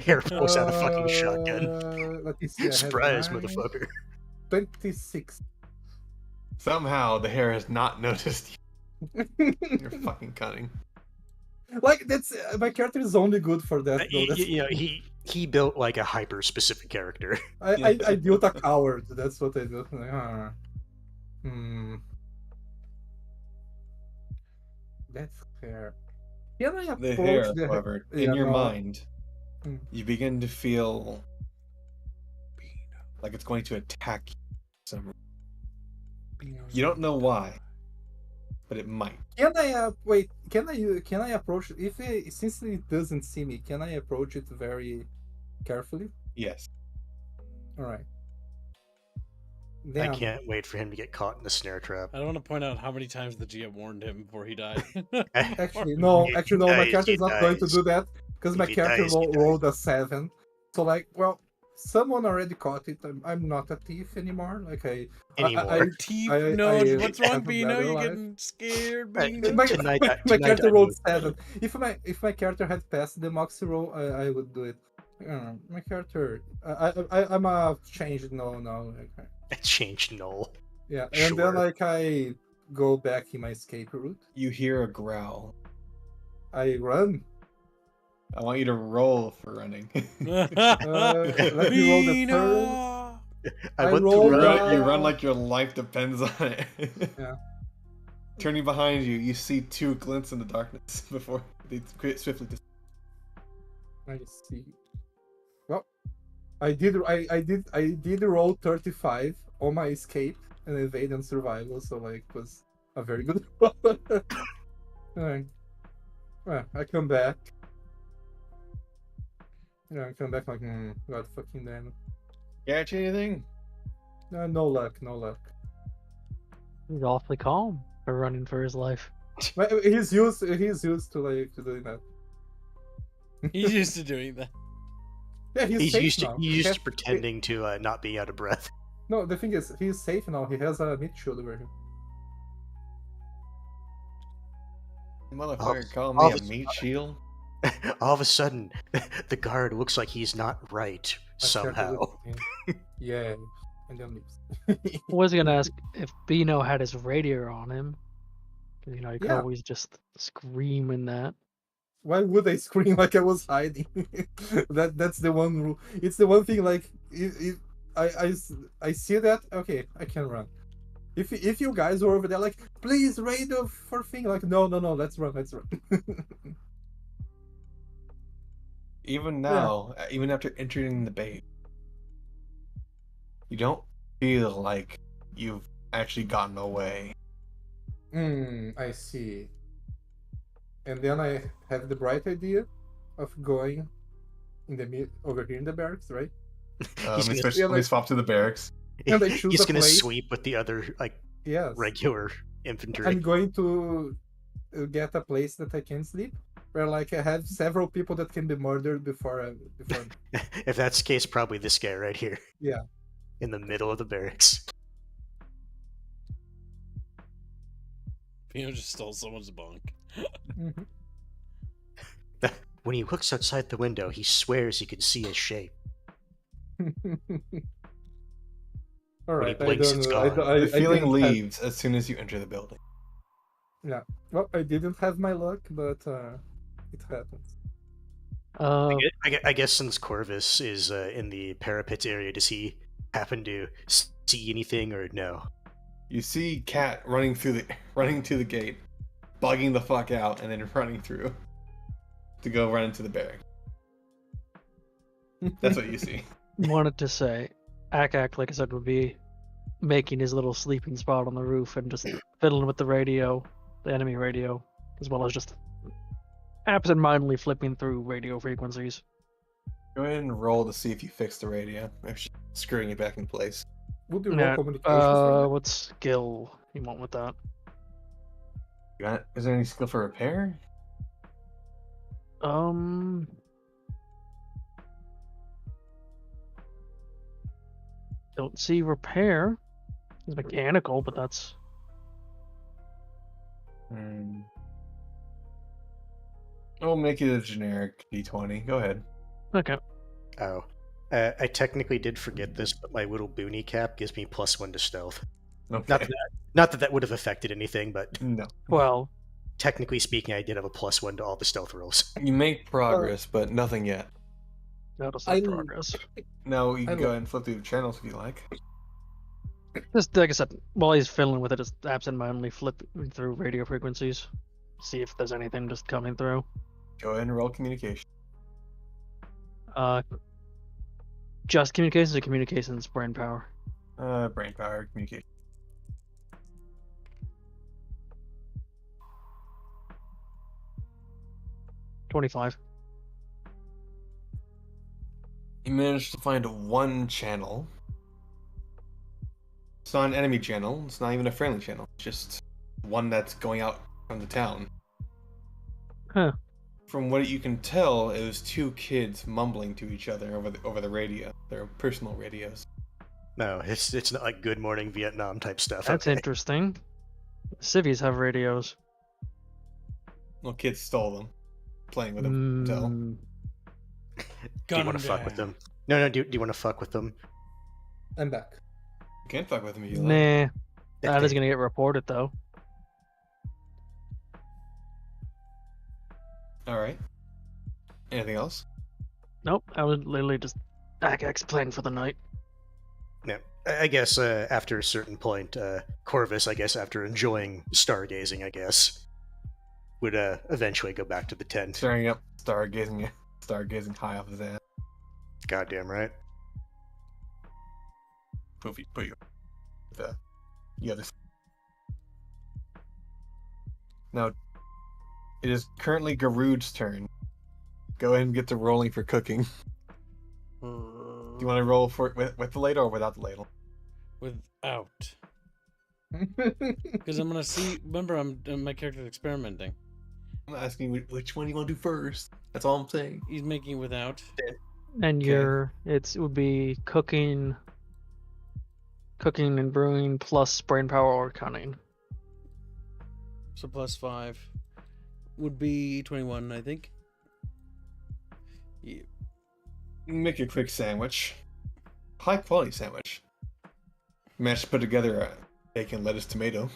Speaker 5: Hare pulls out a fucking shotgun.
Speaker 4: Let me see. I have
Speaker 5: Surprise,
Speaker 4: 9,
Speaker 5: motherfucker.
Speaker 4: 26.
Speaker 2: Somehow the hare has not noticed you. You're fucking cunning.
Speaker 4: Like that's my character is only good for that. Though. That's,
Speaker 5: You know, he built like a hyper specific character.
Speaker 4: I built a coward. That's what I do. Like, That's fair. Can I
Speaker 2: The
Speaker 4: approach
Speaker 2: hare,
Speaker 4: the
Speaker 2: however,
Speaker 4: Yeah,
Speaker 2: in your
Speaker 4: no.
Speaker 2: mind,
Speaker 4: Hmm.
Speaker 2: you begin to feel like it's going to attack you. You don't know why, but it might.
Speaker 4: Can I wait? Can I approach it since it doesn't see me? Can I approach it very carefully?
Speaker 2: Yes.
Speaker 4: All right.
Speaker 5: I
Speaker 4: Damn.
Speaker 5: can't wait for him to get caught in the snare trap.
Speaker 1: I don't want to point out how many times the GM warned him before he died.
Speaker 4: Actually, no. My character is not going to
Speaker 5: dies.
Speaker 4: do that because my
Speaker 5: If he
Speaker 4: character
Speaker 5: dies, he dies.
Speaker 4: rolled a 7. So like, well, someone already caught it. I'm not a thief anymore. Like
Speaker 5: Anymore.
Speaker 1: Teeth,
Speaker 4: I-
Speaker 1: no,
Speaker 4: I
Speaker 1: what's
Speaker 4: have
Speaker 1: wrong,
Speaker 4: a
Speaker 1: Bino?
Speaker 4: better
Speaker 1: You're
Speaker 4: life.
Speaker 1: getting scared,
Speaker 5: Right,
Speaker 1: Bino.
Speaker 4: my,
Speaker 5: Tonight-
Speaker 4: my
Speaker 5: tonight
Speaker 4: character
Speaker 5: I
Speaker 4: rolled
Speaker 5: will.
Speaker 4: 7. If my character had passed the Moxie roll, I would do it. My character, I'm a changed. No. Okay.
Speaker 5: Changed null.
Speaker 4: Yeah, and then
Speaker 5: Sure.
Speaker 4: like I go back in my escape route.
Speaker 2: You hear a growl.
Speaker 4: I run.
Speaker 2: I want you to roll for running.
Speaker 4: Let me roll the
Speaker 1: Bino!
Speaker 5: I
Speaker 4: I
Speaker 5: went
Speaker 4: rolled
Speaker 5: through
Speaker 2: you
Speaker 4: a-
Speaker 2: run like your life depends on it.
Speaker 4: Yeah.
Speaker 2: Turning behind you, you see 2 glints in the darkness before they swiftly disappear.
Speaker 4: I see. Well, I did roll 35 on my escape and evade and survival, so like it was a very good roll. Alright. Well, I come back. Yeah, I come back like, god fucking damn it.
Speaker 2: Catch anything?
Speaker 4: No luck.
Speaker 3: He's awfully calm for running for his life.
Speaker 4: But he's used to like to doing that.
Speaker 1: He's used to doing that.
Speaker 4: Yeah,
Speaker 5: He's
Speaker 4: safe
Speaker 5: used to
Speaker 4: now.
Speaker 5: pretending to not be out of breath.
Speaker 4: No, the thing is, he's safe now. He has a meat shield over him.
Speaker 2: Motherfucker, call
Speaker 5: all
Speaker 2: me a
Speaker 5: of a
Speaker 2: meat shield?
Speaker 5: All of a sudden, the guard looks like he's not right
Speaker 4: My character
Speaker 5: somehow.
Speaker 4: looks at him. Yeah, and then leaves.
Speaker 3: I was gonna ask if Bino had his radio on him. 'Cause, you know, you could
Speaker 4: Yeah.
Speaker 3: always just scream in that.
Speaker 4: Why would I scream like I was hiding? That's the one rule. It's the one thing. Like, I see that. Okay, I can run. If you guys were over there, like, please radio for thing. Like, no, let's run.
Speaker 2: Even now, even after entering the base, you don't feel like you've actually gotten away.
Speaker 4: I see. And then I have the bright idea of going in the over here in the barracks, right?
Speaker 5: He's gonna-
Speaker 2: Let me swap to the barracks.
Speaker 4: And I choose
Speaker 5: He's
Speaker 4: a
Speaker 5: gonna
Speaker 4: place.
Speaker 5: sweep with the other
Speaker 4: Yes.
Speaker 5: regular infantry.
Speaker 4: I'm going to get a place that I can sleep, where like I have several people that can be murdered before.
Speaker 5: If that's the case, probably this guy right here.
Speaker 4: Yeah.
Speaker 5: In the middle of the barracks.
Speaker 1: Bino just stole someone's bunk.
Speaker 4: Mhm.
Speaker 5: When he looks outside the window, he swears he can see his shape.
Speaker 4: All
Speaker 5: When he
Speaker 4: right,
Speaker 5: blinks, it's gone.
Speaker 2: The feeling
Speaker 4: didn't have-
Speaker 2: leaves as soon as you enter the building.
Speaker 4: Well, I didn't have my luck, but it happens.
Speaker 5: I guess since Corvus is in the parapet area, does he happen to see anything or no?
Speaker 2: You see Cat running to the gate, bugging the fuck out, and then running through to go run into the barracks. That's what you see.
Speaker 3: Wanted to say, Akak, like I said, would be making his little sleeping spot on the roof and just fiddling with the radio, the enemy radio, as well as just absentmindedly flipping through radio frequencies.
Speaker 2: Go ahead and roll to see if you fix the radio. If she's screwing it back in place.
Speaker 4: Would you roll
Speaker 3: Yeah,
Speaker 4: communication for that?
Speaker 3: what skill you want with that?
Speaker 2: Is there any skill for repair?
Speaker 3: Um, don't see repair. It's mechanical, but that's
Speaker 2: I'll make it a generic D20. Go ahead.
Speaker 3: okay.
Speaker 5: Oh. I technically did forget this, but my little boonie cap gives me +1 to stealth.
Speaker 2: Okay.
Speaker 5: Not that would have affected anything, but
Speaker 2: No.
Speaker 3: Well,
Speaker 5: technically speaking, I did have a +1 to all the stealth rolls.
Speaker 2: You make progress, but nothing yet.
Speaker 3: that'll say progress.
Speaker 2: Now you can
Speaker 4: I
Speaker 2: go
Speaker 4: lo-
Speaker 2: ahead and flip through the channels if you like.
Speaker 3: Just like I said, while he's fiddling with it, just absentmindedly flip through radio frequencies, see if there's anything just coming through.
Speaker 2: Go ahead and roll communication.
Speaker 3: Just communications or communications brain power?
Speaker 2: Brain power communication.
Speaker 3: $25.
Speaker 2: You managed to find one channel. It's not an enemy channel. It's not even a friendly channel. It's just one that's going out from the town.
Speaker 3: Huh.
Speaker 2: From what you can tell, it was two kids mumbling to each other over the radio, their personal radios.
Speaker 5: No, it's not like Good Morning Vietnam type stuff.
Speaker 3: That's
Speaker 5: okay.
Speaker 3: interesting. Civvies have radios.
Speaker 2: Well, kids stole them, playing with them. Tell.
Speaker 5: Do you want to fuck with them? No. Do you want to fuck with them?
Speaker 4: I'm back.
Speaker 2: You can't fuck with them if you like.
Speaker 3: Nah.
Speaker 5: If
Speaker 3: That
Speaker 5: they-
Speaker 3: is gonna get reported though.
Speaker 2: All right. Anything else?
Speaker 3: Nope, I was literally just explain for the night.
Speaker 5: No, I guess after a certain point, Corvus, I guess after enjoying stargazing, I guess, would eventually go back to the tent.
Speaker 2: Staring up, stargazing high off his ass.
Speaker 5: Goddamn right.
Speaker 2: Put you the other. Now, it is currently Garud's turn. Go ahead and get to rolling for cooking. Do you want to roll for with the ladle or without the ladle?
Speaker 1: Without. Because I'm gonna see. Remember, my character's experimenting.
Speaker 2: I'm asking which one you want to do first. That's all I'm saying.
Speaker 1: He's making without.
Speaker 3: And
Speaker 2: Okay.
Speaker 3: it would be cooking and brewing plus brain power or cunning.
Speaker 1: So +5 would be 21, I think. Yeah.
Speaker 2: Make a quick sandwich. High quality sandwich. Managed to put together a bacon, lettuce, tomato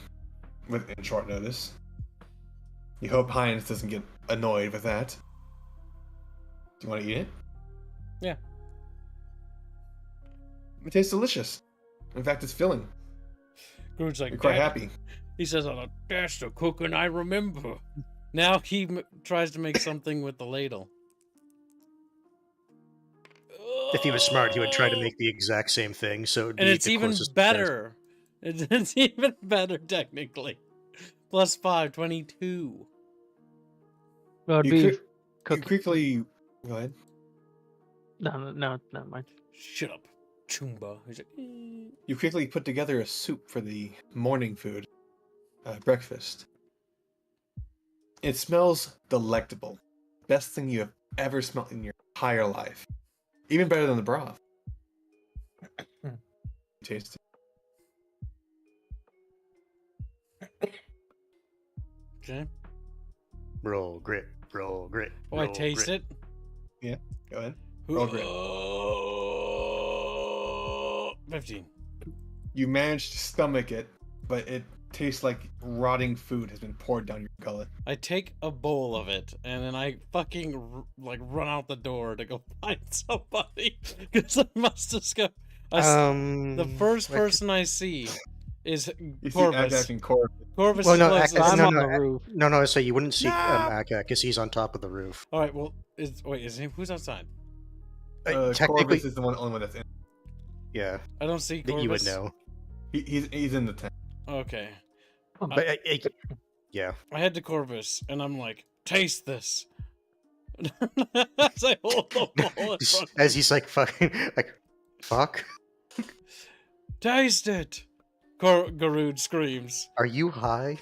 Speaker 2: in short notice. You hope Heinz doesn't get annoyed with that. Do you want to eat it?
Speaker 1: Yeah.
Speaker 2: It tastes delicious. In fact, it's filling.
Speaker 1: Groot's like,
Speaker 2: You're quite
Speaker 1: "Dad,"
Speaker 2: happy.
Speaker 1: He says, "Oh, that's the cooking I remember." Now he tries to make something with the ladle.
Speaker 5: If he was smart, he would try to make the exact same thing. So it'd
Speaker 1: And
Speaker 5: be
Speaker 1: it's
Speaker 5: the
Speaker 1: even
Speaker 5: closest
Speaker 1: better. It's even better technically. +5, 22.
Speaker 3: Well, it'd
Speaker 2: You
Speaker 3: be
Speaker 2: You
Speaker 3: cooking.
Speaker 2: quickly go ahead.
Speaker 3: No, never mind.
Speaker 1: Shut up, Chumba. He's like,
Speaker 2: You quickly put together a soup for the morning food, breakfast. It smells delectable. Best thing you have ever smelled in your entire life. Even better than the broth. Taste it.
Speaker 1: Okay.
Speaker 5: roll grit, roll grit.
Speaker 1: Oh, I
Speaker 5: roll
Speaker 1: taste
Speaker 5: grit.
Speaker 1: it.
Speaker 2: Go ahead. Roll grit.
Speaker 1: 15.
Speaker 2: You managed to stomach it, but it tastes like rotting food has been poured down your gullet.
Speaker 1: I take a bowl of it, and then I fucking run out the door to go find somebody because I must just go. The first person I see is
Speaker 2: You see
Speaker 1: Corvus.
Speaker 2: Agak and Corvus.
Speaker 1: Corvus
Speaker 5: Well, no,
Speaker 1: closes.
Speaker 3: I'm
Speaker 5: no,
Speaker 3: on
Speaker 5: no,
Speaker 3: the roof.
Speaker 5: No, so you wouldn't see
Speaker 1: No!
Speaker 5: Akak because he's on top of the roof.
Speaker 1: All right. Well, is he? Who's outside?
Speaker 5: Technically,
Speaker 2: Corvus is the only one that's in.
Speaker 5: yeah,
Speaker 1: I don't see
Speaker 5: that
Speaker 1: Corvus.
Speaker 5: you would know.
Speaker 2: He's in the tent.
Speaker 1: Okay.
Speaker 5: But yeah,
Speaker 1: I head to Corvus, and I'm like, taste this. As I hold the bowl in front.
Speaker 5: as he's like fucking like, fuck.
Speaker 1: Taste it! Garud screams.
Speaker 5: Are you high?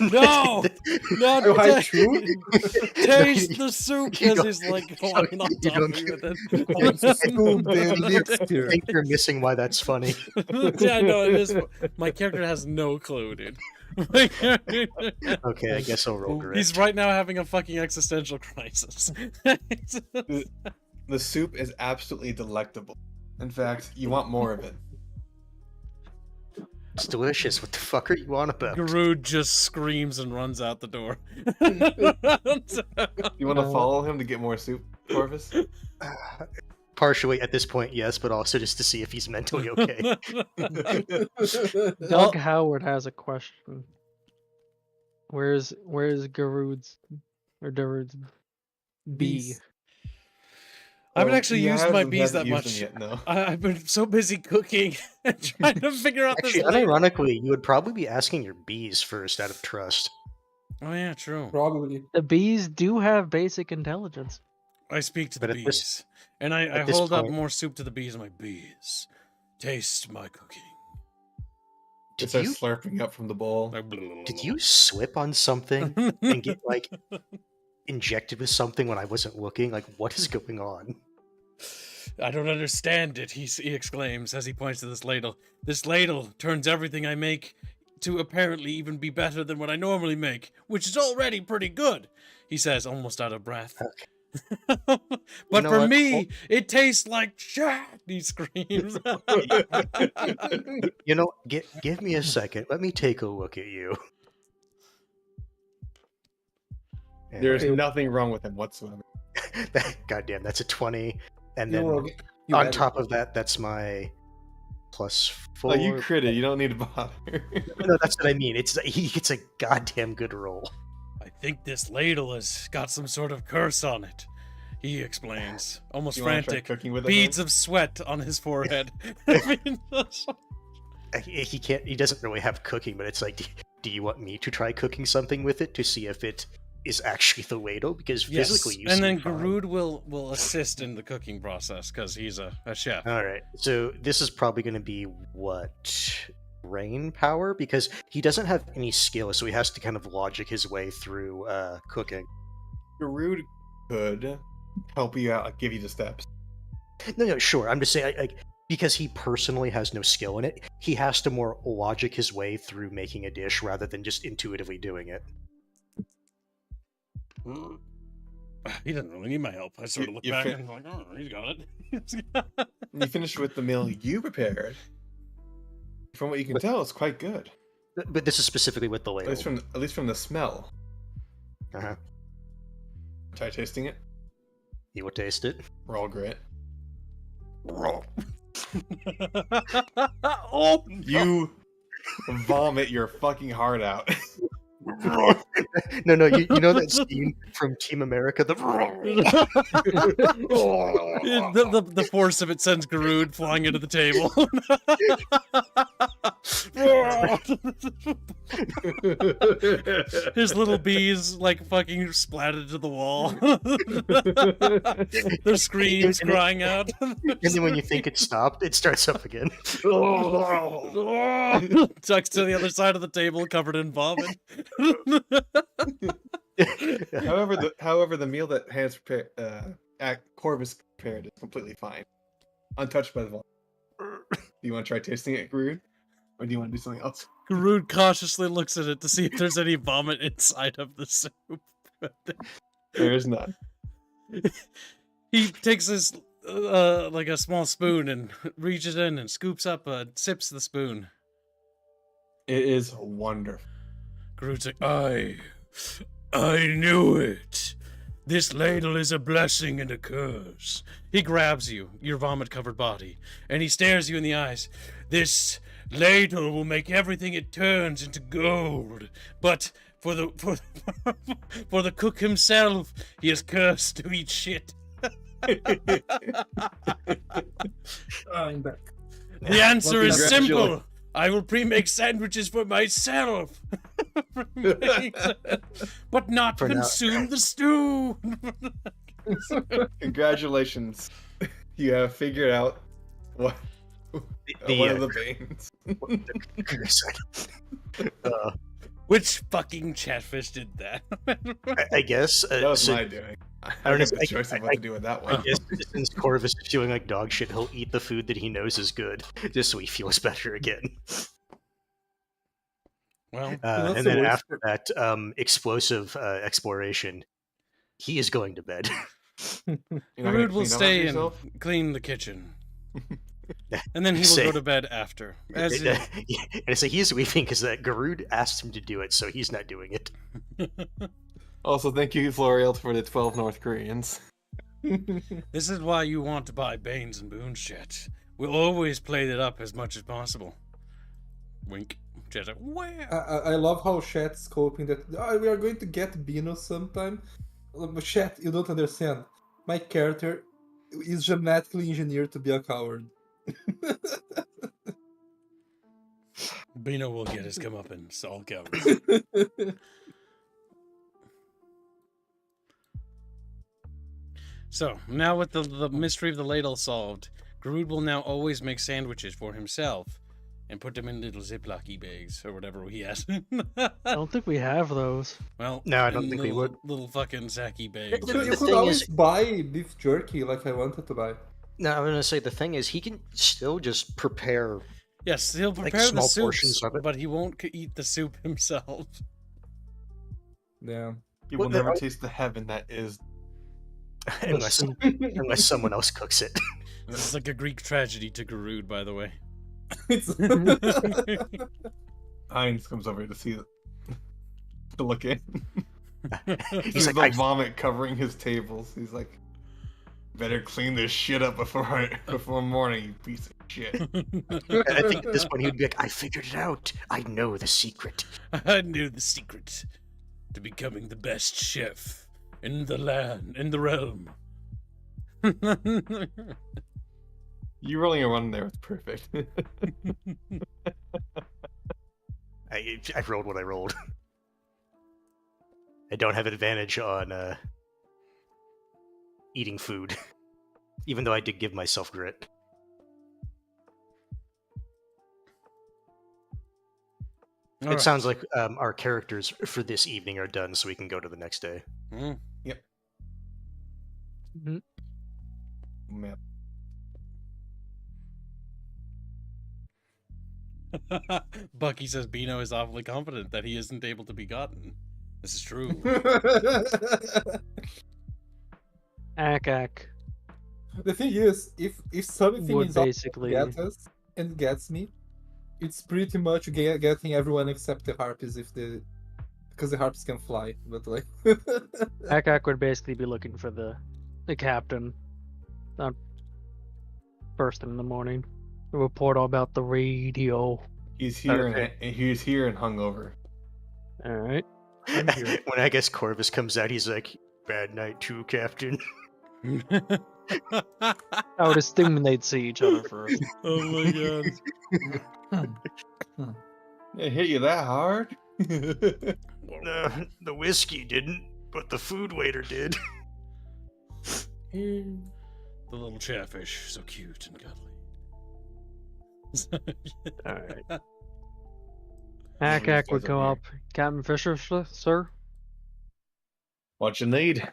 Speaker 1: No! Not
Speaker 4: Oh, hi,
Speaker 1: taste the soup because he's like walking on top of you with it.
Speaker 5: I think you're missing why that's funny.
Speaker 1: Yeah, I know it is. My character has no clue, dude.
Speaker 5: Okay, I guess I'll roll direct.
Speaker 1: He's right now having a fucking existential crisis.
Speaker 2: The soup is absolutely delectable. In fact, you want more of it.
Speaker 5: It's delicious. What the fuck are you on about?
Speaker 1: Garud just screams and runs out the door.
Speaker 2: You want to follow him to get more soup, Corvus?
Speaker 5: Partially at this point, yes, but also just to see if he's mentally okay.
Speaker 3: Doug Howard has a question. Where's Garud's or Darud's bee?
Speaker 1: I haven't actually used my bees that
Speaker 2: used
Speaker 1: much.
Speaker 2: them yet, no.
Speaker 1: I've been so busy cooking and trying to figure out
Speaker 5: Actually,
Speaker 1: this.
Speaker 5: unironically, you would probably be asking your bees first out of trust.
Speaker 1: Oh yeah, true.
Speaker 4: Probably.
Speaker 3: The bees do have basic intelligence.
Speaker 1: I speak to the
Speaker 5: But at this-
Speaker 1: bees, and I
Speaker 5: at this
Speaker 1: hold up
Speaker 5: point-
Speaker 1: more soup to the bees. I'm like, bees, taste my cooking.
Speaker 2: It
Speaker 5: Did
Speaker 2: starts
Speaker 5: you
Speaker 2: slurping up from the bowl.
Speaker 1: Like,
Speaker 5: did you slip on something and get like injected with something when I wasn't looking? Like, what is going on?
Speaker 1: I don't understand it, he exclaims as he points to this ladle. This ladle turns everything I make to apparently even be better than what I normally make, which is already pretty good, he says, almost out of breath.
Speaker 5: Okay.
Speaker 1: But
Speaker 5: know
Speaker 1: for
Speaker 5: what?
Speaker 1: me, it tastes like shit, he screams.
Speaker 5: You know, give me a second. Let me take a look at you. Yeah.
Speaker 2: There's nothing wrong with him whatsoever.
Speaker 5: Goddamn, that's a 20. And
Speaker 4: You
Speaker 5: then
Speaker 4: will get- you
Speaker 5: on
Speaker 4: had it.
Speaker 5: top of that, that's my +4.
Speaker 2: Oh, you critted. You don't need to bother.
Speaker 5: No, that's what I mean. He gets a goddamn good roll.
Speaker 1: I think this ladle has got some sort of curse on it, he explains, almost
Speaker 2: You wanna try
Speaker 1: frantic,
Speaker 2: cooking with it,
Speaker 1: beads
Speaker 2: man?
Speaker 1: of sweat on his forehead. I mean,
Speaker 5: He can't. He doesn't really have cooking, but it's like, do you want me to try cooking something with it to see if it is actually the ladle? Because
Speaker 1: yes.
Speaker 5: physically, you
Speaker 1: and
Speaker 5: seem
Speaker 1: then
Speaker 5: fine.
Speaker 1: Garud will assist in the cooking process because he's a chef.
Speaker 5: All right, so this is probably going to be what brain power, because he doesn't have any skill, so he has to kind of logic his way through cooking.
Speaker 2: Garud could help you out, like, give you the steps.
Speaker 5: No, sure. I'm just saying, like, because he personally has no skill in it, he has to more logic his way through making a dish rather than just intuitively doing it.
Speaker 1: He doesn't really need my help. I sort of look
Speaker 2: You
Speaker 1: back
Speaker 2: fin-
Speaker 1: and I'm like, oh, he's got it.
Speaker 2: You finished with the meal you prepared. From what you can tell, it's quite good.
Speaker 5: But this is specifically with the
Speaker 2: At
Speaker 5: ladle.
Speaker 2: least from the smell.
Speaker 5: Uh-huh.
Speaker 2: Try tasting it.
Speaker 5: You will taste it.
Speaker 2: Roll grit.
Speaker 1: Oh,
Speaker 2: You vomit your fucking heart out.
Speaker 5: No, you know that scene from Team America?
Speaker 1: the force of it sends Garud flying into the table. His little bees like fucking splattered to the wall. Their screams crying out.
Speaker 5: And then when you think it stopped, it starts up again.
Speaker 1: Tucks to the other side of the table, covered in vomit.
Speaker 2: However, the meal that Hans prepared, Corvus prepared, is completely fine, untouched by the vomit. Do you want to try tasting it, Garud, or do you want to do something else?
Speaker 1: Garud cautiously looks at it to see if there's any vomit inside of the soup.
Speaker 2: There is none.
Speaker 1: He takes his like a small spoon and reaches in and scoops up, sips the spoon.
Speaker 2: It is wonderful.
Speaker 1: Garud's like, I knew it. This ladle is a blessing and a curse. He grabs you, your vomit-covered body, and he stares you in the eyes. This ladle will make everything it turns into gold. But for the cook himself, he is cursed to eat shit.
Speaker 4: I'm back.
Speaker 1: The answer
Speaker 2: Well,
Speaker 1: is simple.
Speaker 2: congratulations.
Speaker 1: I will pre-make sandwiches for myself. But not
Speaker 5: For now.
Speaker 1: consume the stew.
Speaker 2: Congratulations. You have figured out One of the Banes.
Speaker 1: Which fucking chatfish did that?
Speaker 5: I guess
Speaker 2: That was my doing. I don't have the choice of what to do with that one.
Speaker 5: I guess since Corvus is feeling like dog shit, he'll eat the food that he knows is good, just so he feels better again.
Speaker 1: Well,
Speaker 5: and then after that explosive exploration, he is going to bed.
Speaker 1: Rude will stay and clean the kitchen. And then he will go to bed after.
Speaker 5: And I say he's leaving because Garud asked him to do it, so he's not doing it.
Speaker 2: Also, thank you, Floriel, for the 12 North Koreans.
Speaker 1: This is why you want to buy Banes and Boons, chat. We'll always play it up as much as possible. Wink. Chat's like, where?
Speaker 4: I love how Chat's coping that we are going to get Bino sometime. But Chat, you don't understand. My character is genetically engineered to be a coward.
Speaker 1: Bino will get his comeuppance, all covered. So, now with the mystery of the ladle solved, Garud will now always make sandwiches for himself and put them in little Ziploc bags or whatever he has.
Speaker 3: I don't think we have those.
Speaker 1: Well,
Speaker 5: no, I don't think we would.
Speaker 1: Little fucking sacky bags.
Speaker 4: You could always buy beef jerky like I wanted to buy.
Speaker 5: No, I'm gonna say the thing is he can still just prepare.
Speaker 1: Yes, he'll prepare the soups, but he won't eat the soup himself.
Speaker 4: Yeah,
Speaker 2: you will never taste the heaven that is.
Speaker 5: unless someone else cooks it.
Speaker 1: This is like a Greek tragedy to Garud, by the way.
Speaker 2: Heinz comes over to see it. To look in.
Speaker 5: He's
Speaker 2: like vomit covering his tables. He's like, better clean this shit up before morning, you piece of shit.
Speaker 5: I think at this point he would be like, I figured it out. I know the secret.
Speaker 1: I knew the secret to becoming the best chef in the land, in the realm.
Speaker 2: You rolling a run there was perfect.
Speaker 5: I rolled what I rolled. I don't have advantage on eating food, even though I did give myself grit. It sounds like our characters for this evening are done, so we can go to the next day.
Speaker 2: Yep. Map.
Speaker 1: Bucky says Bino is awfully confident that he isn't able to be gotten. This is true.
Speaker 3: Ack.
Speaker 4: The thing is, if something
Speaker 3: Would
Speaker 4: is
Speaker 3: basically
Speaker 4: get us and gets me, it's pretty much getting everyone except the harpies because the harpies can fly. But like,
Speaker 3: Ack would basically be looking for the captain. Not first thing in the morning. A report all about the radio.
Speaker 2: He's here and hungover.
Speaker 3: All right.
Speaker 5: When I guess Corvus comes out, he's like, "Bad night too, Captain."
Speaker 3: I would assume they'd see each other first.
Speaker 1: Oh my god.
Speaker 2: It hit you that hard?
Speaker 5: The whiskey didn't, but the food waiter did.
Speaker 1: The little chatfish, so cute and cuddly.
Speaker 3: Alright. Ack would come up. Captain Fisher, sir?
Speaker 2: What you need?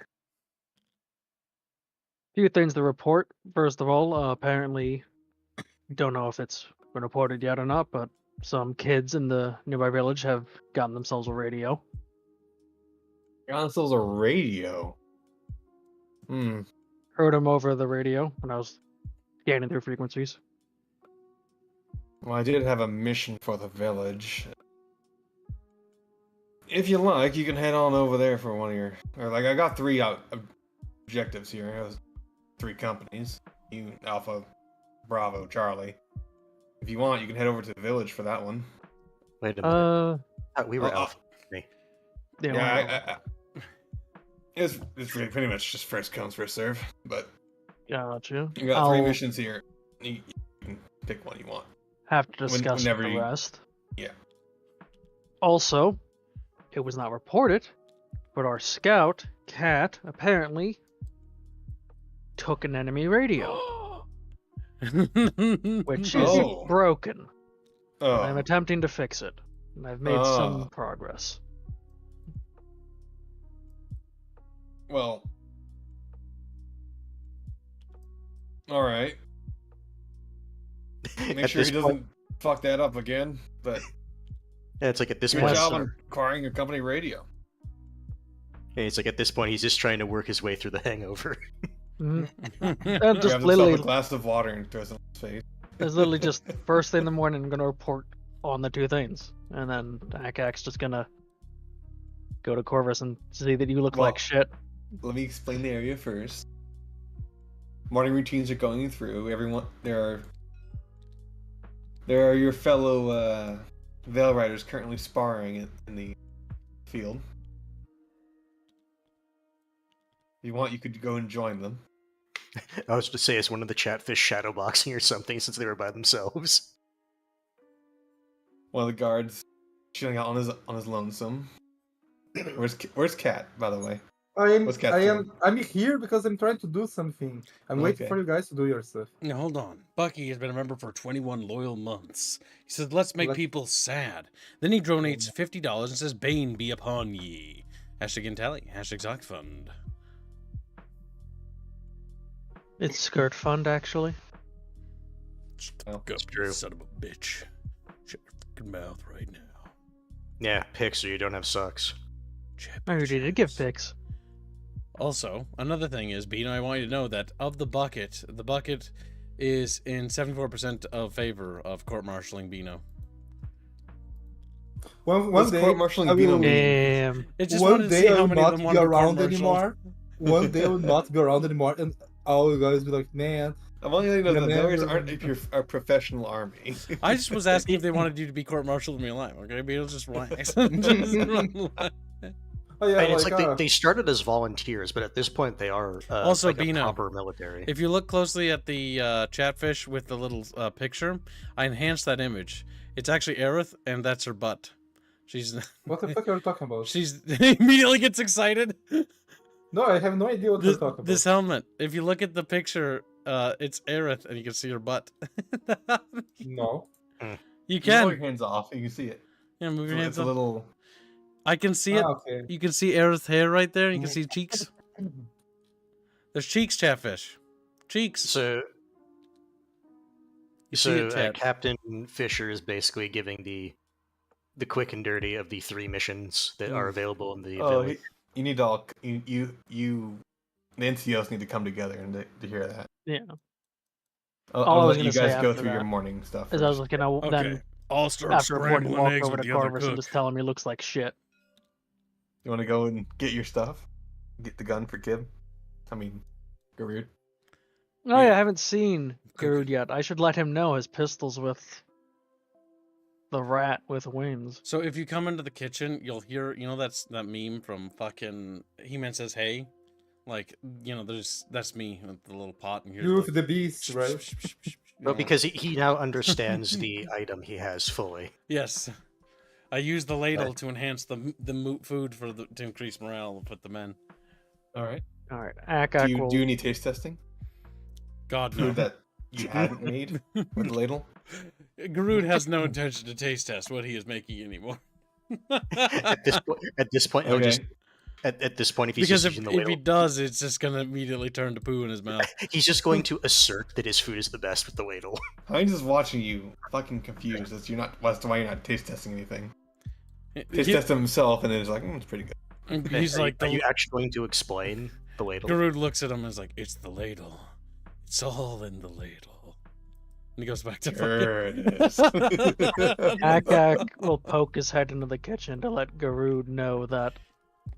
Speaker 3: Few things to report. First of all, apparently, don't know if it's been reported yet or not, but some kids in the nearby village have gotten themselves a radio.
Speaker 2: Got themselves a radio?
Speaker 3: Heard them over the radio when I was scanning through frequencies.
Speaker 2: Well, I did have a mission for the village. If you like, you can head on over there for one of your... I got 3 objectives here. I have 3 companies. You, Alpha, Bravo, Charlie. If you want, you can head over to the village for that one.
Speaker 5: Wait a minute. We were Alpha.
Speaker 2: Yeah, it's really pretty much just first comes, first serve. But
Speaker 3: gotcha.
Speaker 2: You got 3 missions here. You can pick one you want.
Speaker 3: Have to discuss the rest.
Speaker 2: Yeah.
Speaker 3: Also, it was not reported, but our scout, Cat, apparently took an enemy radio. which is
Speaker 2: Oh.
Speaker 3: broken.
Speaker 2: Oh.
Speaker 3: I'm attempting to fix it, and I've made some progress.
Speaker 2: Well. Alright. Make
Speaker 5: At
Speaker 2: sure
Speaker 5: this
Speaker 2: he doesn't fuck that up again. But
Speaker 5: Yeah, it's like at this
Speaker 2: good
Speaker 5: point,
Speaker 2: job on acquiring a company radio.
Speaker 5: it's like at this point he's just trying to work his way through the hangover.
Speaker 3: And
Speaker 2: Grabs
Speaker 3: just
Speaker 2: himself
Speaker 3: literally,
Speaker 2: a glass of water and throws it in his face.
Speaker 3: it's literally just first thing in the morning. I'm gonna report on the two things, and then Akak's just gonna go to Corvus and see that you look
Speaker 2: Well-
Speaker 3: like shit.
Speaker 2: Let me explain the area first. Morning routines are going through. Everyone, there are your fellow Veil Riders currently sparring in the field. If you want, you could go and join them.
Speaker 5: I was to say, is one of the Chatfish shadowboxing or something since they were by themselves?
Speaker 2: One of the guards chilling out on his lonesome. Where's Cat, by the way? What's Cat doing?
Speaker 4: I'm here because I'm trying to do something. I'm waiting
Speaker 2: Okay.
Speaker 4: for you guys to do your stuff.
Speaker 1: Now, hold on. Bucky has been a member for 21 loyal months. He says, let's make people sad. Then he donates $50 and says, Bane be upon ye. Hashtag Intally. Hashtag Zoc Fund.
Speaker 3: It's Skirt Fund, actually.
Speaker 2: Oh,
Speaker 1: Go,
Speaker 5: it's true.
Speaker 1: you son of a bitch. Shut your fucking mouth right now.
Speaker 5: Yeah, pics or you don't have socks.
Speaker 3: I already did give pics.
Speaker 1: Also, another thing is, Bean, I want you to know that of the bucket is in 74% of favor of court-martialing Beano.
Speaker 4: One
Speaker 2: What's
Speaker 4: day,
Speaker 2: court-martialing
Speaker 4: I will-
Speaker 2: Beano mean?
Speaker 3: Damn.
Speaker 1: It just
Speaker 4: one
Speaker 1: wanted to
Speaker 4: day
Speaker 1: see
Speaker 4: I
Speaker 1: how
Speaker 4: will
Speaker 1: many of
Speaker 4: not
Speaker 1: them
Speaker 4: be
Speaker 1: wanted to
Speaker 4: around
Speaker 1: court-martial.
Speaker 4: anymore. One day I will not be around anymore, and all you guys will be like, man.
Speaker 2: I want you to know that the Veil
Speaker 4: Remember-
Speaker 2: Riders aren't a professional army.
Speaker 1: I just was asking if they wanted you to be court-martialed in real life, okay? Beano, just relax. Just relax.
Speaker 4: Oh yeah,
Speaker 5: I mean, it's like
Speaker 4: uh,
Speaker 5: they started as volunteers, but at this point they are
Speaker 1: Also,
Speaker 5: like a
Speaker 1: Beano,
Speaker 5: proper military.
Speaker 1: If you look closely at the Chatfish with the little picture, I enhanced that image. It's actually Aerith, and that's her butt. She's
Speaker 4: what the fuck are you talking about?
Speaker 1: she's immediately gets excited.
Speaker 4: No, I have no idea what you're talking about.
Speaker 1: This helmet. If you look at the picture, it's Aerith, and you can see her butt.
Speaker 4: No.
Speaker 1: You
Speaker 2: Just pull
Speaker 1: can.
Speaker 2: your hands off. You can see it.
Speaker 1: Yeah, move your
Speaker 2: It's
Speaker 1: hands
Speaker 2: a
Speaker 1: up.
Speaker 2: little.
Speaker 1: I can see it.
Speaker 4: Okay.
Speaker 1: You can see Aerith's hair right there. You can see cheeks. There's cheeks, Chatfish. Cheeks.
Speaker 5: So,
Speaker 1: You see it,
Speaker 5: so
Speaker 1: Ted.
Speaker 5: Captain Fisher is basically giving the quick and dirty of the 3 missions that are available in the
Speaker 2: Oh,
Speaker 5: village.
Speaker 2: you need to all you the NCOs need to come together and to hear that.
Speaker 3: Yeah.
Speaker 2: I'll,
Speaker 3: All I
Speaker 2: I'll
Speaker 3: was
Speaker 2: let you
Speaker 3: gonna say
Speaker 2: guys go
Speaker 3: after
Speaker 2: through your
Speaker 3: that
Speaker 2: morning stuff.
Speaker 3: As I was
Speaker 2: first.
Speaker 3: looking out,
Speaker 1: Okay.
Speaker 3: then
Speaker 1: I'll start
Speaker 3: after reporting,
Speaker 1: scrambling
Speaker 3: walk
Speaker 1: eggs
Speaker 3: over
Speaker 1: with
Speaker 3: to
Speaker 1: the other
Speaker 3: Corvus and
Speaker 1: cook.
Speaker 3: just tell him he looks like shit.
Speaker 2: You want to go and get your stuff? Get the gun for Kib? I mean, Garud.
Speaker 3: Oh
Speaker 1: Yeah.
Speaker 3: yeah, I haven't seen Garud yet. I should let him know his pistol's with the rat with wings.
Speaker 1: So if you come into the kitchen, you'll hear, you know, that meme from fucking He-Man says, "Hey," like, you know, that's me with the little pot and here's
Speaker 4: You
Speaker 1: like,
Speaker 4: with the beast, right?
Speaker 5: Well, because he now understands the item he has fully.
Speaker 1: yes, I use the ladle to enhance the food to increase morale and put the men.
Speaker 2: All right.
Speaker 3: All right,
Speaker 2: Do
Speaker 3: Akak
Speaker 2: you
Speaker 3: will.
Speaker 2: do any taste testing?
Speaker 1: God no.
Speaker 2: Food that you hadn't made with the ladle?
Speaker 1: Garud has no intention to taste test what he is making anymore.
Speaker 5: At this point, he'll
Speaker 2: Okay.
Speaker 5: just at this point, if he's
Speaker 1: Because
Speaker 5: just
Speaker 1: if
Speaker 5: using the
Speaker 1: he
Speaker 5: ladle,
Speaker 1: does, it's just gonna immediately turn to poo in his mouth.
Speaker 5: he's just going to assert that his food is the best with the ladle.
Speaker 2: I'm just watching you, fucking confused as to why you're not taste testing anything. Taste test himself, and then it's like, it's pretty good.
Speaker 1: He's like,
Speaker 5: are you actually going to explain the ladle?
Speaker 1: Garud looks at him and is like, "It's the ladle. It's all in the ladle." And he goes back to
Speaker 2: Sure
Speaker 1: fucking...
Speaker 2: it is.
Speaker 3: Akak will poke his head into the kitchen to let Garud know that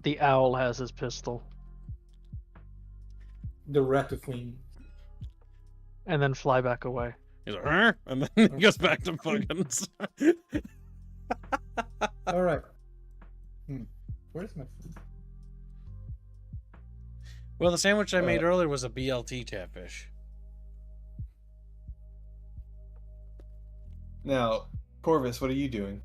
Speaker 3: the owl has his pistol,
Speaker 4: The rat with wings.
Speaker 3: and then fly back away.
Speaker 1: He's like, "Huh?" And then he goes back to fucking...
Speaker 4: All right. Where's my food?
Speaker 1: Well, the sandwich I made earlier was a BLT Chatfish.
Speaker 2: Now, Corvus, what are you doing?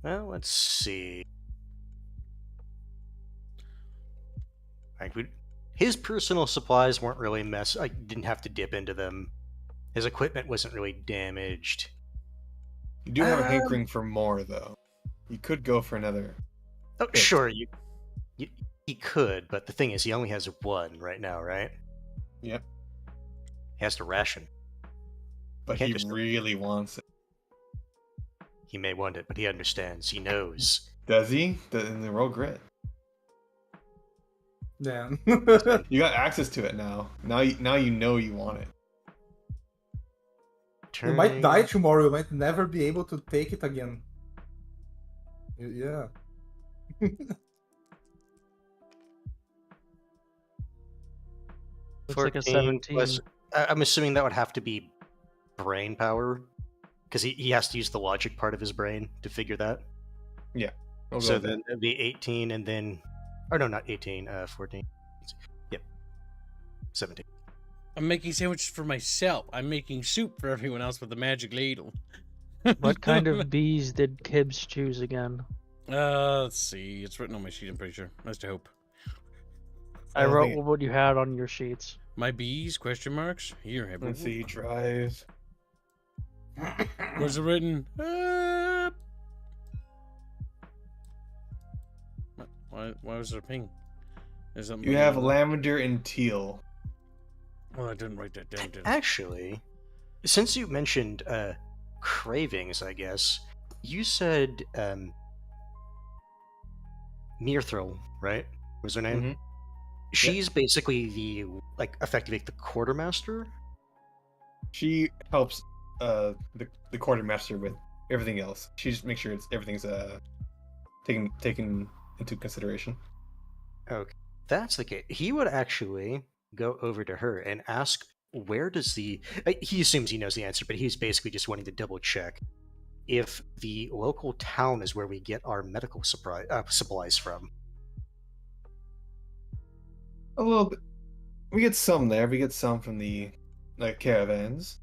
Speaker 5: Well, let's see. Like His personal supplies weren't really I didn't have to dip into them. His equipment wasn't really damaged.
Speaker 2: You do have a hankering for more, though. You could go for another.
Speaker 5: Oh,
Speaker 2: Hit.
Speaker 5: sure, he could, but the thing is, he only has one right now, right?
Speaker 2: Yep.
Speaker 5: He has to ration.
Speaker 2: But
Speaker 5: Can't
Speaker 2: he
Speaker 5: just-
Speaker 2: really wants it.
Speaker 5: He may want it, but he understands. He knows.
Speaker 2: Does he? Then roll grit.
Speaker 4: Yeah.
Speaker 2: You got access to it now. Now you know you want it.
Speaker 4: You might die tomorrow. You might never be able to take it again. Yeah.
Speaker 3: Looks like a
Speaker 5: 14
Speaker 3: 17.
Speaker 5: plus- I'm assuming that would have to be brain power, because he has to use the logic part of his brain to figure that.
Speaker 2: We'll go
Speaker 5: So
Speaker 2: with
Speaker 5: then
Speaker 2: that.
Speaker 5: it'd be 18, and then, or no, not 18, 14. Yep, 17.
Speaker 1: I'm making sandwiches for myself. I'm making soup for everyone else with the magic ladle.
Speaker 3: What kind of bees did Kibbs choose again?
Speaker 1: Let's see. It's written on my sheet, I'm pretty sure. That's to hope.
Speaker 3: I
Speaker 2: don't
Speaker 3: wrote
Speaker 2: think-
Speaker 3: what you had on your sheets.
Speaker 1: My bees? Question marks? Here, have
Speaker 2: Let's see. Drive.
Speaker 1: Where's it written? Why was there a ping? Is that
Speaker 2: You have lavender and teal.
Speaker 1: Oh, I didn't write that down, did I?
Speaker 5: Actually, since you mentioned cravings, I guess, you said Mirthril, right? Was her name?
Speaker 2: Mhm.
Speaker 5: She's basically the, effectively the quartermaster?
Speaker 2: She helps the quartermaster with everything else. She just makes sure everything's taken into consideration.
Speaker 5: Okay. That's the case. He would actually go over to her and ask, where does he assumes he knows the answer, but he's basically just wanting to double check if the local town is where we get our medical supplies from.
Speaker 2: A little bit. We get some there. We get some from the caravans.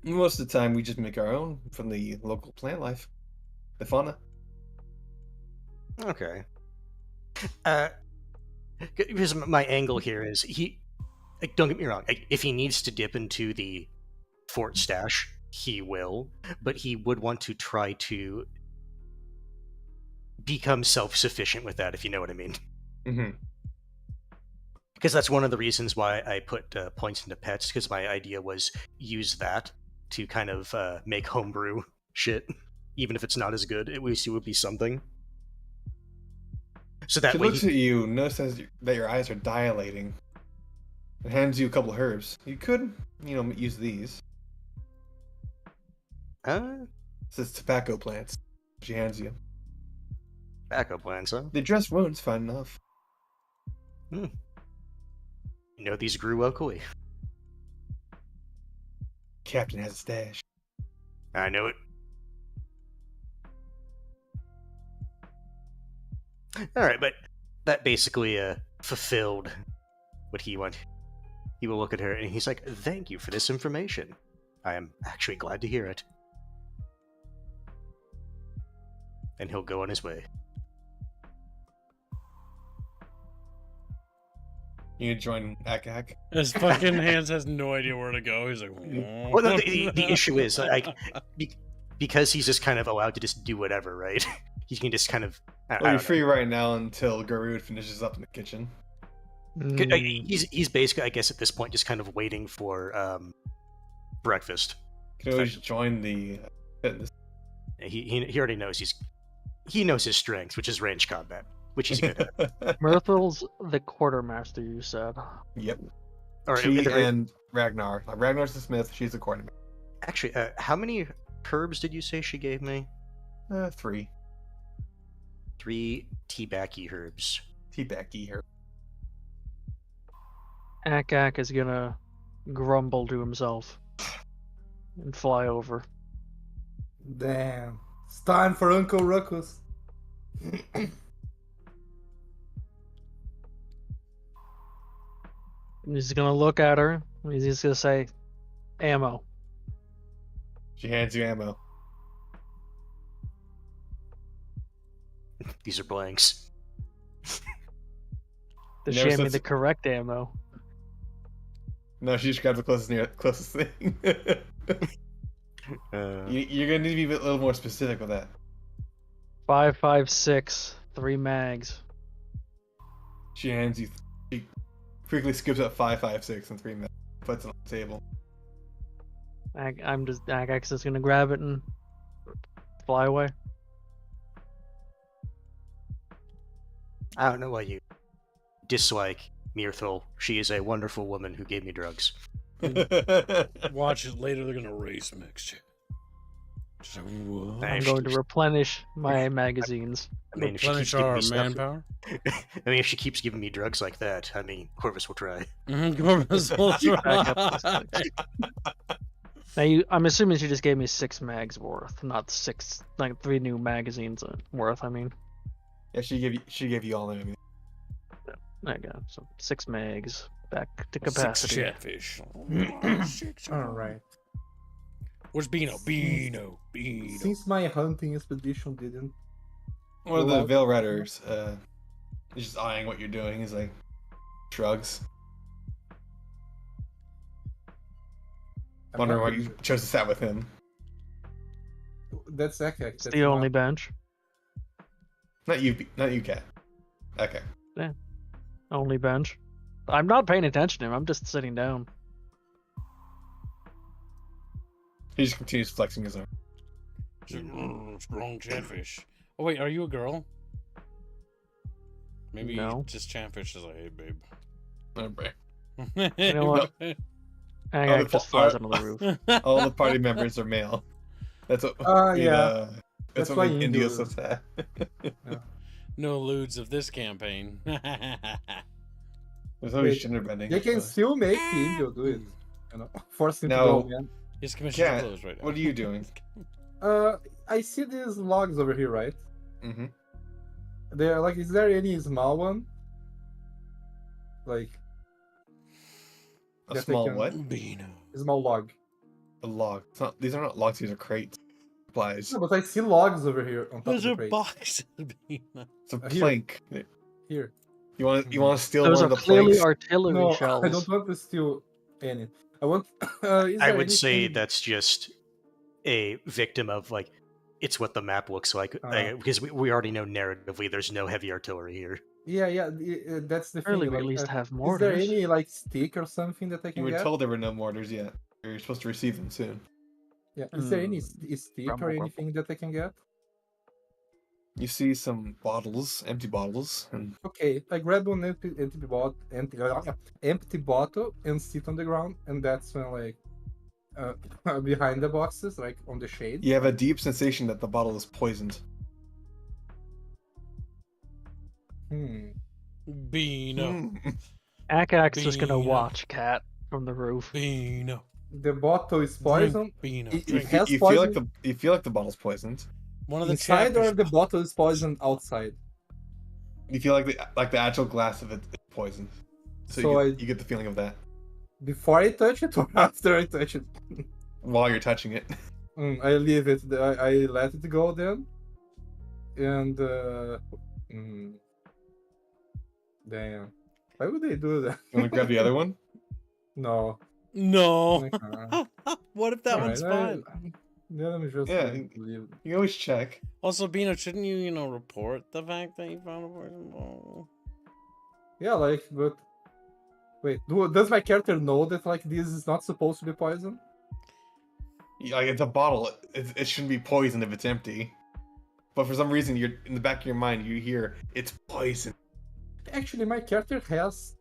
Speaker 2: Most of the time, we just make our own from the local plant life, the fauna.
Speaker 5: Okay. Because my angle here is don't get me wrong, if he needs to dip into the fort stash, he will, but he would want to try to become self-sufficient with that, if you know what I mean.
Speaker 2: Mm-hmm.
Speaker 5: Because that's one of the reasons why I put points into pets, because my idea was use that to kind of make homebrew shit. Even if it's not as good, at least it would be something. So that
Speaker 2: She
Speaker 5: way
Speaker 2: looks at you, notices that your eyes are dilating, and hands you a couple of herbs. You could, use these. It says tobacco plants. She hands you.
Speaker 5: backup plans, huh?
Speaker 2: They dress wounds fine enough.
Speaker 5: You know these grew locally.
Speaker 2: Captain has a stash.
Speaker 5: I know it. Alright, but that basically fulfilled what he wanted. He will look at her and he's like, thank you for this information. I am actually glad to hear it. And he'll go on his way.
Speaker 2: You join Akak.
Speaker 1: His fucking hands has no idea where to go. He's like,
Speaker 5: Well, no, the issue is, because he's just kind of allowed to just do whatever, right? He can just kind of... I
Speaker 2: Well, you're
Speaker 5: don't
Speaker 2: free right now until Garud finishes up in the kitchen.
Speaker 5: know. He's basically, I guess, at this point, just kind of waiting for breakfast.
Speaker 2: You can always join the fitness.
Speaker 5: He already knows he knows his strengths, which is range combat, which he's good at.
Speaker 3: Mirthel's the quartermaster, you said.
Speaker 2: Yep.
Speaker 5: Or
Speaker 2: She
Speaker 5: at the very-
Speaker 2: and Ragnar. Ragnar's the smith. She's the quartermaster.
Speaker 5: Actually, how many herbs did you say she gave me?
Speaker 2: 3.
Speaker 5: 3 teabacky herbs.
Speaker 2: Teabacky here.
Speaker 3: Akak is gonna grumble to himself and fly over.
Speaker 4: Damn. It's time for Uncle Ruckus.
Speaker 3: He's gonna look at her. And he's just gonna say, "Ammo."
Speaker 2: She hands you ammo.
Speaker 5: These are blanks.
Speaker 3: Does
Speaker 2: Never
Speaker 3: she hand me
Speaker 2: said
Speaker 3: the
Speaker 2: s-
Speaker 3: correct ammo?
Speaker 2: No, she just grabbed the closest thing. You're gonna need to be a little more specific with that.
Speaker 3: 5.56, 3 mags.
Speaker 2: She hands you. She quickly scoops up 5.56 and 3 minutes, puts it on the table.
Speaker 3: I'm just gonna grab it and fly away.
Speaker 5: I don't know why you dislike Myrtle. She is a wonderful woman who gave me drugs.
Speaker 1: Watch it later. They're gonna race mixture. Just like, what?
Speaker 5: Hey,
Speaker 3: I'm
Speaker 5: she
Speaker 3: going to
Speaker 5: keeps-
Speaker 3: replenish my magazines.
Speaker 5: I mean, if she keeps
Speaker 1: Replenish
Speaker 5: giving
Speaker 1: our
Speaker 5: me stuff,
Speaker 1: manpower.
Speaker 5: I mean, if she keeps giving me drugs like that, I mean, Corvus will try.
Speaker 1: Corvus will
Speaker 3: Back up to
Speaker 1: try.
Speaker 3: 6. Now I'm assuming she just gave me 6 mags worth, not 6, like 3 new magazines worth. I mean,
Speaker 2: Yeah, she gave you all of it.
Speaker 3: there you go. So 6 mags back to
Speaker 1: 6
Speaker 3: capacity.
Speaker 1: Chatfish.
Speaker 4: Alright.
Speaker 1: Where's Beano? Beano.
Speaker 4: Since my hunting expedition didn't.
Speaker 2: One of the
Speaker 4: Well,
Speaker 2: Veil Riders is just eyeing what you're doing. He's like, shrugs. Wondering why you chose to sat with him.
Speaker 4: That's okay.
Speaker 3: It's the only bench.
Speaker 2: Not you, Cat. Okay.
Speaker 3: Only bench. I'm not paying attention to him. I'm just sitting down.
Speaker 2: He just continues flexing his arm.
Speaker 1: Strong Chatfish. Oh wait, are you a girl? Maybe
Speaker 3: No.
Speaker 1: just Chatfish is like, hey babe.
Speaker 2: Okay.
Speaker 3: You know what?
Speaker 2: the
Speaker 3: just
Speaker 2: pa-
Speaker 3: flies on the roof.
Speaker 2: All the party members are male. That's what.
Speaker 4: Yeah.
Speaker 2: That's
Speaker 4: That's
Speaker 2: what
Speaker 4: why
Speaker 2: made India so
Speaker 4: Indios-
Speaker 2: sad.
Speaker 1: No lewds of this campaign.
Speaker 2: There's always
Speaker 4: Wait,
Speaker 2: gender bending.
Speaker 4: They can still make the Indio do it. You know, force him to
Speaker 2: No.
Speaker 4: go, man.
Speaker 1: His commission's
Speaker 2: Cat,
Speaker 1: closed right now.
Speaker 2: what are you doing?
Speaker 4: I see these logs over here, right?
Speaker 2: Mm-hmm.
Speaker 4: They're like, is there any small one? Like
Speaker 2: A
Speaker 4: That they
Speaker 2: small
Speaker 4: can-
Speaker 2: what?
Speaker 1: Beano.
Speaker 4: a small log.
Speaker 2: A log. It's not. These are not logs. These are crates. Supplies.
Speaker 4: No, but I see logs over here on top
Speaker 1: There's
Speaker 4: of
Speaker 1: a
Speaker 4: the crate.
Speaker 1: box of Beano.
Speaker 2: It's a
Speaker 4: Here.
Speaker 2: plank.
Speaker 4: Here.
Speaker 2: You want to steal
Speaker 3: Those
Speaker 2: one
Speaker 3: are
Speaker 2: of the
Speaker 3: clearly
Speaker 2: planks?
Speaker 3: artillery
Speaker 4: No,
Speaker 3: shells.
Speaker 4: I don't want to steal any. I want. Is
Speaker 5: I
Speaker 4: there
Speaker 5: would say
Speaker 4: anything-
Speaker 5: that's just a victim of, like, it's what the map looks like.
Speaker 4: Uh.
Speaker 5: Because we already know narratively there's no heavy artillery here.
Speaker 4: Yeah, that's the
Speaker 3: Surely
Speaker 4: thing.
Speaker 3: we at
Speaker 4: like,
Speaker 3: least have
Speaker 4: is there
Speaker 3: mortars.
Speaker 4: any like stick or something that I
Speaker 2: You
Speaker 4: can
Speaker 2: were
Speaker 4: get?
Speaker 2: told there were no mortars yet. You're supposed to receive them soon.
Speaker 4: Yeah, is there any
Speaker 3: Mm,
Speaker 4: stick
Speaker 3: grumble,
Speaker 4: or
Speaker 3: grumble.
Speaker 4: anything that I can get?
Speaker 2: You see some bottles, empty bottles, and
Speaker 4: Okay, I grab one empty bottle and sit on the ground, and that's when like behind the boxes, like on the shade.
Speaker 2: you have a deep sensation that the bottle is poisoned.
Speaker 1: Beano.
Speaker 2: Hmm.
Speaker 3: Akax is gonna
Speaker 1: Beano.
Speaker 3: watch Cat from the roof.
Speaker 1: Beano.
Speaker 4: The bottle is poisoned.
Speaker 1: Beano.
Speaker 4: It-
Speaker 1: Drink.
Speaker 4: has
Speaker 2: You feel like
Speaker 4: poison
Speaker 2: the bottle's poisoned.
Speaker 1: One of the
Speaker 4: inside, or
Speaker 1: Chatfish.
Speaker 4: the bottle is poisoned outside.
Speaker 2: You feel like the actual glass of it is poisoned. So,
Speaker 4: So
Speaker 2: you get the feeling of that
Speaker 4: Before I touch it or after I touch it?
Speaker 2: while you're touching it.
Speaker 4: I leave it. I let it go then. And damn, why would they do that?
Speaker 2: You want to grab the other one?
Speaker 4: No.
Speaker 1: No.
Speaker 4: Like,
Speaker 1: What if that
Speaker 4: alright,
Speaker 1: one's fine?
Speaker 4: Let me just
Speaker 2: Yeah,
Speaker 4: leave.
Speaker 2: You can always check.
Speaker 1: Also, Beano, shouldn't you, report the fact that you found a poison bottle?
Speaker 4: Yeah, like, but wait, does my character know that like this is not supposed to be poison?
Speaker 2: Like it's a bottle. It shouldn't be poisoned if it's empty. But for some reason, you're in the back of your mind, you hear it's poison.
Speaker 4: Actually, my character has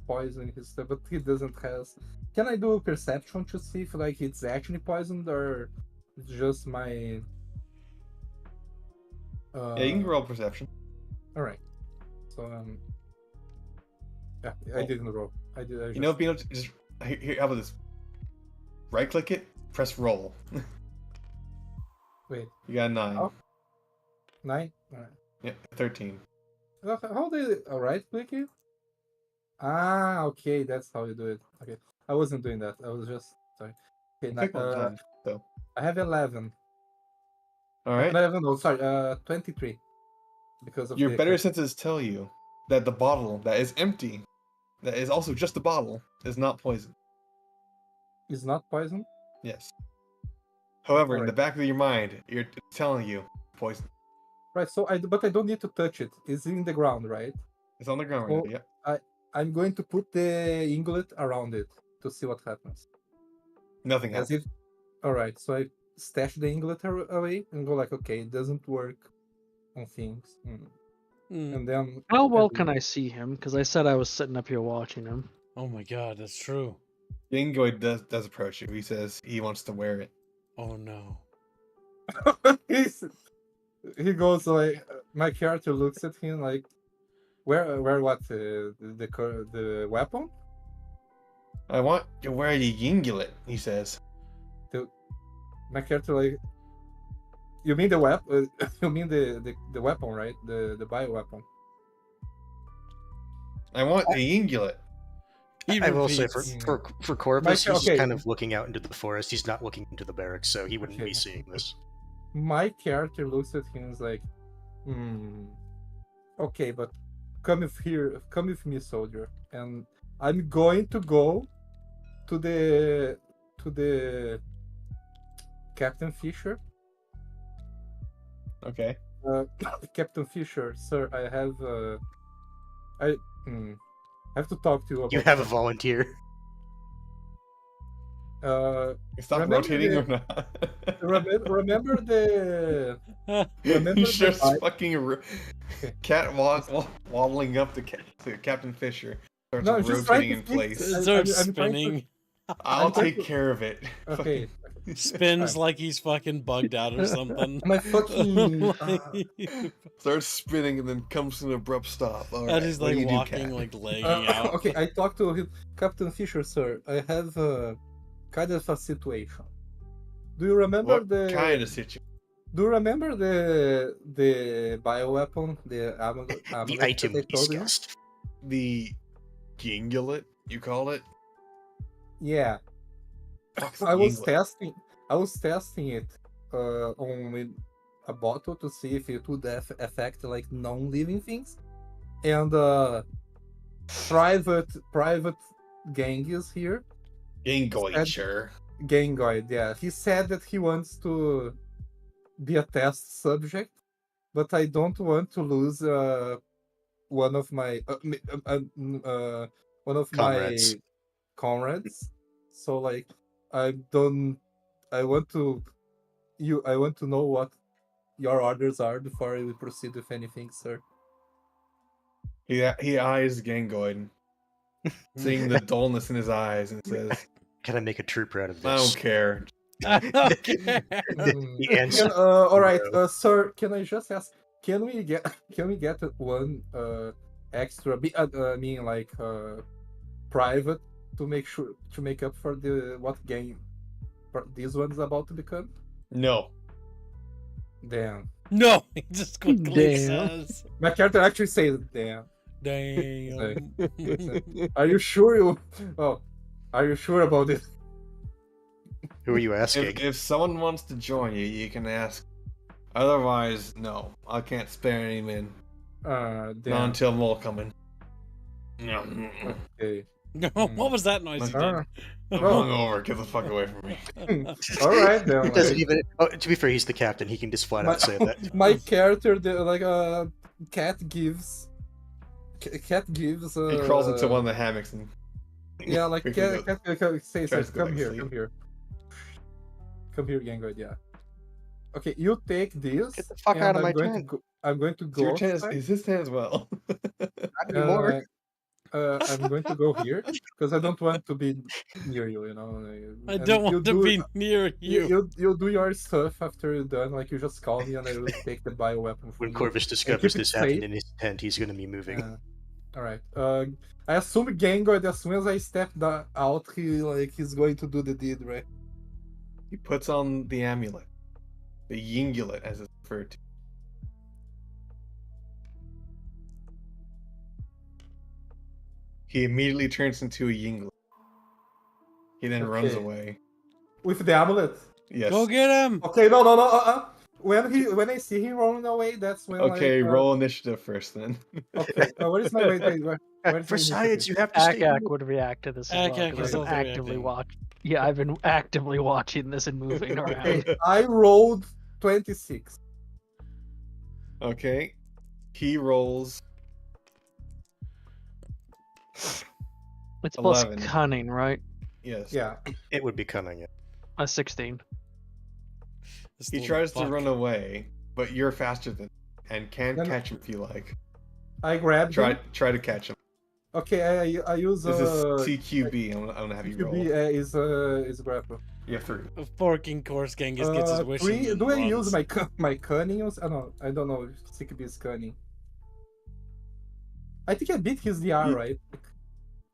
Speaker 4: poison in his stuff, but he doesn't has. Can I do a perception to see if like it's actually poisoned or it's just my?
Speaker 2: Yeah, you can roll perception.
Speaker 4: All right. So yeah, I didn't roll. I did. I
Speaker 2: You know, Beano, just here. How about this? Right-click it, press roll.
Speaker 4: Wait,
Speaker 2: You got a 9.
Speaker 4: Oh. 9. All right.
Speaker 2: Yeah, 13.
Speaker 4: How do you right click it? Ah, okay, that's how you do it. Okay, I wasn't doing that. I was just sorry. Okay,
Speaker 2: Click one time. So,
Speaker 4: I have 11.
Speaker 2: all right.
Speaker 4: 11. Oh, sorry. 23. Because of
Speaker 2: Your
Speaker 4: the
Speaker 2: better senses tell you that the bottle that is empty, that is also just a bottle, is not poison.
Speaker 4: It's not poison.
Speaker 2: Yes. However, in
Speaker 4: Alright.
Speaker 2: the back of your mind, you're telling you poison.
Speaker 4: Right. So but I don't need to touch it. It's in the ground, right?
Speaker 2: It's on the ground
Speaker 4: So
Speaker 2: right now. Yep.
Speaker 4: I'm going to put the yinglet around it to see what happens.
Speaker 2: Nothing
Speaker 4: As
Speaker 2: happens.
Speaker 4: if. All right. So I stash the yinglet away and go like, okay, it doesn't work on things. And then.
Speaker 3: How well can I see him? Because I said I was sitting up here watching him.
Speaker 1: Oh my god, that's true.
Speaker 2: Yangoid does approach you. He says he wants to wear it.
Speaker 1: Oh no.
Speaker 4: He goes like, my character looks at him like, where what the weapon?
Speaker 2: I want to wear the yinglet, he says.
Speaker 4: My character like, you mean the weapon? You mean the weapon, right? The bio weapon.
Speaker 2: I want the yinglet.
Speaker 5: I will say for Corvus, he's
Speaker 4: okay.
Speaker 5: kind of looking out into the forest. He's not looking into the barracks, so he wouldn't be seeing this.
Speaker 4: My character looks at him and is like, okay, but come with me, soldier, and I'm going to go to the Captain Fisher.
Speaker 2: Okay.
Speaker 4: Captain Fisher, sir, I have to talk to you about.
Speaker 5: You have a volunteer.
Speaker 2: Stop rotating or not?
Speaker 4: remember the
Speaker 2: He starts fucking cat waddling up to Captain Fisher. Starts
Speaker 4: No, just
Speaker 2: rotating in
Speaker 4: trying to
Speaker 2: place.
Speaker 4: fix-
Speaker 1: It starts
Speaker 4: I'm trying to-
Speaker 1: spinning.
Speaker 2: I'll
Speaker 4: trying
Speaker 2: take care of it.
Speaker 4: Okay.
Speaker 1: Spins like he's fucking bugged out or something.
Speaker 4: My fucking
Speaker 2: Starts spinning and then comes to an abrupt stop. All
Speaker 1: And
Speaker 2: right,
Speaker 1: he's
Speaker 2: what do
Speaker 1: like
Speaker 2: you do,
Speaker 1: walking,
Speaker 2: Cat?
Speaker 1: like laying out.
Speaker 4: okay, I talked to him, Captain Fisher, sir. I have kind of a situation. Do you remember
Speaker 2: What
Speaker 4: the
Speaker 2: kind of situation?
Speaker 4: Do you remember the bioweapon, the amulet
Speaker 5: The
Speaker 4: that
Speaker 5: item
Speaker 4: I told you?
Speaker 5: discussed.
Speaker 2: The yinglet, you call it?
Speaker 4: Yeah,
Speaker 2: Fuck's
Speaker 4: I was
Speaker 2: yinglet?
Speaker 4: testing it on a bottle to see if it would affect like non-living things, and private Genghis here.
Speaker 2: Yangoid, sure.
Speaker 4: Gangoid, yeah. He said that he wants to be a test subject, but I don't want to lose one of my
Speaker 5: Comrades.
Speaker 4: comrades. So like, I want to know what your orders are before we proceed with anything, sir.
Speaker 2: He eyes Gangoid, seeing the dullness in his eyes, and says,
Speaker 5: Can I make a trooper out of
Speaker 2: I don't
Speaker 5: this?
Speaker 2: care.
Speaker 5: The answer.
Speaker 4: All right, sir. Can I just ask? Can we get one extra? I mean, like private to make up for what game this one's about to become?
Speaker 2: No.
Speaker 4: Damn.
Speaker 1: No, he just quickly
Speaker 3: Damn.
Speaker 1: says.
Speaker 4: My character actually says, "Damn."
Speaker 1: Damn.
Speaker 4: Are you sure you? Oh, are you sure about this?
Speaker 5: Who are you asking?
Speaker 2: If someone wants to join you, you can ask. Otherwise, no. I can't spare any men. Not
Speaker 4: Damn.
Speaker 2: until more coming. No.
Speaker 4: Okay.
Speaker 1: What was that noise you
Speaker 4: Uh,
Speaker 1: did?
Speaker 2: I'm hungover. Get the fuck away from me.
Speaker 4: All right then.
Speaker 5: He doesn't even. Oh, to be fair, he's the captain. He can just flat out say that.
Speaker 4: My character, cat gives. Cat gives.
Speaker 2: He crawls into one of the hammocks and
Speaker 4: Yeah, like
Speaker 2: quickly
Speaker 4: cat says,
Speaker 2: tries to go
Speaker 4: come
Speaker 2: back to
Speaker 4: here,
Speaker 2: sleep.
Speaker 4: come here, Gangoid. Yeah. Okay, you take this.
Speaker 5: Get the fuck
Speaker 4: and
Speaker 5: out of my
Speaker 4: I'm going
Speaker 5: tent.
Speaker 4: I'm going to
Speaker 2: It's
Speaker 4: go.
Speaker 2: your chance.
Speaker 4: outside.
Speaker 2: It's his turn as well.
Speaker 5: Not anymore.
Speaker 4: I'm going to go here because I don't want to be near you. You know.
Speaker 1: I
Speaker 4: And
Speaker 1: don't
Speaker 4: you
Speaker 1: want to
Speaker 4: do-
Speaker 1: be near you.
Speaker 4: You do your stuff after you're done. Like you just call me and I will take the bioweapon from
Speaker 5: When
Speaker 4: you.
Speaker 5: Corvus
Speaker 4: keep
Speaker 5: discovers
Speaker 4: it
Speaker 5: this happening
Speaker 4: safe.
Speaker 5: in his tent, he's going to be moving.
Speaker 4: All right. I assume Gangoid, as soon as I step out, he's going to do the deed, right?
Speaker 2: He puts on the amulet. The yinglet, as it's referred to. He immediately turns into a yinglet. He then runs
Speaker 4: Okay.
Speaker 2: away.
Speaker 4: With the amulet.
Speaker 2: Yes.
Speaker 1: Go get him.
Speaker 4: Okay, no. when I see him rolling away, that's when
Speaker 2: Okay,
Speaker 4: like
Speaker 2: roll initiative first then.
Speaker 4: okay. Where is my wait? Where's
Speaker 5: For
Speaker 4: my
Speaker 5: science,
Speaker 4: initiative?
Speaker 5: you have to stay.
Speaker 3: Ak would react to this as well
Speaker 1: Ak
Speaker 3: because
Speaker 1: is
Speaker 3: I've
Speaker 1: also
Speaker 3: been actively
Speaker 1: reacting.
Speaker 3: Yeah, I've been actively watching this and moving around.
Speaker 4: Okay, I rolled 26.
Speaker 2: Okay. He rolls
Speaker 3: It's plus
Speaker 2: 11.
Speaker 3: cunning, right?
Speaker 2: yes.
Speaker 4: Yeah.
Speaker 5: It would be cunning.
Speaker 3: A 16.
Speaker 1: This
Speaker 2: He
Speaker 1: little
Speaker 2: tries to
Speaker 1: fuck.
Speaker 2: run away, but you're faster than him and can
Speaker 4: No, no.
Speaker 2: catch him if you like.
Speaker 4: I grabbed him.
Speaker 2: Try to catch him.
Speaker 4: Okay, I use
Speaker 2: This is CQB. I'm gonna have you roll.
Speaker 4: QB is grapple.
Speaker 2: You have 3.
Speaker 1: A forking course Genghis gets his wishes
Speaker 4: 3.
Speaker 1: and
Speaker 4: Do I
Speaker 1: runs.
Speaker 4: use my cunning? Oh no, I don't know if CQB is cunning. I think I beat his DR, right?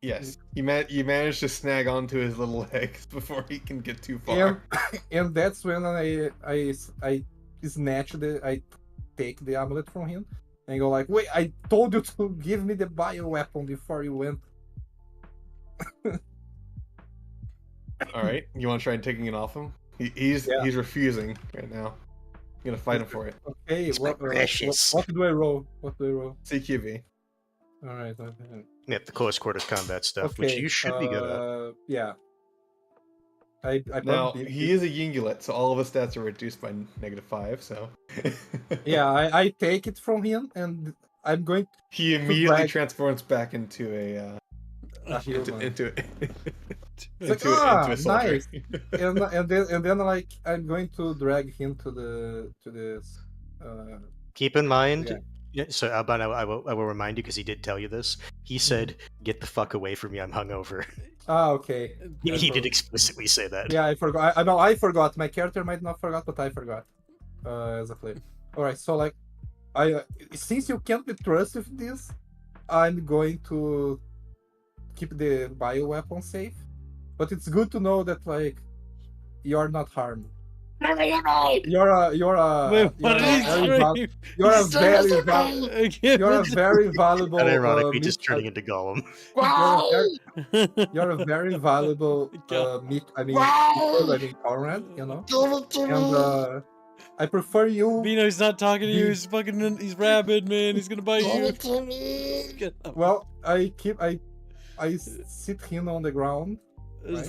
Speaker 2: Yes. You managed to snag onto his little legs before he can get too far.
Speaker 4: And that's when I I take the amulet from him and go like, wait, I told you to give me the bio weapon before you went.
Speaker 2: All right. You want to try taking it off him? He's refusing right now. I'm gonna fight him for it.
Speaker 4: Okay,
Speaker 5: It's my precious.
Speaker 4: what do I roll? What do I roll?
Speaker 2: CQB.
Speaker 4: All right.
Speaker 5: Yep, the close quarters combat stuff, which you should be good at.
Speaker 4: Yeah. I
Speaker 2: Now
Speaker 4: probably
Speaker 2: he is a yinglet, so all of his stats are reduced by -5. So
Speaker 4: yeah, I take it from him and I'm going
Speaker 2: he immediately
Speaker 4: drag-
Speaker 2: transforms back into a
Speaker 4: to human.
Speaker 2: into
Speaker 4: It's like,
Speaker 2: a soldier.
Speaker 4: nice. and then like I'm going to drag him to this.
Speaker 5: Keep in mind.
Speaker 4: Yeah.
Speaker 5: Yeah, so Alban, I will remind you because he did tell you this. He said, "Get the fuck away from me! I'm hungover."
Speaker 4: Okay.
Speaker 5: He did explicitly say that.
Speaker 4: Yeah, I forgot. I know I forgot. My character might not forgot, but I forgot. As a player. All right. So like, since you can't be trusted with this, I'm going to keep the bio weapon safe. But it's good to know that like you're not harmed. You're a
Speaker 1: Wait, what did he scream?
Speaker 4: you're a very valuable.
Speaker 1: Again,
Speaker 4: You're a very valuable.
Speaker 5: And ironically, just
Speaker 4: meat-
Speaker 5: turning into Gollum.
Speaker 4: you're a very valuable meat. I mean, comrade. You know. And I prefer you.
Speaker 1: Bino, he's not talking to you. He's fucking. He's rabid, man. He's gonna bite you.
Speaker 4: Well, I sit him on the ground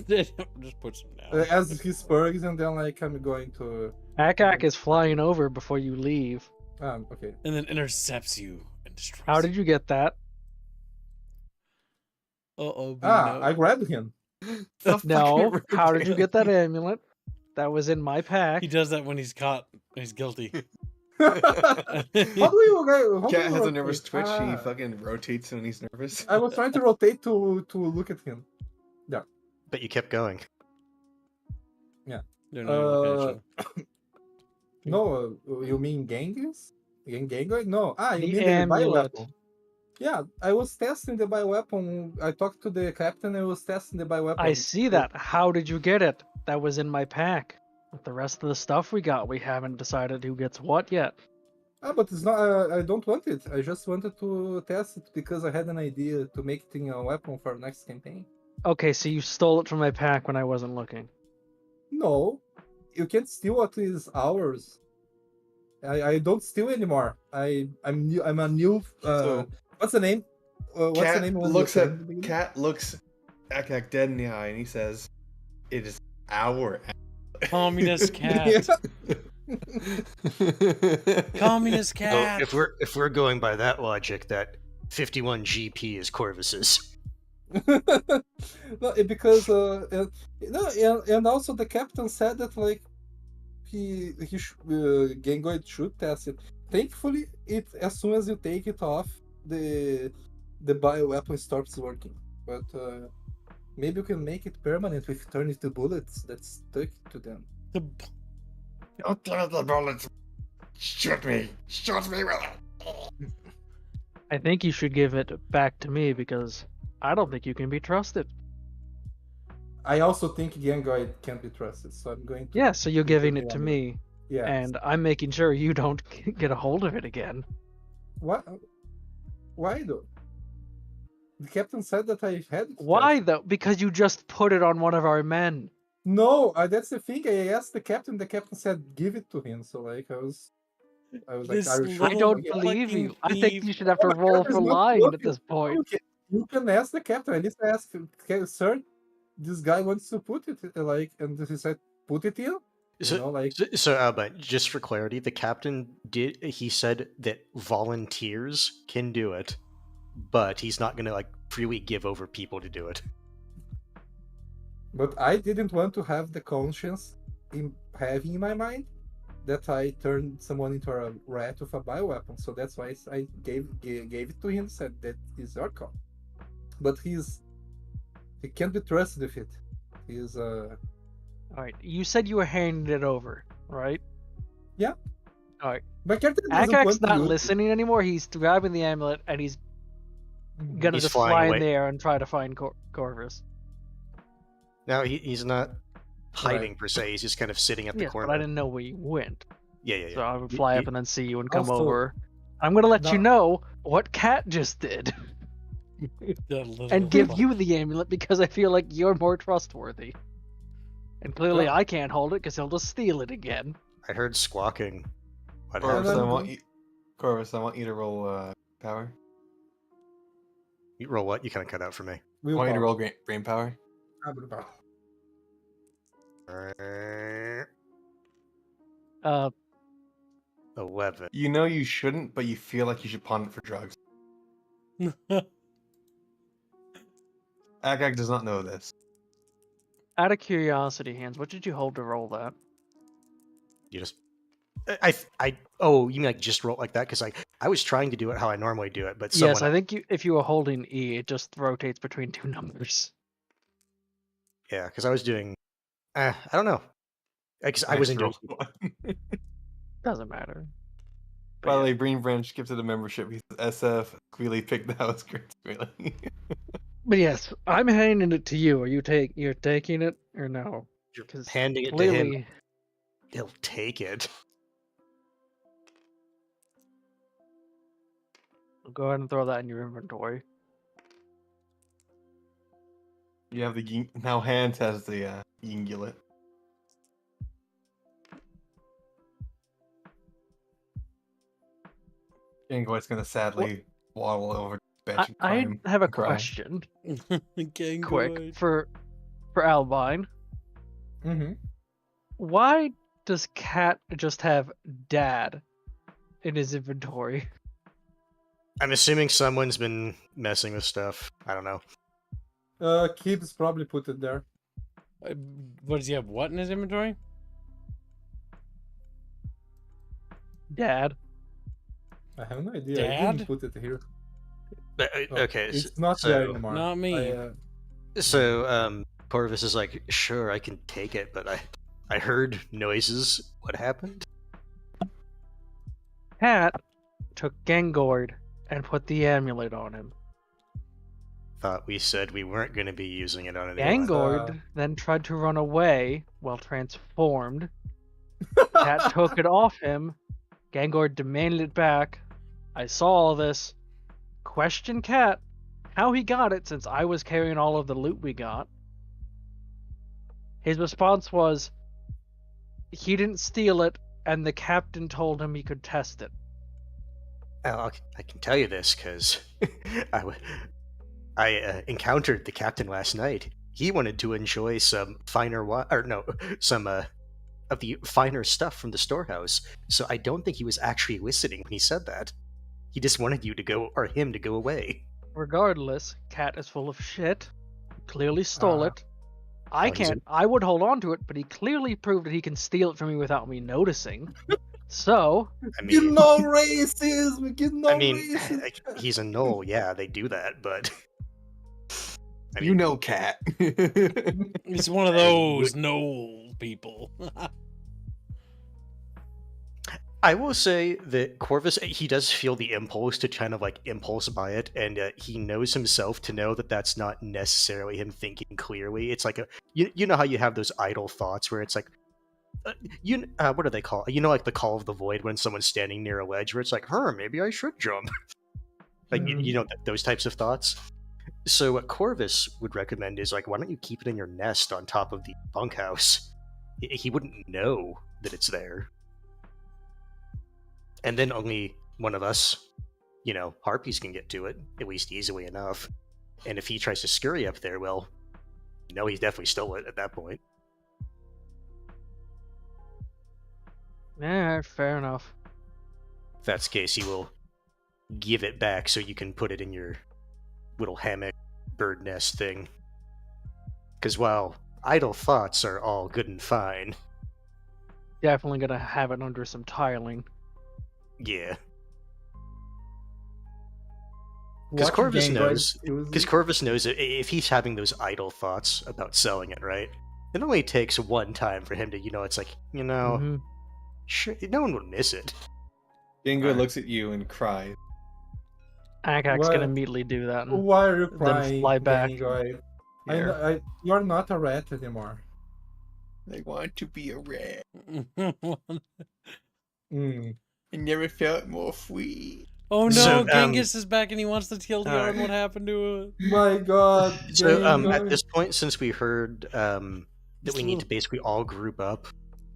Speaker 1: Just puts him down.
Speaker 4: as he spurgs, and then like I'm going to.
Speaker 3: Ak is flying over before you leave.
Speaker 4: Okay.
Speaker 1: And then intercepts you and destroys.
Speaker 3: How did you get that?
Speaker 1: Uh-oh, Bino.
Speaker 4: I grabbed him.
Speaker 3: No. How did you get that amulet? That was in my pack.
Speaker 1: He does that when he's caught. He's guilty.
Speaker 4: How do you?
Speaker 2: Cat has a nervous twitch. He fucking rotates when he's nervous.
Speaker 4: I was trying to rotate to look at him.
Speaker 5: But you kept going.
Speaker 1: They're not even looking at you.
Speaker 4: No, you mean Genghis? Genghis? No. You
Speaker 3: The
Speaker 4: mean the
Speaker 3: amulet.
Speaker 4: bioweapon? Yeah, I was testing the bioweapon. I talked to the captain. I was testing the bioweapon.
Speaker 3: I see that. How did you get it? That was in my pack. With the rest of the stuff we got, we haven't decided who gets what yet.
Speaker 4: But it's not. I don't want it. I just wanted to test it because I had an idea to make it in a weapon for next campaign.
Speaker 3: Okay, so you stole it from my pack when I wasn't looking.
Speaker 4: No, you can't steal what is ours. I don't steal anymore. I'm a new. What's the name? What's the name?
Speaker 2: Cat looks Ak dead in the eye and he says, "It is our."
Speaker 1: Communist cat. Communist
Speaker 5: So
Speaker 1: cat.
Speaker 5: if we're going by that logic, that 51 GP is Corvus's.
Speaker 4: No, because and also the captain said that like Gengoid should test it. Thankfully, as soon as you take it off, the bioweapon stops working. But maybe you can make it permanent with turning to bullets that stuck to them.
Speaker 2: Don't give it the bullets. Shoot me with it.
Speaker 3: I think you should give it back to me because I don't think you can be trusted.
Speaker 4: I also think Gengoid can't be trusted, so I'm going to.
Speaker 3: Yeah, so you're giving it to me,
Speaker 4: Yeah.
Speaker 3: and I'm making sure you don't get a hold of it again.
Speaker 4: What? Why though? The captain said that I had it.
Speaker 3: Why though? Because you just put it on one of our men.
Speaker 4: No, that's the thing. I asked the captain. The captain said, "Give it to him." So like, I was like,
Speaker 1: This
Speaker 4: "Are you sure?"
Speaker 3: I
Speaker 1: little
Speaker 3: don't
Speaker 4: Yeah.
Speaker 3: believe
Speaker 1: fucking
Speaker 3: you. I think
Speaker 1: thief.
Speaker 3: you should have to
Speaker 4: Oh, my
Speaker 3: roll
Speaker 4: character is
Speaker 3: for
Speaker 4: not
Speaker 3: lying at
Speaker 4: looking.
Speaker 3: this point.
Speaker 4: You can ask the captain. At least ask, "Okay, sir, this guy wants to put it like," and he said, "Put it in." You know, like,
Speaker 5: But just for clarity, the captain he said that volunteers can do it, but he's not gonna like freely give over people to do it.
Speaker 4: but I didn't want to have the conscience in having in my mind that I turned someone into a rat with a bioweapon. So that's why I gave it to him and said that is your call. But he can't be trusted with it. He's
Speaker 3: All right, you said you were handing it over, right?
Speaker 4: Yeah.
Speaker 3: All right.
Speaker 4: my character doesn't
Speaker 3: Akak's
Speaker 4: want to
Speaker 3: not
Speaker 4: use it.
Speaker 3: listening anymore. He's grabbing the amulet and he's gonna
Speaker 5: He's
Speaker 3: just
Speaker 5: flying
Speaker 3: fly in
Speaker 5: away.
Speaker 3: the air and try to find Corvus.
Speaker 5: Now he's not hiding per se. He's just kind of sitting at the
Speaker 3: Yes,
Speaker 5: corner.
Speaker 3: but I didn't know where you went.
Speaker 5: Yeah.
Speaker 3: So I would fly up and then see you and come
Speaker 4: Also-
Speaker 3: over. I'm gonna let you
Speaker 4: No.
Speaker 3: know what Cat just did
Speaker 1: That little
Speaker 3: and give
Speaker 1: fuck.
Speaker 3: you the amulet because I feel like you're more trustworthy. And clearly
Speaker 4: Well-
Speaker 3: I can't hold it because he'll just steal it again.
Speaker 5: I heard squawking. What
Speaker 2: Corvus,
Speaker 5: happened?
Speaker 2: I want you to roll power.
Speaker 5: You roll what? You kind of cut out for me.
Speaker 2: I want you to roll brain power.
Speaker 3: Uh,
Speaker 5: 11.
Speaker 2: You know you shouldn't, but you feel like you should pawn it for drugs. Agag does not know this.
Speaker 3: out of curiosity, Hans, what did you hold to roll that?
Speaker 5: You just. Oh, you mean like just roll like that? Because I was trying to do it how I normally do it, but someone.
Speaker 3: Yes, I think if you were holding E, it just rotates between two numbers.
Speaker 5: Yeah, because I was doing. I don't know. Because I wasn't doing.
Speaker 3: Doesn't matter. But
Speaker 2: By the
Speaker 3: yeah.
Speaker 2: way, Green Branch gifted a membership. He says SF Queely picked the house great.
Speaker 3: But yes, I'm handing it to you. Are you you're taking it or no?
Speaker 5: You're
Speaker 3: 'Cause
Speaker 5: handing it to
Speaker 3: clearly,
Speaker 5: him. He'll take it.
Speaker 3: go ahead and throw that in your inventory.
Speaker 2: You have the now Hans has the yinglet. Gangoy's gonna sadly waddle over bench and
Speaker 3: I
Speaker 2: climb
Speaker 3: have a
Speaker 2: and cry.
Speaker 3: question,
Speaker 1: Gang
Speaker 3: quick,
Speaker 1: boy.
Speaker 3: for Albine.
Speaker 4: Mm-hmm.
Speaker 3: Why does Cat just have Dad in his inventory?
Speaker 5: I'm assuming someone's been messing with stuff. I don't know.
Speaker 4: Kibbs probably put it there.
Speaker 1: What does he have? What in his inventory?
Speaker 3: Dad.
Speaker 4: I have no idea. I
Speaker 1: Dad?
Speaker 4: didn't put it here. Oh,
Speaker 5: Okay,
Speaker 4: it's not
Speaker 5: so,
Speaker 4: there anymore.
Speaker 1: Not me.
Speaker 5: Corvus is like, sure, I can take it, but I heard noises. What happened?
Speaker 3: Cat took Gangord and put the amulet on him.
Speaker 5: Thought we said we weren't going to be using it on anyone.
Speaker 3: Gangord then tried to run away while transformed. Cat took it off him. Gangord demanded it back. I saw all this. Question Cat how he got it since I was carrying all of the loot we got. His response was he didn't steal it and the captain told him he could test it.
Speaker 5: Well, I can tell you this because I encountered the captain last night. He wanted to enjoy some some of the finer stuff from the storehouse. So I don't think he was actually listening when he said that. He just wanted him to go away.
Speaker 3: Regardless, Cat is full of shit. Clearly stole it. I
Speaker 5: Oh, he's
Speaker 3: can't. I would hold on to it, but he clearly proved that he can steal it from me without me noticing. So,
Speaker 5: I
Speaker 4: Get
Speaker 5: mean,
Speaker 4: no racism! Get no racism!
Speaker 5: he's a knoll. Yeah, they do that, but I
Speaker 2: You
Speaker 5: mean,
Speaker 2: know, Cat.
Speaker 1: He's one of those no people.
Speaker 5: I will say that Corvus, he does feel the impulse to kind of like impulse buy it, and he knows himself to know that that's not necessarily him thinking clearly. It's like you know how you have those idle thoughts where it's like, what do they call? You know, like the call of the void when someone's standing near a ledge where it's like, maybe I should jump. Like you know those types of thoughts. So what Corvus would recommend is like, why don't you keep it in your nest on top of the bunkhouse? He wouldn't know that it's there. And then only one of us, harpies can get to it, at least easily enough. And if he tries to scurry up there, well, he's definitely stole it at that point.
Speaker 3: Yeah, fair enough.
Speaker 5: If that's the case, he will give it back so you can put it in your little hammock bird nest thing. Because while idle thoughts are all good and fine,
Speaker 3: Definitely gonna have it under some tiling.
Speaker 5: yeah. Because Corvus knows. Because Corvus knows that if he's having those idle thoughts about selling it, right? It only takes one time for him to, it's like,
Speaker 3: Mhm.
Speaker 5: sure, no one would miss it.
Speaker 2: Dingo looks at you and cries.
Speaker 3: Akak's
Speaker 4: Why-
Speaker 3: gonna immediately do that. And
Speaker 4: Why are you
Speaker 3: then
Speaker 4: crying?
Speaker 3: fly back.
Speaker 4: Gangrel?
Speaker 5: Yeah.
Speaker 4: You're not a rat anymore.
Speaker 2: I want to be a rat.
Speaker 4: Mm.
Speaker 2: I never felt more free.
Speaker 1: Oh no,
Speaker 5: So,
Speaker 1: Genghis is back and he wants to TLDR on what happened to it.
Speaker 4: My God.
Speaker 5: So
Speaker 4: Gangrel.
Speaker 5: at this point, since we heard that we need to basically all group up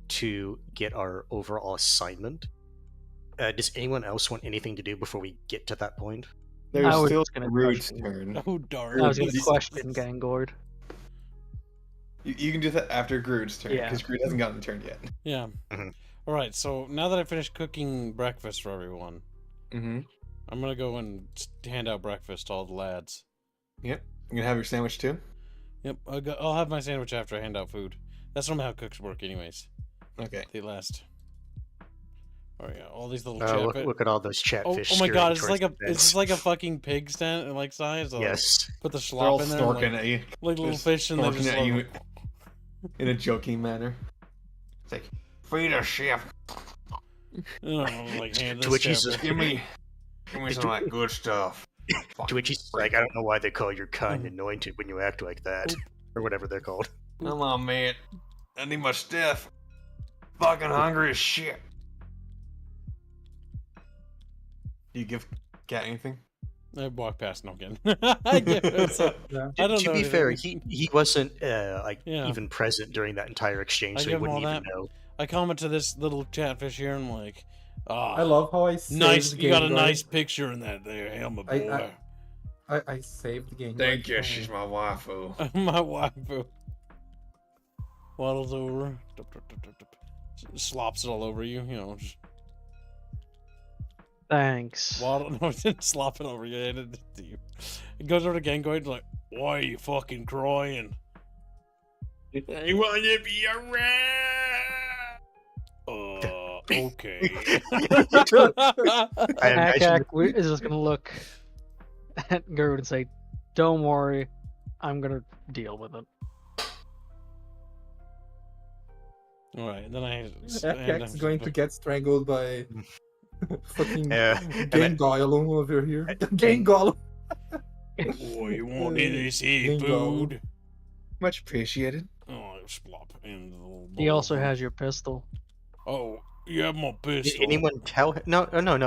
Speaker 5: to get our overall assignment, does anyone else want anything to do before we get to that point?
Speaker 2: There's
Speaker 3: I was
Speaker 2: still
Speaker 3: just gonna
Speaker 2: Rude's
Speaker 3: question.
Speaker 2: turn.
Speaker 1: Oh darn.
Speaker 3: I was gonna
Speaker 2: This-
Speaker 3: question Gangord.
Speaker 2: You can do that after Groot's turn,
Speaker 3: Yeah.
Speaker 2: because Groot hasn't gotten a turn yet.
Speaker 1: Yeah.
Speaker 5: Mhm.
Speaker 1: All right. So now that I finished cooking breakfast for everyone,
Speaker 2: Mm-hmm.
Speaker 1: I'm gonna go and hand out breakfast to all the lads.
Speaker 2: Yep. You gonna have your sandwich too?
Speaker 1: Yep. I'll have my sandwich after I hand out food. That's normally how cooks work, anyways.
Speaker 2: Okay.
Speaker 1: They last. Oh yeah, all these little
Speaker 5: Look at all those
Speaker 1: Oh,
Speaker 5: chatfish.
Speaker 1: oh my god, it's
Speaker 5: scurrying
Speaker 1: like a
Speaker 5: towards the
Speaker 1: it's
Speaker 5: fence.
Speaker 1: like a fucking pig stand like size. Like,
Speaker 5: Yes.
Speaker 1: Put the
Speaker 2: They're all
Speaker 1: schlop in there,
Speaker 2: snorking
Speaker 1: like,
Speaker 2: at you.
Speaker 1: like little
Speaker 2: They're
Speaker 1: fish, and they
Speaker 2: snorking
Speaker 1: just
Speaker 2: at you
Speaker 1: like,
Speaker 2: in a joking manner. It's like, feed us, chef.
Speaker 1: like hand this
Speaker 5: Twitchy's
Speaker 1: chef.
Speaker 2: Give me some of that good stuff.
Speaker 5: To which he's like, I don't know why they call your kind anointed when you act like that, or whatever they're called.
Speaker 2: Come on, man. I need my stuff. Fucking hungry as shit. Do you give Cat anything?
Speaker 1: I walk past no again. I give him some-
Speaker 4: Yeah.
Speaker 1: I don't
Speaker 5: To
Speaker 1: know
Speaker 5: be
Speaker 1: anything.
Speaker 5: fair, he wasn't
Speaker 1: Yeah.
Speaker 5: even present during that entire exchange,
Speaker 1: I
Speaker 5: so he
Speaker 1: give him
Speaker 5: wouldn't
Speaker 1: all
Speaker 5: even
Speaker 1: that.
Speaker 5: know.
Speaker 1: I comment to this little chatfish here and I'm like,
Speaker 4: I love how I saved
Speaker 1: nice. You got a
Speaker 4: Gangrel.
Speaker 1: nice picture in that there helmet, boy.
Speaker 4: I saved the game.
Speaker 2: Thank you, she's my waifu.
Speaker 1: My waifu. Waddles over, slops it all over you. Just
Speaker 3: Thanks.
Speaker 1: waddle. No, it didn't slop it over you. It did to you. It goes over to Gangoid like, why are you fucking crying? I want to be a rat. Okay.
Speaker 5: I imagine
Speaker 3: Akak is just gonna look at Gerd and say, "Don't worry, I'm gonna deal with it."
Speaker 1: All right, and then I.
Speaker 4: Akak's going to get strangled by fucking
Speaker 5: and
Speaker 4: Gangrel over here. Gangrel.
Speaker 1: Oh, you want any
Speaker 4: Bingo.
Speaker 1: seafood?
Speaker 2: Much appreciated.
Speaker 1: Oh, splop in the little
Speaker 3: He
Speaker 1: bowl.
Speaker 3: also has your pistol.
Speaker 1: Oh, you have my
Speaker 5: did
Speaker 1: pistol.
Speaker 5: anyone tell him? No,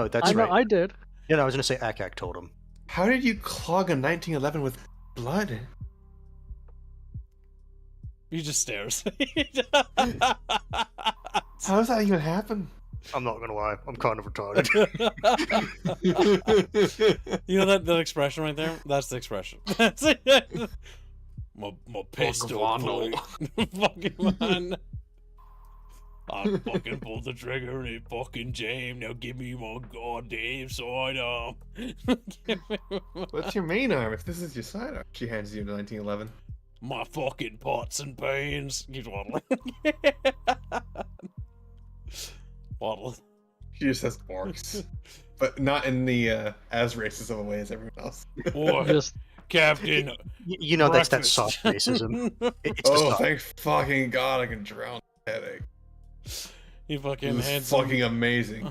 Speaker 5: that's
Speaker 3: I know,
Speaker 5: right.
Speaker 3: I did.
Speaker 5: Yeah, no, I was gonna say Akak told him.
Speaker 2: How did you clog a 1911 with blood?
Speaker 1: He just stares.
Speaker 2: How does that even happen?
Speaker 5: I'm not gonna lie, I'm kind of retarded.
Speaker 1: You know that expression right there? That's the expression. That's it. My pistol.
Speaker 2: Vondel.
Speaker 1: boy. Fucking man. I fucking pulled the trigger and it fucking jammed. Now give me my goddamn sidearm.
Speaker 2: What's your main arm if this is your sidearm? She hands you the 1911.
Speaker 1: My fucking pots and pans. Keeps waddling. Waddle.
Speaker 2: She just says orcs. But not in the as racist of a way as everyone else.
Speaker 1: Or
Speaker 3: Just
Speaker 1: Captain.
Speaker 5: You know, that's that
Speaker 1: Breakfast.
Speaker 5: soft racism. It's just
Speaker 2: Oh,
Speaker 5: soft.
Speaker 2: thank fucking god I can drown the headache.
Speaker 1: He fucking
Speaker 2: This
Speaker 1: hands
Speaker 2: is fucking amazing.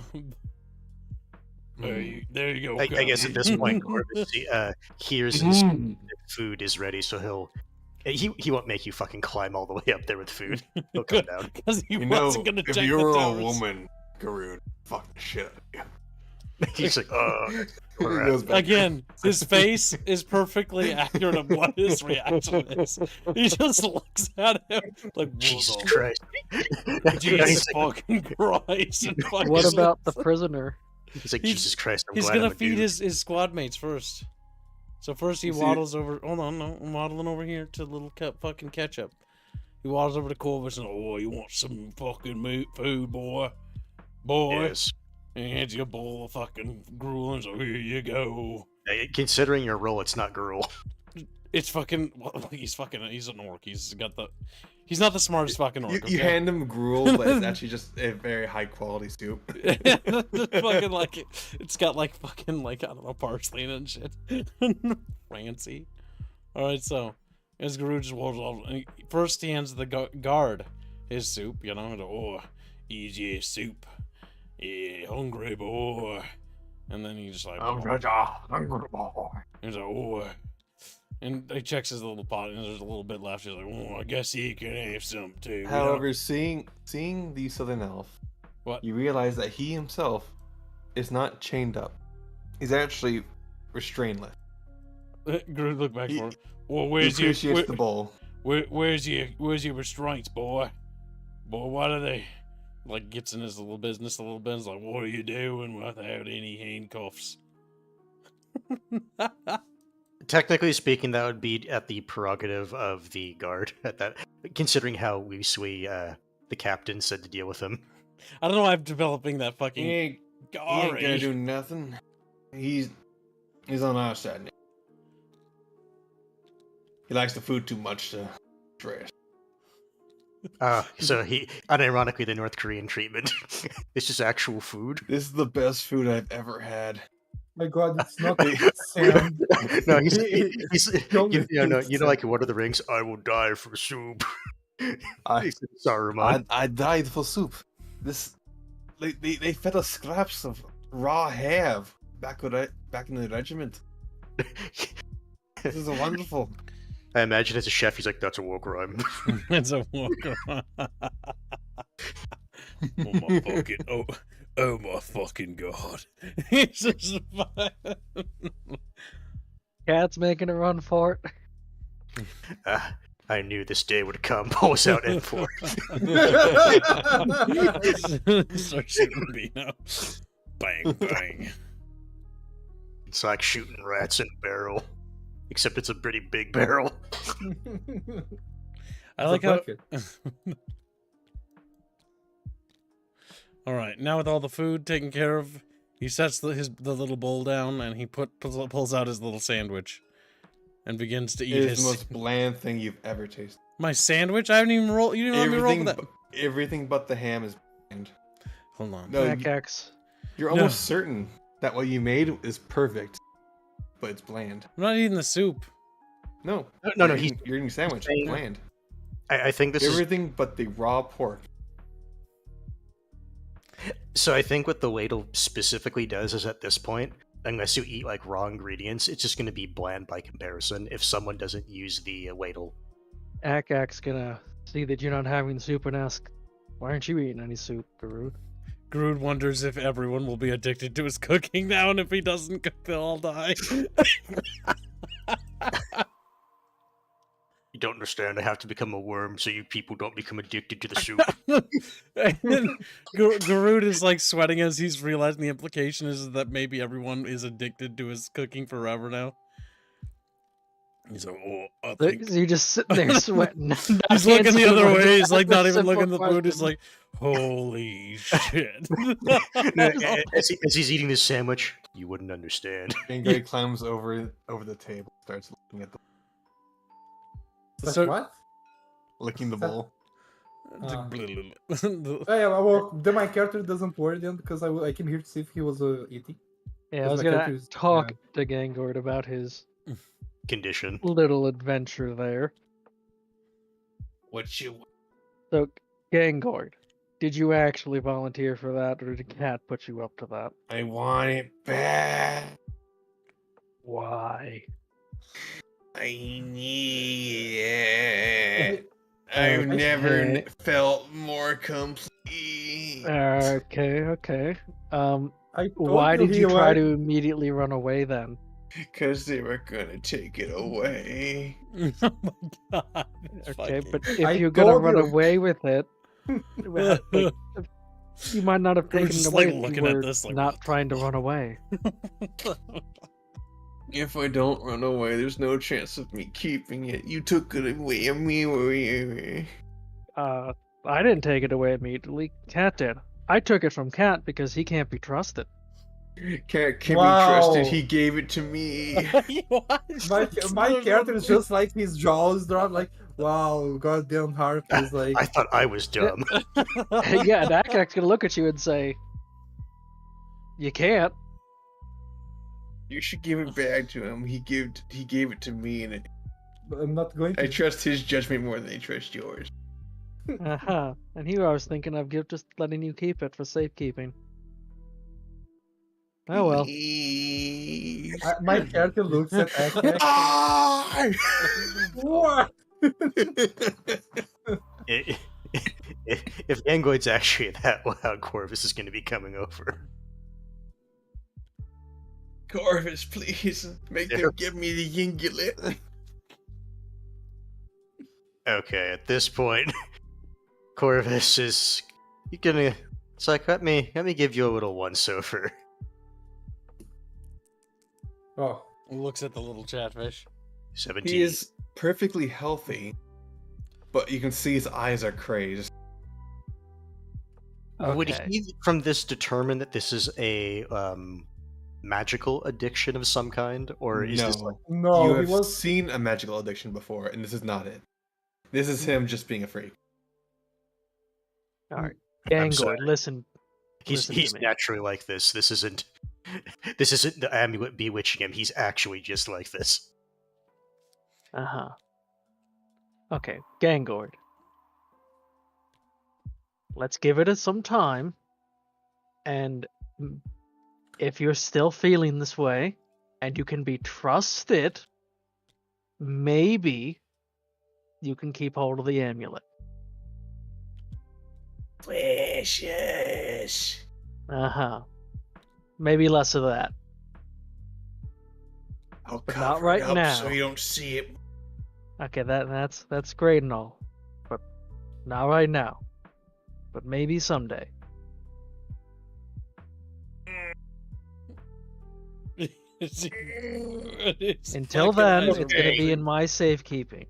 Speaker 1: There you go.
Speaker 5: I guess at this point, Corvus hears his food is ready, so he won't make you fucking climb all the way up there with food. He'll come down.
Speaker 1: Because he
Speaker 2: You know,
Speaker 1: wasn't gonna
Speaker 2: if
Speaker 1: check
Speaker 2: you
Speaker 1: the
Speaker 2: were a
Speaker 1: towers.
Speaker 2: woman, Garud, fuck the shit out of you.
Speaker 5: He's like,
Speaker 2: He
Speaker 5: crap."
Speaker 2: goes back.
Speaker 1: Again, his face is perfectly accurate of what his reaction is. He just looks at him like,
Speaker 5: Jesus
Speaker 1: "Whoa,
Speaker 5: Christ.
Speaker 1: Jesus
Speaker 5: He's like,
Speaker 1: fucking Christ. And fucking
Speaker 3: What about the prisoner?
Speaker 5: he's like,
Speaker 1: He's-
Speaker 5: Jesus Christ, I'm
Speaker 1: He's
Speaker 5: glad
Speaker 1: gonna
Speaker 5: I'm a
Speaker 1: feed
Speaker 5: dude.
Speaker 1: his squad mates first. So first he
Speaker 2: You see-
Speaker 1: waddles over. Hold on, no, I'm waddling over here to little fucking ketchup. He waddles over to Corvus and, "Oh, you want some fucking food, boy? Boy."
Speaker 5: Yes.
Speaker 1: And he hands you a bowl of fucking gruel and so here you go.
Speaker 5: Considering your role, it's not gruel.
Speaker 1: It's fucking. Well, he's an orc. He's not the smartest fucking orc.
Speaker 2: You
Speaker 1: okay?
Speaker 2: hand him gruel, but it's actually just a very high quality soup.
Speaker 1: Fucking like it's got like fucking like I don't know parsley and shit. Fancy. All right, so as Guru just walks off, and first he hands the guard his soup. You know, and, "Oh, easy soup. Yeah, hungry boy." And then he just like,
Speaker 2: hungry boy.
Speaker 1: he's like, "Oh." And he checks his little pot, and there's a little bit left. He's like, "Oh, I guess he can have some too." you know?
Speaker 2: However, seeing the Southern Elf,
Speaker 1: What?
Speaker 2: you realize that he himself is not chained up. He's actually restraintless.
Speaker 1: Groot look back
Speaker 2: He-
Speaker 1: for him. Well,
Speaker 2: He
Speaker 1: where's your
Speaker 2: appreciates the bowl.
Speaker 1: where's your restraints, boy? Boy, what are they? Like gets in his little business a little bit. He's like, "What are you doing without any handcuffs?"
Speaker 5: Technically speaking, that would be at the prerogative of the guard. At that, considering how loosely the captain said to deal with him.
Speaker 1: I don't know why I'm developing that
Speaker 2: He
Speaker 1: fucking
Speaker 2: ain't gonna do nothing. He's on our side now. He likes the food too much to stress.
Speaker 5: So he, unironically, the North Korean treatment. It's just actual food.
Speaker 2: This is the best food I've ever had.
Speaker 4: My God, it's not sand.
Speaker 5: No, he's
Speaker 4: Don't
Speaker 5: you know,
Speaker 4: repeat
Speaker 5: like Lord of the Rings. I will die for soup.
Speaker 2: I
Speaker 5: Saruman.
Speaker 2: I died for soup. This they fed us scraps of raw have back in the regiment. This is wonderful.
Speaker 5: I imagine as a chef, he's like, "That's a war crime."
Speaker 1: It's a walker. Oh my fucking god! He's just
Speaker 3: Cat's making a run for it.
Speaker 5: I knew this day would come. Pulls out M4.
Speaker 1: start shooting Bino. Bang bang.
Speaker 5: It's like shooting rats in a barrel, except it's a pretty big barrel.
Speaker 1: I like how. All right, now with all the food taken care of, he sets the little bowl down and he pulls out his little sandwich, and begins to eat
Speaker 2: It is
Speaker 1: his.
Speaker 2: the most bland thing you've ever tasted.
Speaker 1: My sandwich? I haven't even rolled. You didn't let me roll with that.
Speaker 2: Everything but the ham is bland.
Speaker 1: Hold on.
Speaker 2: No,
Speaker 3: Macax.
Speaker 2: you're almost certain that what you made is perfect, but it's bland.
Speaker 1: I'm not eating the soup.
Speaker 2: No,
Speaker 5: No,
Speaker 2: you're
Speaker 5: he's
Speaker 2: eating sandwich.
Speaker 5: saying-
Speaker 2: Bland.
Speaker 5: I think this is.
Speaker 2: Everything but the raw pork.
Speaker 5: So I think what the ladle specifically does is at this point, unless you eat like raw ingredients, it's just going to be bland by comparison if someone doesn't use the ladle.
Speaker 3: Akak's gonna see that you're not having soup and ask, "Why aren't you eating any soup, Garud?"
Speaker 1: Groot wonders if everyone will be addicted to his cooking now, and if he doesn't cook, they'll all die.
Speaker 5: You don't understand. I have to become a worm so you people don't become addicted to the soup.
Speaker 1: And then Garud is like sweating as he's realizing the implication is that maybe everyone is addicted to his cooking forever now. He's like, "Oh, I think."
Speaker 3: You're just sitting there sweating.
Speaker 1: He's looking the other way. He's like not even looking at the food. He's like, "Holy shit!"
Speaker 5: As he's eating this sandwich, you wouldn't understand.
Speaker 2: And Gray climbs over the table, starts looking at the
Speaker 1: So-
Speaker 4: What?
Speaker 2: licking the bowl.
Speaker 4: Yeah, well, then my character doesn't worry then because I came here to see if he was eating.
Speaker 3: Yeah, I was
Speaker 4: my
Speaker 3: gonna
Speaker 4: character's-
Speaker 3: talk to Gangord about his
Speaker 5: Condition.
Speaker 3: little adventure there.
Speaker 2: What you?
Speaker 3: So, Gangord, did you actually volunteer for that, or did Cat put you up to that?
Speaker 2: I want it bad.
Speaker 3: Why?
Speaker 2: I need it. I've never felt more complete.
Speaker 3: Okay.
Speaker 4: I told
Speaker 3: Why did you try
Speaker 4: were-
Speaker 3: to immediately run away then?
Speaker 2: Because they were gonna take it away.
Speaker 1: Oh my god. it's
Speaker 3: Okay,
Speaker 1: fucking-
Speaker 3: but if
Speaker 4: I
Speaker 3: you're gonna
Speaker 4: told
Speaker 3: run
Speaker 4: you.
Speaker 3: away with it, well, like, you might not have
Speaker 1: We were
Speaker 3: taken it
Speaker 1: just,
Speaker 3: away
Speaker 1: like,
Speaker 3: if you
Speaker 1: looking at
Speaker 3: were
Speaker 1: this, like,
Speaker 3: not
Speaker 1: what the
Speaker 3: trying to
Speaker 1: fuck?
Speaker 3: run away.
Speaker 2: If I don't run away, there's no chance of me keeping it. You took it away from me.
Speaker 3: I didn't take it away immediately. Cat did. I took it from Cat because he can't be trusted.
Speaker 2: Can't be
Speaker 4: Wow.
Speaker 2: trusted. He gave it to me.
Speaker 4: My character is just like his jaws drop, like, wow, goddamn Harp is like,
Speaker 5: I thought I was dumb.
Speaker 3: Yeah, and Akak's gonna look at you and say, "You can't."
Speaker 2: You should give it back to him. He gave it to me, and
Speaker 4: I'm not going
Speaker 2: I
Speaker 4: to.
Speaker 2: trust his judgment more than I trust yours.
Speaker 3: Uh-huh. And here I was thinking of just letting you keep it for safekeeping. Oh well.
Speaker 4: My character looks at Akak. What?
Speaker 5: If Gangoid's actually that loud, Corvus is going to be coming over.
Speaker 2: Corvus, please make them give me the yinglet.
Speaker 5: Okay, at this point, Corvus is gonna. It's like let me give you a little once over.
Speaker 4: Oh,
Speaker 1: Looks at the little chatfish.
Speaker 5: 17.
Speaker 2: He is perfectly healthy, but you can see his eyes are crazed.
Speaker 5: Would
Speaker 3: Okay.
Speaker 5: he, from this, determine that this is a magical addiction of some kind, or is this like,
Speaker 4: no,
Speaker 2: you
Speaker 4: he
Speaker 2: have
Speaker 4: was.
Speaker 2: seen a magical addiction before, and this is not it. This is him just being a freak.
Speaker 3: All right.
Speaker 5: I'm sorry.
Speaker 3: Gangoid, listen.
Speaker 5: he's
Speaker 3: Listen to
Speaker 5: he's
Speaker 3: me.
Speaker 5: naturally like this? This isn't the amulet bewitching him. He's actually just like this.
Speaker 3: Uh-huh. Okay, Gangoid. Let's give it some time. And if you're still feeling this way, and you can be trusted, maybe you can keep hold of the amulet.
Speaker 2: Precious.
Speaker 3: Uh-huh. Maybe less of that.
Speaker 2: I'll
Speaker 3: But
Speaker 2: cover
Speaker 3: not right
Speaker 2: it up
Speaker 3: now.
Speaker 2: so you don't see it.
Speaker 3: Okay, that's great and all. But not right now. But maybe someday. Until then, it's gonna be in my safekeeping.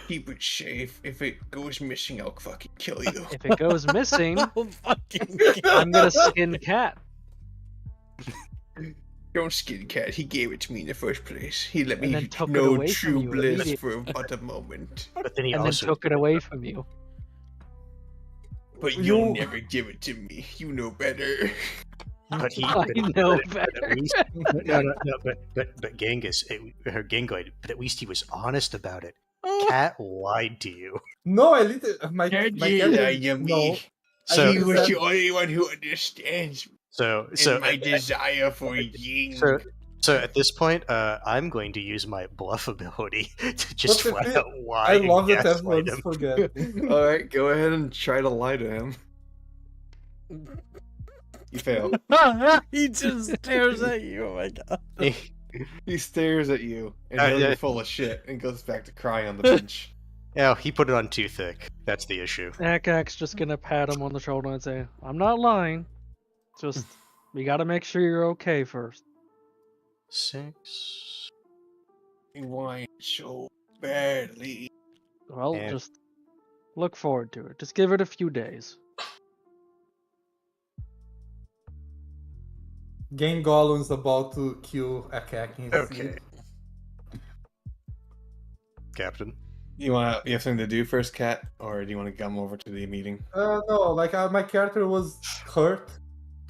Speaker 2: Keep it safe. If it goes missing, I'll fucking kill you.
Speaker 3: If it goes missing,
Speaker 1: Oh, fucking
Speaker 3: I'm gonna skin Cat.
Speaker 2: Don't skin Cat. He gave it to me in the first place. He let
Speaker 3: And
Speaker 2: me
Speaker 3: then took it
Speaker 2: know
Speaker 3: away from
Speaker 2: true
Speaker 3: you
Speaker 2: bliss
Speaker 3: immediately.
Speaker 2: for but a moment.
Speaker 5: But then he
Speaker 3: And then
Speaker 5: also
Speaker 3: took it away from you.
Speaker 2: But you'll never give it to me. You know better.
Speaker 5: But he,
Speaker 3: I
Speaker 5: but,
Speaker 3: know
Speaker 5: but at least, but Genghis, or Gengoid, but at least he was honest about it. Cat lied to you.
Speaker 4: No, I literally. My
Speaker 2: You
Speaker 4: character.
Speaker 2: lie to
Speaker 4: No.
Speaker 2: me.
Speaker 5: So-
Speaker 2: He
Speaker 4: I
Speaker 2: was
Speaker 4: said-
Speaker 2: the only one who understands
Speaker 5: So
Speaker 2: my desire for Ying.
Speaker 5: So at this point, I'm going to use my bluff ability to just
Speaker 4: But the
Speaker 5: flat
Speaker 4: thing-
Speaker 5: out lie.
Speaker 4: I
Speaker 5: and
Speaker 4: love that
Speaker 5: gaslight
Speaker 4: everyone's
Speaker 5: him.
Speaker 4: forget.
Speaker 2: Alright, go ahead and try to lie to him. You fail.
Speaker 1: He just stares at you. Oh my god.
Speaker 2: He stares at you and knows you're full of shit and goes back to crying on the bench.
Speaker 5: Yeah, he put it on too thick. That's the issue.
Speaker 3: Akak's just gonna pat him on the shoulder and say, "I'm not lying. Just we gotta make sure you're okay first."
Speaker 5: 6.
Speaker 2: He whined so badly.
Speaker 3: Well,
Speaker 5: Yeah.
Speaker 3: just look forward to it. Just give it a few days.
Speaker 4: Gangolun's about to kill Akak in his
Speaker 2: Okay.
Speaker 4: sleep.
Speaker 5: Captain.
Speaker 2: You have something to do first, Cat, or do you want to come over to the meeting?
Speaker 4: No, like my character was hurt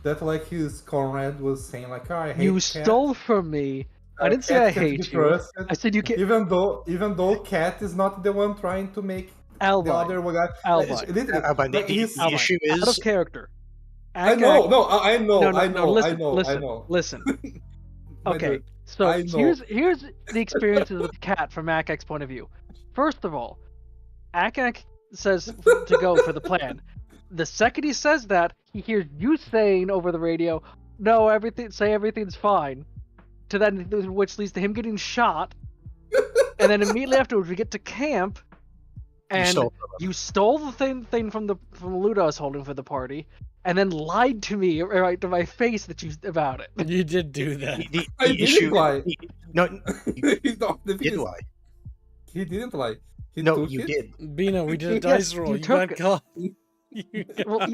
Speaker 4: that like his comrade was saying like, oh, I hate
Speaker 3: You
Speaker 4: Cat.
Speaker 3: stole from me. I didn't say
Speaker 4: Cat
Speaker 3: I
Speaker 4: can't be
Speaker 3: hate you.
Speaker 4: trusted.
Speaker 3: I said you can't.
Speaker 4: Even though Cat is not the one trying to make the
Speaker 3: Albine.
Speaker 4: other guy.
Speaker 3: Albine.
Speaker 4: Literally,
Speaker 5: Albine,
Speaker 4: like,
Speaker 5: the
Speaker 4: he's-
Speaker 5: the issue
Speaker 3: Out of
Speaker 5: is
Speaker 3: character.
Speaker 4: I know,
Speaker 3: Akak-
Speaker 4: no, I know,
Speaker 3: No, no,
Speaker 4: I
Speaker 3: no,
Speaker 4: know,
Speaker 3: listen,
Speaker 4: I know,
Speaker 3: listen,
Speaker 4: I know.
Speaker 3: Listen.
Speaker 4: My
Speaker 3: Okay,
Speaker 4: dude,
Speaker 3: so
Speaker 4: I know.
Speaker 3: here's the experiences with Cat from Akak's point of view. First of all, Akak says to go for the plan. the second he says that, he hears you saying over the radio, "No, everything's fine." To then, which leads to him getting shot. And then immediately afterwards, we get to camp, and you stole the thing from the loot I was holding for the party, and then lied to me right to my face about it.
Speaker 1: You did do that.
Speaker 4: I didn't lie.
Speaker 5: No,
Speaker 4: The thing
Speaker 5: did
Speaker 4: is,
Speaker 5: lie.
Speaker 4: he didn't lie. He
Speaker 5: No,
Speaker 4: took
Speaker 5: you
Speaker 4: it.
Speaker 5: did.
Speaker 1: Bino, we did a dice roll. You
Speaker 3: took
Speaker 1: got
Speaker 3: it.
Speaker 1: caught.
Speaker 3: Well,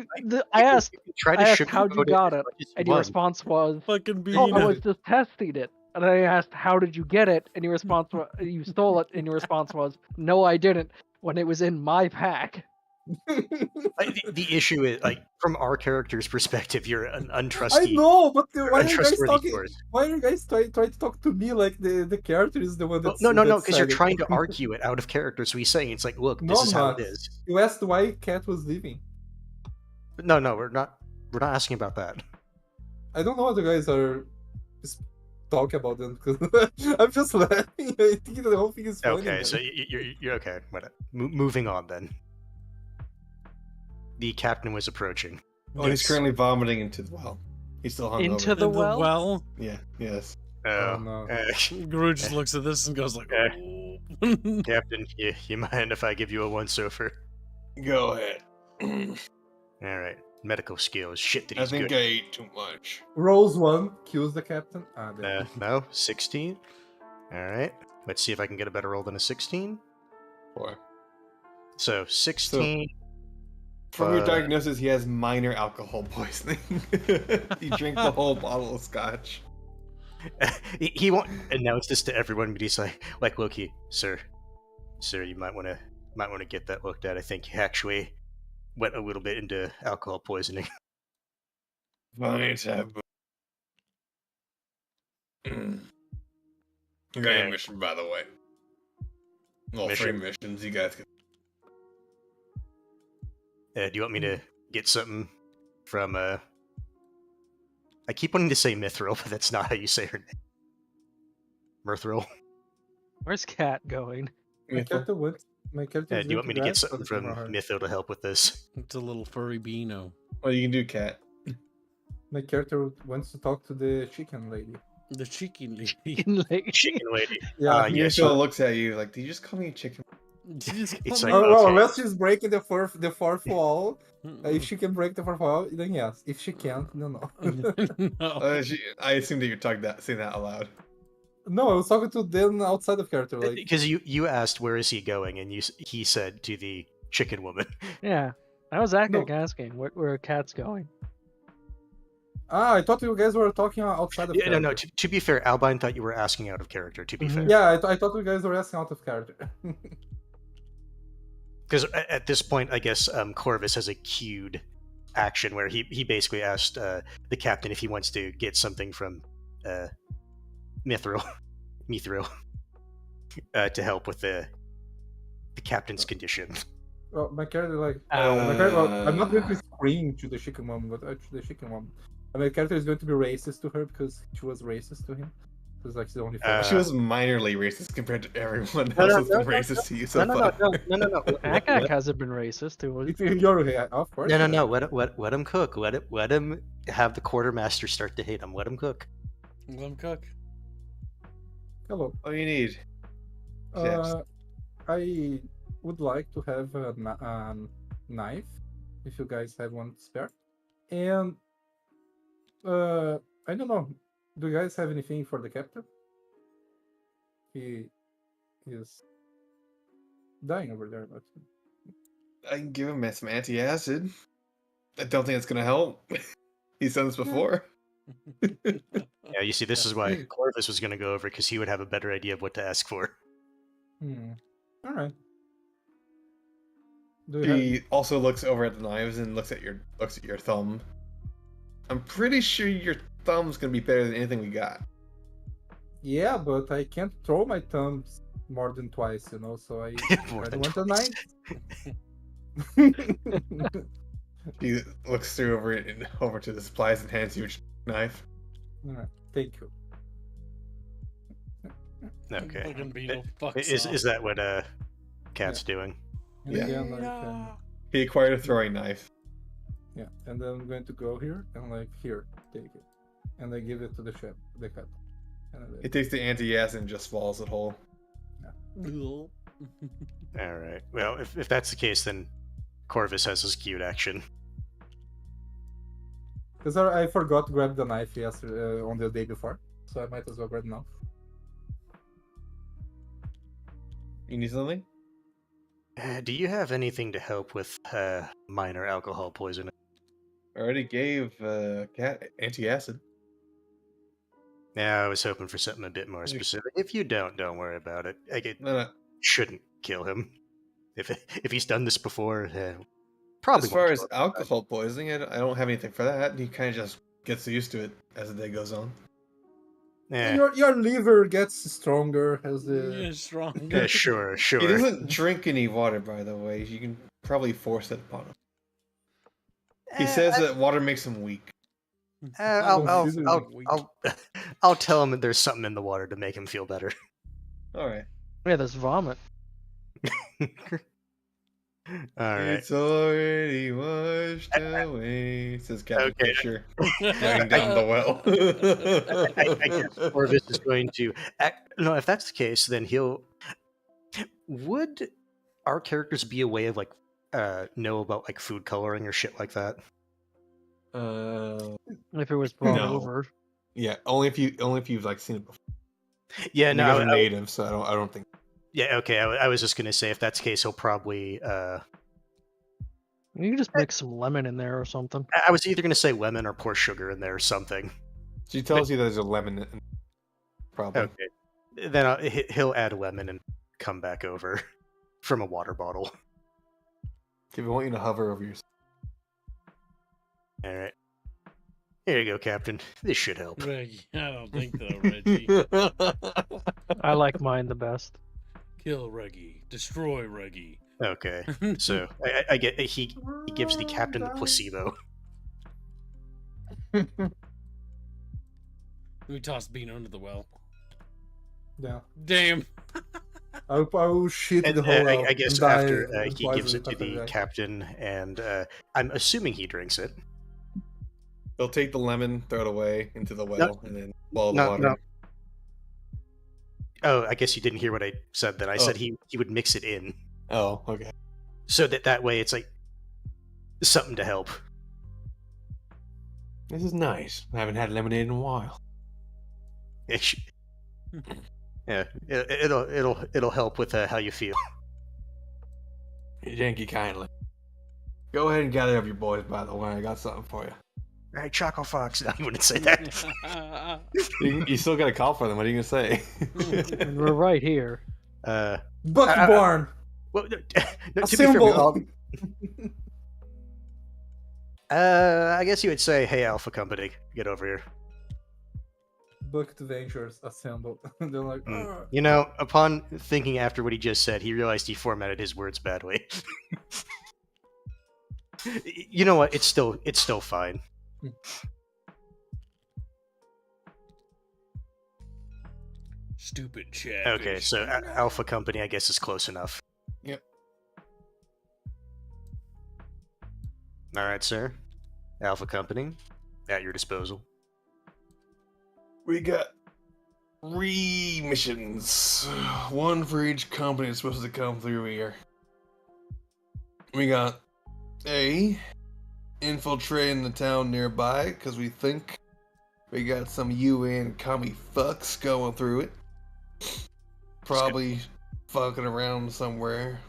Speaker 3: I asked
Speaker 5: Try to
Speaker 3: how'd you
Speaker 5: sugarcoat
Speaker 3: got
Speaker 5: as
Speaker 3: it,
Speaker 5: much as you
Speaker 3: and your
Speaker 5: want.
Speaker 3: response was,
Speaker 1: Fucking
Speaker 3: "Oh,
Speaker 1: Bino.
Speaker 3: I was just testing it." And I asked, "How did you get it?" And your response was, "You stole it." And your response was, "No, I didn't," when it was in my pack.
Speaker 5: The issue is, like, from our character's perspective, you're an
Speaker 4: I
Speaker 5: untrusty.
Speaker 4: know, but why are you guys
Speaker 5: untrustworthy
Speaker 4: talking?
Speaker 5: source.
Speaker 4: Why are you guys trying to talk to me like the character is the one
Speaker 5: Well,
Speaker 4: that's
Speaker 5: no,
Speaker 4: that's
Speaker 5: because you're
Speaker 4: saying it?
Speaker 5: trying to argue it out of character. So he's saying it's like, look,
Speaker 4: No,
Speaker 5: this is
Speaker 4: I'm
Speaker 5: how
Speaker 4: not.
Speaker 5: it is.
Speaker 4: You asked why Cat was leaving.
Speaker 5: No, we're not. We're not asking about that.
Speaker 4: I don't know what you guys are talking about then, because I'm just laughing. I think the whole thing is funny.
Speaker 5: Okay,
Speaker 4: man.
Speaker 5: so you're okay. Moving on then. The captain was approaching.
Speaker 2: Oh, he's currently vomiting into the well. He's still hungover.
Speaker 3: Into the well?
Speaker 1: well?
Speaker 2: Yeah. Yes.
Speaker 4: Oh, no.
Speaker 1: Guru just looks at this and goes like, oh.
Speaker 5: Captain, you mind if I give you a once-over?
Speaker 2: Go ahead.
Speaker 5: All right. Medical skills. Shit that
Speaker 2: I
Speaker 5: he's
Speaker 2: think
Speaker 5: good.
Speaker 2: I ate too much.
Speaker 4: Rolls 1, kills the captain. There.
Speaker 5: No, 16. All right. Let's see if I can get a better roll than a 16.
Speaker 2: 4.
Speaker 5: So 16.
Speaker 2: From your diagnosis, he has minor alcohol poisoning. He drank the whole bottle of scotch.
Speaker 5: He won't announce this to everyone, but he's like, Loki, sir, you might want to get that looked at. I think he actually went a little bit into alcohol poisoning.
Speaker 2: Fine, taboo. You got a mission, by the way. Well, 3 missions. You guys can.
Speaker 5: Do you want me to get something from I keep wanting to say Mithril, but that's not how you say her name. Mithril.
Speaker 3: Where's Cat going?
Speaker 4: My character went. My character.
Speaker 5: Do you want me to get something from Mithril to help with this?
Speaker 1: It's a little furry Beano.
Speaker 2: Well, you can do, Cat.
Speaker 4: My character wants to talk to the chicken lady.
Speaker 1: The chicken lady.
Speaker 5: Chicken lady.
Speaker 4: Yeah.
Speaker 2: Yes. Looks at you like, did you just call me a chicken?
Speaker 5: It's like,
Speaker 4: Well,
Speaker 5: okay.
Speaker 4: unless she's breaking the fourth wall. If she can break the fourth wall, then yes. If she can't, no.
Speaker 1: No.
Speaker 2: I assumed that you're saying that aloud.
Speaker 4: No, I was talking to them outside of character. Like,
Speaker 5: Because you asked where is he going, and he said to the chicken woman.
Speaker 3: Yeah, I was asking where Cat's going.
Speaker 4: I thought you guys were talking outside of character.
Speaker 5: No. To be fair, Albine thought you were asking out of character. To be fair.
Speaker 4: Yeah, I thought you guys were asking out of character.
Speaker 5: Because at this point, I guess Corvus has a queued action where he basically asked the captain if he wants to get something from Mithril to help with the captain's condition.
Speaker 4: Well, my character I'm not going to scream to the chicken woman, but to the chicken woman. My character is going to be racist to her because she was racist to him. Because like she's the only.
Speaker 2: She was minorly racist compared to everyone else who's been racist to you so far.
Speaker 5: No.
Speaker 3: Akak hasn't been racist to us.
Speaker 4: If you're of course.
Speaker 5: No. Let him cook. Let him have the quartermaster start to hate him. Let him cook.
Speaker 1: Let him cook.
Speaker 4: Hello.
Speaker 2: What do you need? Yes.
Speaker 4: I would like to have a knife, if you guys have one spare. And I don't know. Do you guys have anything for the captain? He is dying over there, but
Speaker 2: I can give him some anti-acid. I don't think it's gonna help. He's done this before.
Speaker 5: Yeah, you see, this is why Corvus was going to go over, because he would have a better idea of what to ask for.
Speaker 4: All right.
Speaker 2: He also looks over at the knives and looks at your thumb. I'm pretty sure your thumb's gonna be better than anything we got.
Speaker 4: Yeah, but I can't throw my thumbs more than twice, so I don't want a knife.
Speaker 2: He looks through over to the supplies and hands you a knife.
Speaker 4: Alright, thank you.
Speaker 5: Okay.
Speaker 1: Fucking Beetle fucks
Speaker 5: Is that what Cat's doing?
Speaker 2: Yeah.
Speaker 4: Again,
Speaker 2: He acquired a throwing knife.
Speaker 4: Yeah, and then I'm going to go here and like here, take it, and I give it to the chef, the cat.
Speaker 2: He takes the anti-acid and just swallows it whole.
Speaker 5: All right. Well, if that's the case, then Corvus has his cute action.
Speaker 4: Because I forgot to grab the knife yesterday on the day before, so I might as well grab it now.
Speaker 2: You need something?
Speaker 5: Do you have anything to help with minor alcohol poisoning?
Speaker 2: I already gave cat anti-acid.
Speaker 5: Yeah, I was hoping for something a bit more specific. If you don't worry about it.
Speaker 2: No.
Speaker 5: Shouldn't kill him. If he's done this before, probably.
Speaker 2: As far as alcohol poisoning, I don't have anything for that. He kind of just gets used to it as the day goes on.
Speaker 5: Yeah.
Speaker 4: Your liver gets stronger as the.
Speaker 1: Yeah, strong.
Speaker 5: Yeah, sure.
Speaker 2: He doesn't drink any water, by the way. You can probably force it upon him. He says that water makes him weak.
Speaker 5: I'll tell him that there's something in the water to make him feel better.
Speaker 2: All right.
Speaker 3: Yeah, there's vomit.
Speaker 5: All right.
Speaker 2: It's already washed away, says Captain Fisher, going down the well.
Speaker 5: I guess Corvus is going to. No, if that's the case, then he'll. Would our characters be a way of like know about like food coloring or shit like that?
Speaker 3: If it was brought
Speaker 2: No.
Speaker 3: over.
Speaker 2: Yeah, only if you've like seen it before.
Speaker 5: Yeah,
Speaker 2: You
Speaker 5: no,
Speaker 2: guys are native, so I don't think.
Speaker 5: Yeah, okay. I was just gonna say if that's the case, he'll probably.
Speaker 3: You can just mix some lemon in there or something.
Speaker 5: I was either gonna say lemon or pour sugar in there or something.
Speaker 2: She tells you there's a lemon in probably.
Speaker 5: Okay, then he'll add lemon and come back over from a water bottle.
Speaker 2: If you want you to hover over yourself.
Speaker 5: All right. Here you go, Captain. This should help.
Speaker 1: Reggie, I don't think so, Reggie.
Speaker 3: I like mine the best.
Speaker 1: Kill Reggie. Destroy Reggie.
Speaker 5: Okay, so I get he gives the captain the placebo.
Speaker 1: We toss Bean under the well.
Speaker 4: Yeah.
Speaker 1: Damn.
Speaker 4: I will shit
Speaker 5: And
Speaker 4: the whole well
Speaker 5: I guess
Speaker 4: and die
Speaker 5: after
Speaker 4: and
Speaker 5: he gives it to
Speaker 4: poison
Speaker 5: the
Speaker 4: after
Speaker 5: captain, and I'm assuming he drinks it.
Speaker 2: They'll take the lemon, throw it away into the well, and then swallow the
Speaker 5: No,
Speaker 2: water.
Speaker 5: no. Oh, I guess you didn't hear what I said. Then I said he would mix it in,
Speaker 2: Oh, okay.
Speaker 5: so that way it's like something to help.
Speaker 2: This is nice. I haven't had lemonade in a while.
Speaker 5: Yeah, it'll help with how you feel.
Speaker 2: Thank you kindly. Go ahead and gather up your boys, by the way. I got something for you.
Speaker 5: All right, Choco Fox. No, you wouldn't say that.
Speaker 2: You still got a call for them. What are you going to say?
Speaker 3: And we're right here.
Speaker 4: Buckborn!
Speaker 5: Well, no, to be
Speaker 4: Assemble!
Speaker 5: fair, I guess you would say, "Hey, Alpha Company, get over here."
Speaker 4: Bucket Ventures assemble. They're like,
Speaker 5: You know, upon thinking after what he just said, he realized he formatted his words badly. You know what? It's still fine.
Speaker 1: Stupid chat.
Speaker 5: Okay, so Alpha Company, I guess, is close enough.
Speaker 2: Yep.
Speaker 5: All right, sir. Alpha Company, at your disposal.
Speaker 2: We got 3 missions. One for each company that's supposed to come through here. We got A, infiltrating the town nearby, because we think we got some UN commie fucks going through it. Probably fucking around somewhere.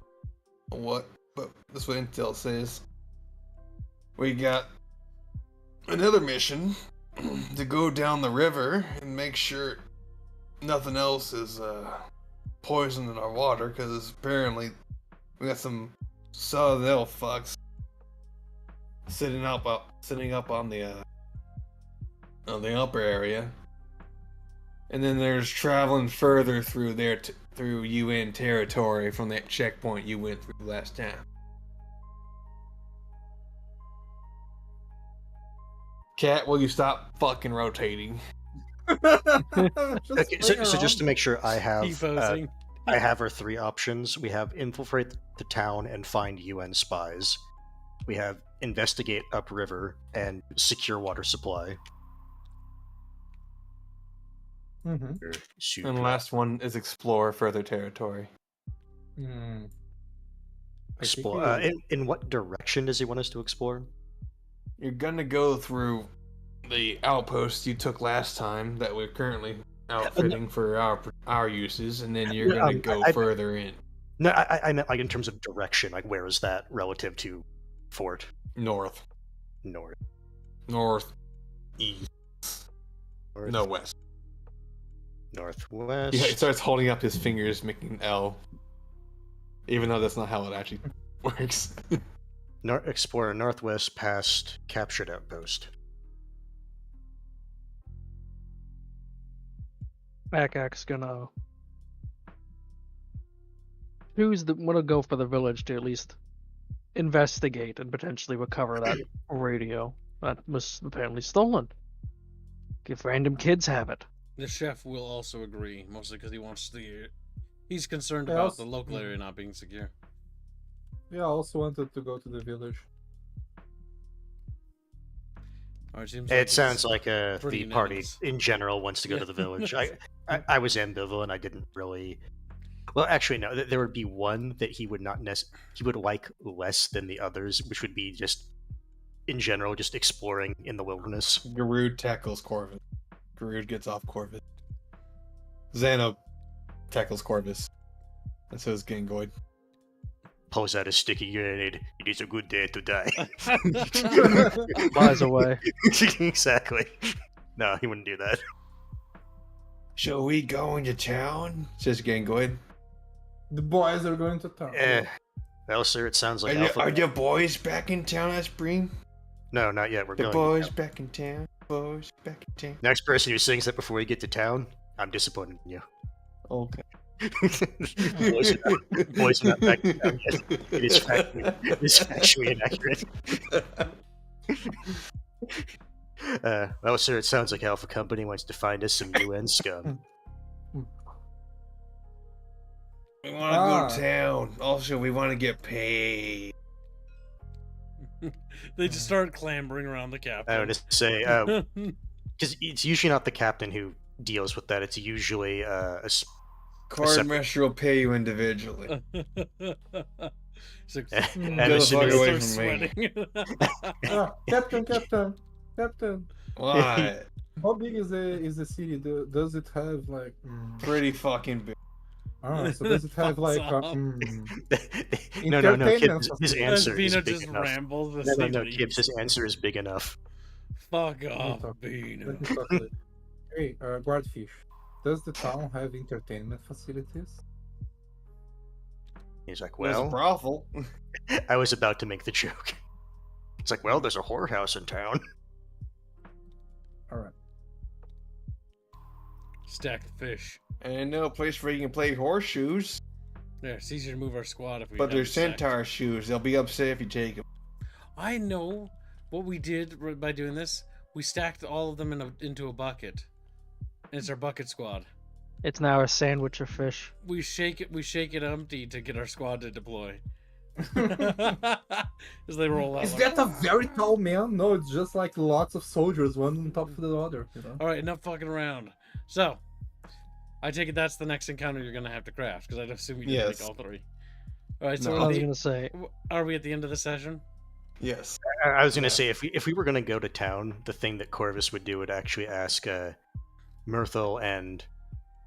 Speaker 2: What? But that's what intel says. We got another mission to go down the river and make sure nothing else is poisoning our water, because apparently we got some Southern fucks sitting up on the upper area, and then there's traveling further through there through UN territory from that checkpoint you went through last time. Cat, will you stop fucking rotating?
Speaker 5: Okay, so just to make sure, I have
Speaker 1: Defosing.
Speaker 5: I have our 3 options. We have infiltrate the town and find UN spies. We have investigate upriver and secure water supply.
Speaker 4: Mm-hmm.
Speaker 2: And the last one is explore further territory.
Speaker 4: Mm.
Speaker 5: Explore. In what direction does he want us to explore?
Speaker 2: You're gonna go through the outpost you took last time that we're currently outfitting for our uses, and then you're gonna go further in.
Speaker 5: No, I meant like in terms of direction. Like, where is that relative to fort?
Speaker 2: North.
Speaker 5: North.
Speaker 2: North. East.
Speaker 5: North.
Speaker 2: No, west.
Speaker 5: Northwest.
Speaker 2: Yeah, he starts holding up his fingers, making an L. Even though that's not how it actually works.
Speaker 5: Explore northwest past captured outpost.
Speaker 3: Akak's gonna wanna go for the village to at least investigate and potentially recover that radio that was apparently stolen. If random kids have it.
Speaker 1: The chef will also agree, mostly because he wants to. He's concerned
Speaker 4: Yeah,
Speaker 1: about
Speaker 4: also-
Speaker 1: the local area not being secure.
Speaker 4: Yeah, I also wanted to go to the village.
Speaker 5: It sounds like the
Speaker 1: pretty
Speaker 5: party
Speaker 1: unanimous.
Speaker 5: in general wants to go
Speaker 1: Yeah.
Speaker 5: to the village. I was ambivalent. I didn't really. Well, actually, no. There would be one that he would not he would like less than the others, which would be just in general, just exploring in the wilderness.
Speaker 2: Garud tackles Corvus. Garud gets off Corvus. Xano tackles Corvus. And so is Gangoid.
Speaker 5: Pulls out a sticky grenade. It is a good day to die.
Speaker 3: Flies away.
Speaker 5: Exactly. No, he wouldn't do that.
Speaker 2: Shall we go into town? Says Gangoid.
Speaker 4: The boys are going to town.
Speaker 5: Well, sir, it sounds like
Speaker 2: Are your boys back in town, Spring?
Speaker 5: No, not yet. We're
Speaker 2: The
Speaker 5: going.
Speaker 2: boys back in town. Boys back in town.
Speaker 5: Next person who sings that before we get to town, I'm disappointed in you.
Speaker 2: Okay.
Speaker 5: boys are not back in town yet. It is factually inaccurate. Well, sir, it sounds like Alpha Company wants to find us some UN scum.
Speaker 2: We want to go to town. Also, we want to get paid.
Speaker 1: They just start clambering around the captain.
Speaker 5: I would just say, because it's usually not the captain who deals with that. It's usually
Speaker 2: Quartermaster will pay you individually.
Speaker 1: It's like,
Speaker 5: and
Speaker 2: Get the fuck
Speaker 5: assuming
Speaker 2: away
Speaker 1: starts
Speaker 2: from me.
Speaker 1: sweating.
Speaker 4: Captain.
Speaker 2: Why?
Speaker 4: How big is the city? Does it have like?
Speaker 2: Pretty fucking big.
Speaker 4: So does it have like?
Speaker 1: Fucks
Speaker 5: no,
Speaker 4: Entertainment
Speaker 5: His answer is
Speaker 1: Vino
Speaker 5: big
Speaker 1: just
Speaker 5: enough.
Speaker 1: rambles.
Speaker 5: No, Gibbs, his answer is big enough.
Speaker 1: Fuck
Speaker 4: Let me
Speaker 1: off,
Speaker 4: talk-
Speaker 1: Vino.
Speaker 4: Let me talk to it. Hey, Guardfish. Does the town have entertainment facilities?
Speaker 5: He's like,
Speaker 2: There's a
Speaker 5: well,
Speaker 2: brothel.
Speaker 5: I was about to make the joke. It's like, well, there's a whorehouse in town.
Speaker 4: All right.
Speaker 1: Stack the fish.
Speaker 2: And no place where you can play horseshoes.
Speaker 1: There, it's easier to move our squad if we.
Speaker 2: But
Speaker 1: have
Speaker 2: they're
Speaker 1: a stack.
Speaker 2: centaur shoes. They'll be upset if you take them.
Speaker 1: I know what we did by doing this. We stacked all of them into a bucket. And it's our bucket squad.
Speaker 3: It's now a sandwich of fish.
Speaker 1: We shake it empty to get our squad to deploy. As they roll out.
Speaker 4: Is
Speaker 1: like,
Speaker 4: that a very tall man? No, it's just like lots of soldiers, one on top of the other. You know?
Speaker 1: All right, enough fucking around. So, I take it that's the next encounter you're gonna have to craft because I assume you didn't
Speaker 2: Yes.
Speaker 1: make all three. All right, so
Speaker 2: No.
Speaker 3: I was gonna say,
Speaker 1: are we at the end of the session?
Speaker 2: Yes.
Speaker 5: I was gonna say if we were gonna go to town, the thing that Corvus would do would actually ask Myrtle and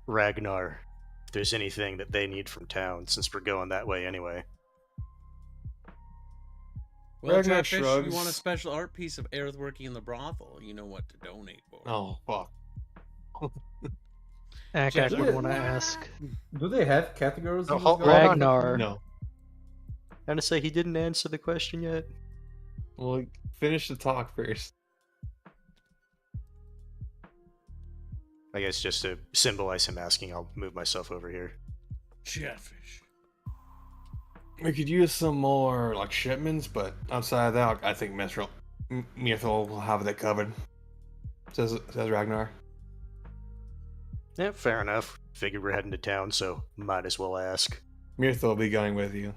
Speaker 5: Ragnar if there's anything that they need from town, since we're going that way anyway.
Speaker 1: Well,
Speaker 2: Ragnar
Speaker 1: Chatfish, you
Speaker 2: shrugs.
Speaker 1: want a special art piece of earthworking in the brothel? You know what to donate for.
Speaker 2: Oh, fuck.
Speaker 3: Akak would
Speaker 4: Yeah.
Speaker 3: want to ask.
Speaker 4: Do they have categories?
Speaker 5: Oh,
Speaker 4: in this
Speaker 5: hold
Speaker 4: game?
Speaker 5: on.
Speaker 3: Ragnar.
Speaker 2: No.
Speaker 5: I'm gonna say he didn't answer the question yet.
Speaker 2: Well, finish the talk first.
Speaker 5: I guess just to symbolize him asking, I'll move myself over here.
Speaker 1: Chatfish.
Speaker 2: We could use some more like shipments, but outside of that, I think Mithril will have that covered. Says Ragnar.
Speaker 5: Yeah, fair enough. Figured we're heading to town, so might as well ask.
Speaker 2: Mirthel will be going with you.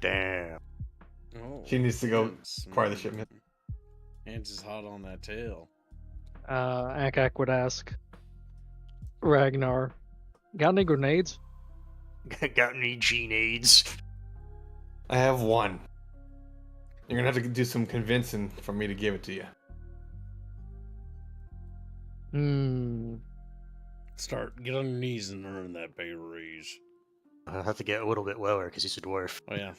Speaker 5: Damn.
Speaker 1: Oh.
Speaker 2: She needs to go
Speaker 1: Hands,
Speaker 2: acquire the shipment.
Speaker 1: Hands is hot on that tail.
Speaker 3: Akak would ask Ragnar, got any grenades?
Speaker 5: Got any grenades?
Speaker 2: I have one. You're gonna have to do some convincing for me to give it to you.
Speaker 1: Get on your knees and earn that pay raise.
Speaker 5: I'll have to get a little bit lower because he's a dwarf.
Speaker 1: Oh yeah.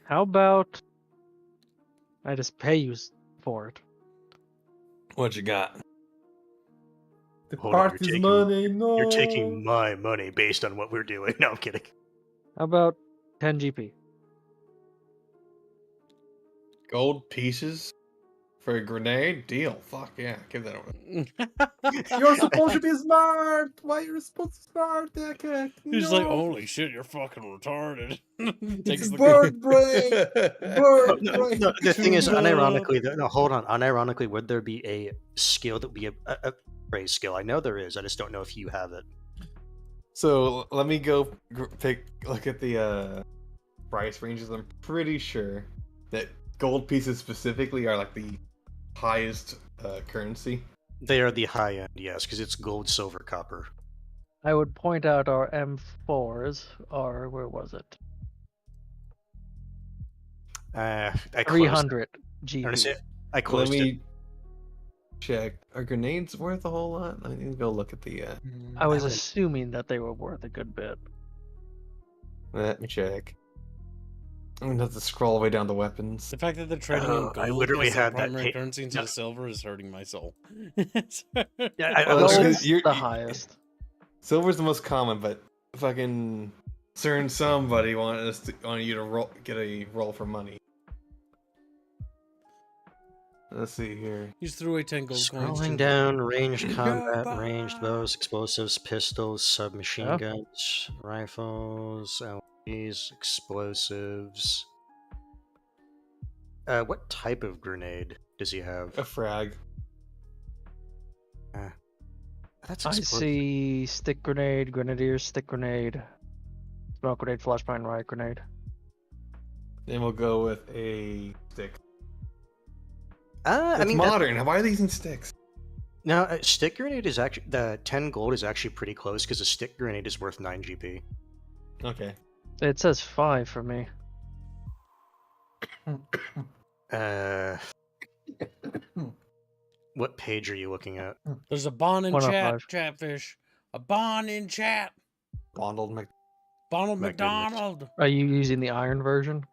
Speaker 3: How about I just pay you for it?
Speaker 2: What you got?
Speaker 4: The
Speaker 5: Hold on,
Speaker 4: party's money, no.
Speaker 5: You're taking my money based on what we're doing. No, I'm kidding.
Speaker 3: How about 10 GP?
Speaker 2: Gold pieces for a grenade? Deal. Fuck yeah, give that over.
Speaker 4: You're supposed to be smart. Why are you supposed to be smart, Akak?
Speaker 1: He's
Speaker 4: No.
Speaker 1: like, holy shit, you're fucking retarded.
Speaker 4: It's bird brain. Bird brain.
Speaker 5: No, the thing is,
Speaker 1: Tune up.
Speaker 5: unironically, no, hold on. Unironically, would there be a skill that would be a praise skill? I know there is. I just don't know if you have it.
Speaker 2: So let me go look at the price ranges. I'm pretty sure that gold pieces specifically are like the highest currency.
Speaker 5: They are the high end, yes, because it's gold, silver, copper.
Speaker 3: I would point out our M4s are, where was it?
Speaker 5: I closed
Speaker 3: 300
Speaker 5: it.
Speaker 3: GP.
Speaker 5: I
Speaker 2: Let
Speaker 5: closed it.
Speaker 2: me check. Are grenades worth a whole lot? Let me go look at the.
Speaker 3: I was
Speaker 5: would-
Speaker 3: assuming that they were worth a good bit.
Speaker 2: Let me check. I'm gonna have to scroll all the way down to weapons.
Speaker 1: The fact that they're trading in gold
Speaker 5: I literally
Speaker 1: as their
Speaker 5: had that
Speaker 1: primary
Speaker 5: pa-
Speaker 1: currency instead
Speaker 5: no.
Speaker 1: of silver is hurting my soul.
Speaker 5: Yeah, I
Speaker 2: Well,
Speaker 5: was-
Speaker 3: Gold's
Speaker 2: you're-
Speaker 3: the highest.
Speaker 2: Silver's the most common, but fucking certain somebody wanted you to get a roll for money. Let's see here.
Speaker 1: You just threw away 10 gold coins.
Speaker 5: Scrolling
Speaker 1: too.
Speaker 5: down, ranged combat, ranged bows, explosives, pistols, submachine
Speaker 3: Yeah.
Speaker 5: guns, rifles, LMGs, explosives. What type of grenade does he have?
Speaker 2: A frag.
Speaker 5: That's
Speaker 3: I
Speaker 5: explosive.
Speaker 3: see stick grenade, grenadier stick grenade, smoke grenade, flashbang riot grenade.
Speaker 2: Then we'll go with a stick.
Speaker 5: I
Speaker 2: It's
Speaker 5: mean,
Speaker 2: modern. Why are they using sticks?
Speaker 5: now a stick grenade is actually the 10 gold is actually pretty close because a stick grenade is worth 9 GP.
Speaker 2: Okay.
Speaker 3: It says 5 for me.
Speaker 5: What page are you looking at?
Speaker 1: There's a bond in
Speaker 3: 105.
Speaker 1: chat, Chatfish. A bond in chat.
Speaker 2: Bondled Mc...
Speaker 1: Bonald
Speaker 5: My goodness.
Speaker 1: McDonald.
Speaker 3: Are you using the iron version?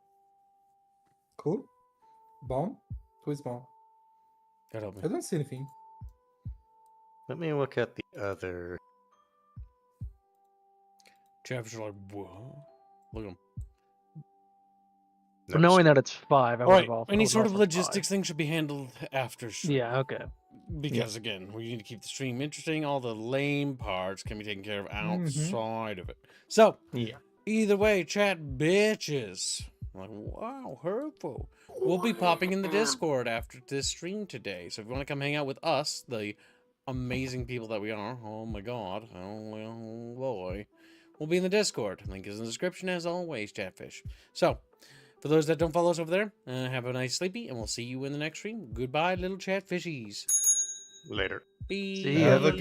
Speaker 4: Cool. Bomb. Who is bomb?
Speaker 1: God help me.
Speaker 4: I don't see anything.
Speaker 5: Let me look at the other.
Speaker 1: Chatfish are like, whoa. Look at him.
Speaker 3: But knowing that it's 5, I would
Speaker 1: Alright,
Speaker 3: have also
Speaker 1: any
Speaker 3: gone
Speaker 1: sort of
Speaker 3: for
Speaker 1: logistics thing should be handled after
Speaker 3: 5.
Speaker 1: stream.
Speaker 3: Yeah, okay.
Speaker 1: Because again, we need to keep the stream interesting. All the lame parts can be taken care of outside of it. So,
Speaker 2: Yeah.
Speaker 1: either way, chat bitches. Like, wow, hurtful. We'll be popping in the Discord after this stream today. So if you want to come hang out with us, the amazing people that we are, oh my god, oh boy, we'll be in the Discord. Link is in the description as always, Chatfish. So, for those that don't follow us over there, have a nice sleepy, and we'll see you in the next stream. Goodbye, little Chatfishies.
Speaker 5: Later.
Speaker 1: Bye.
Speaker 3: See ya.
Speaker 2: Have a good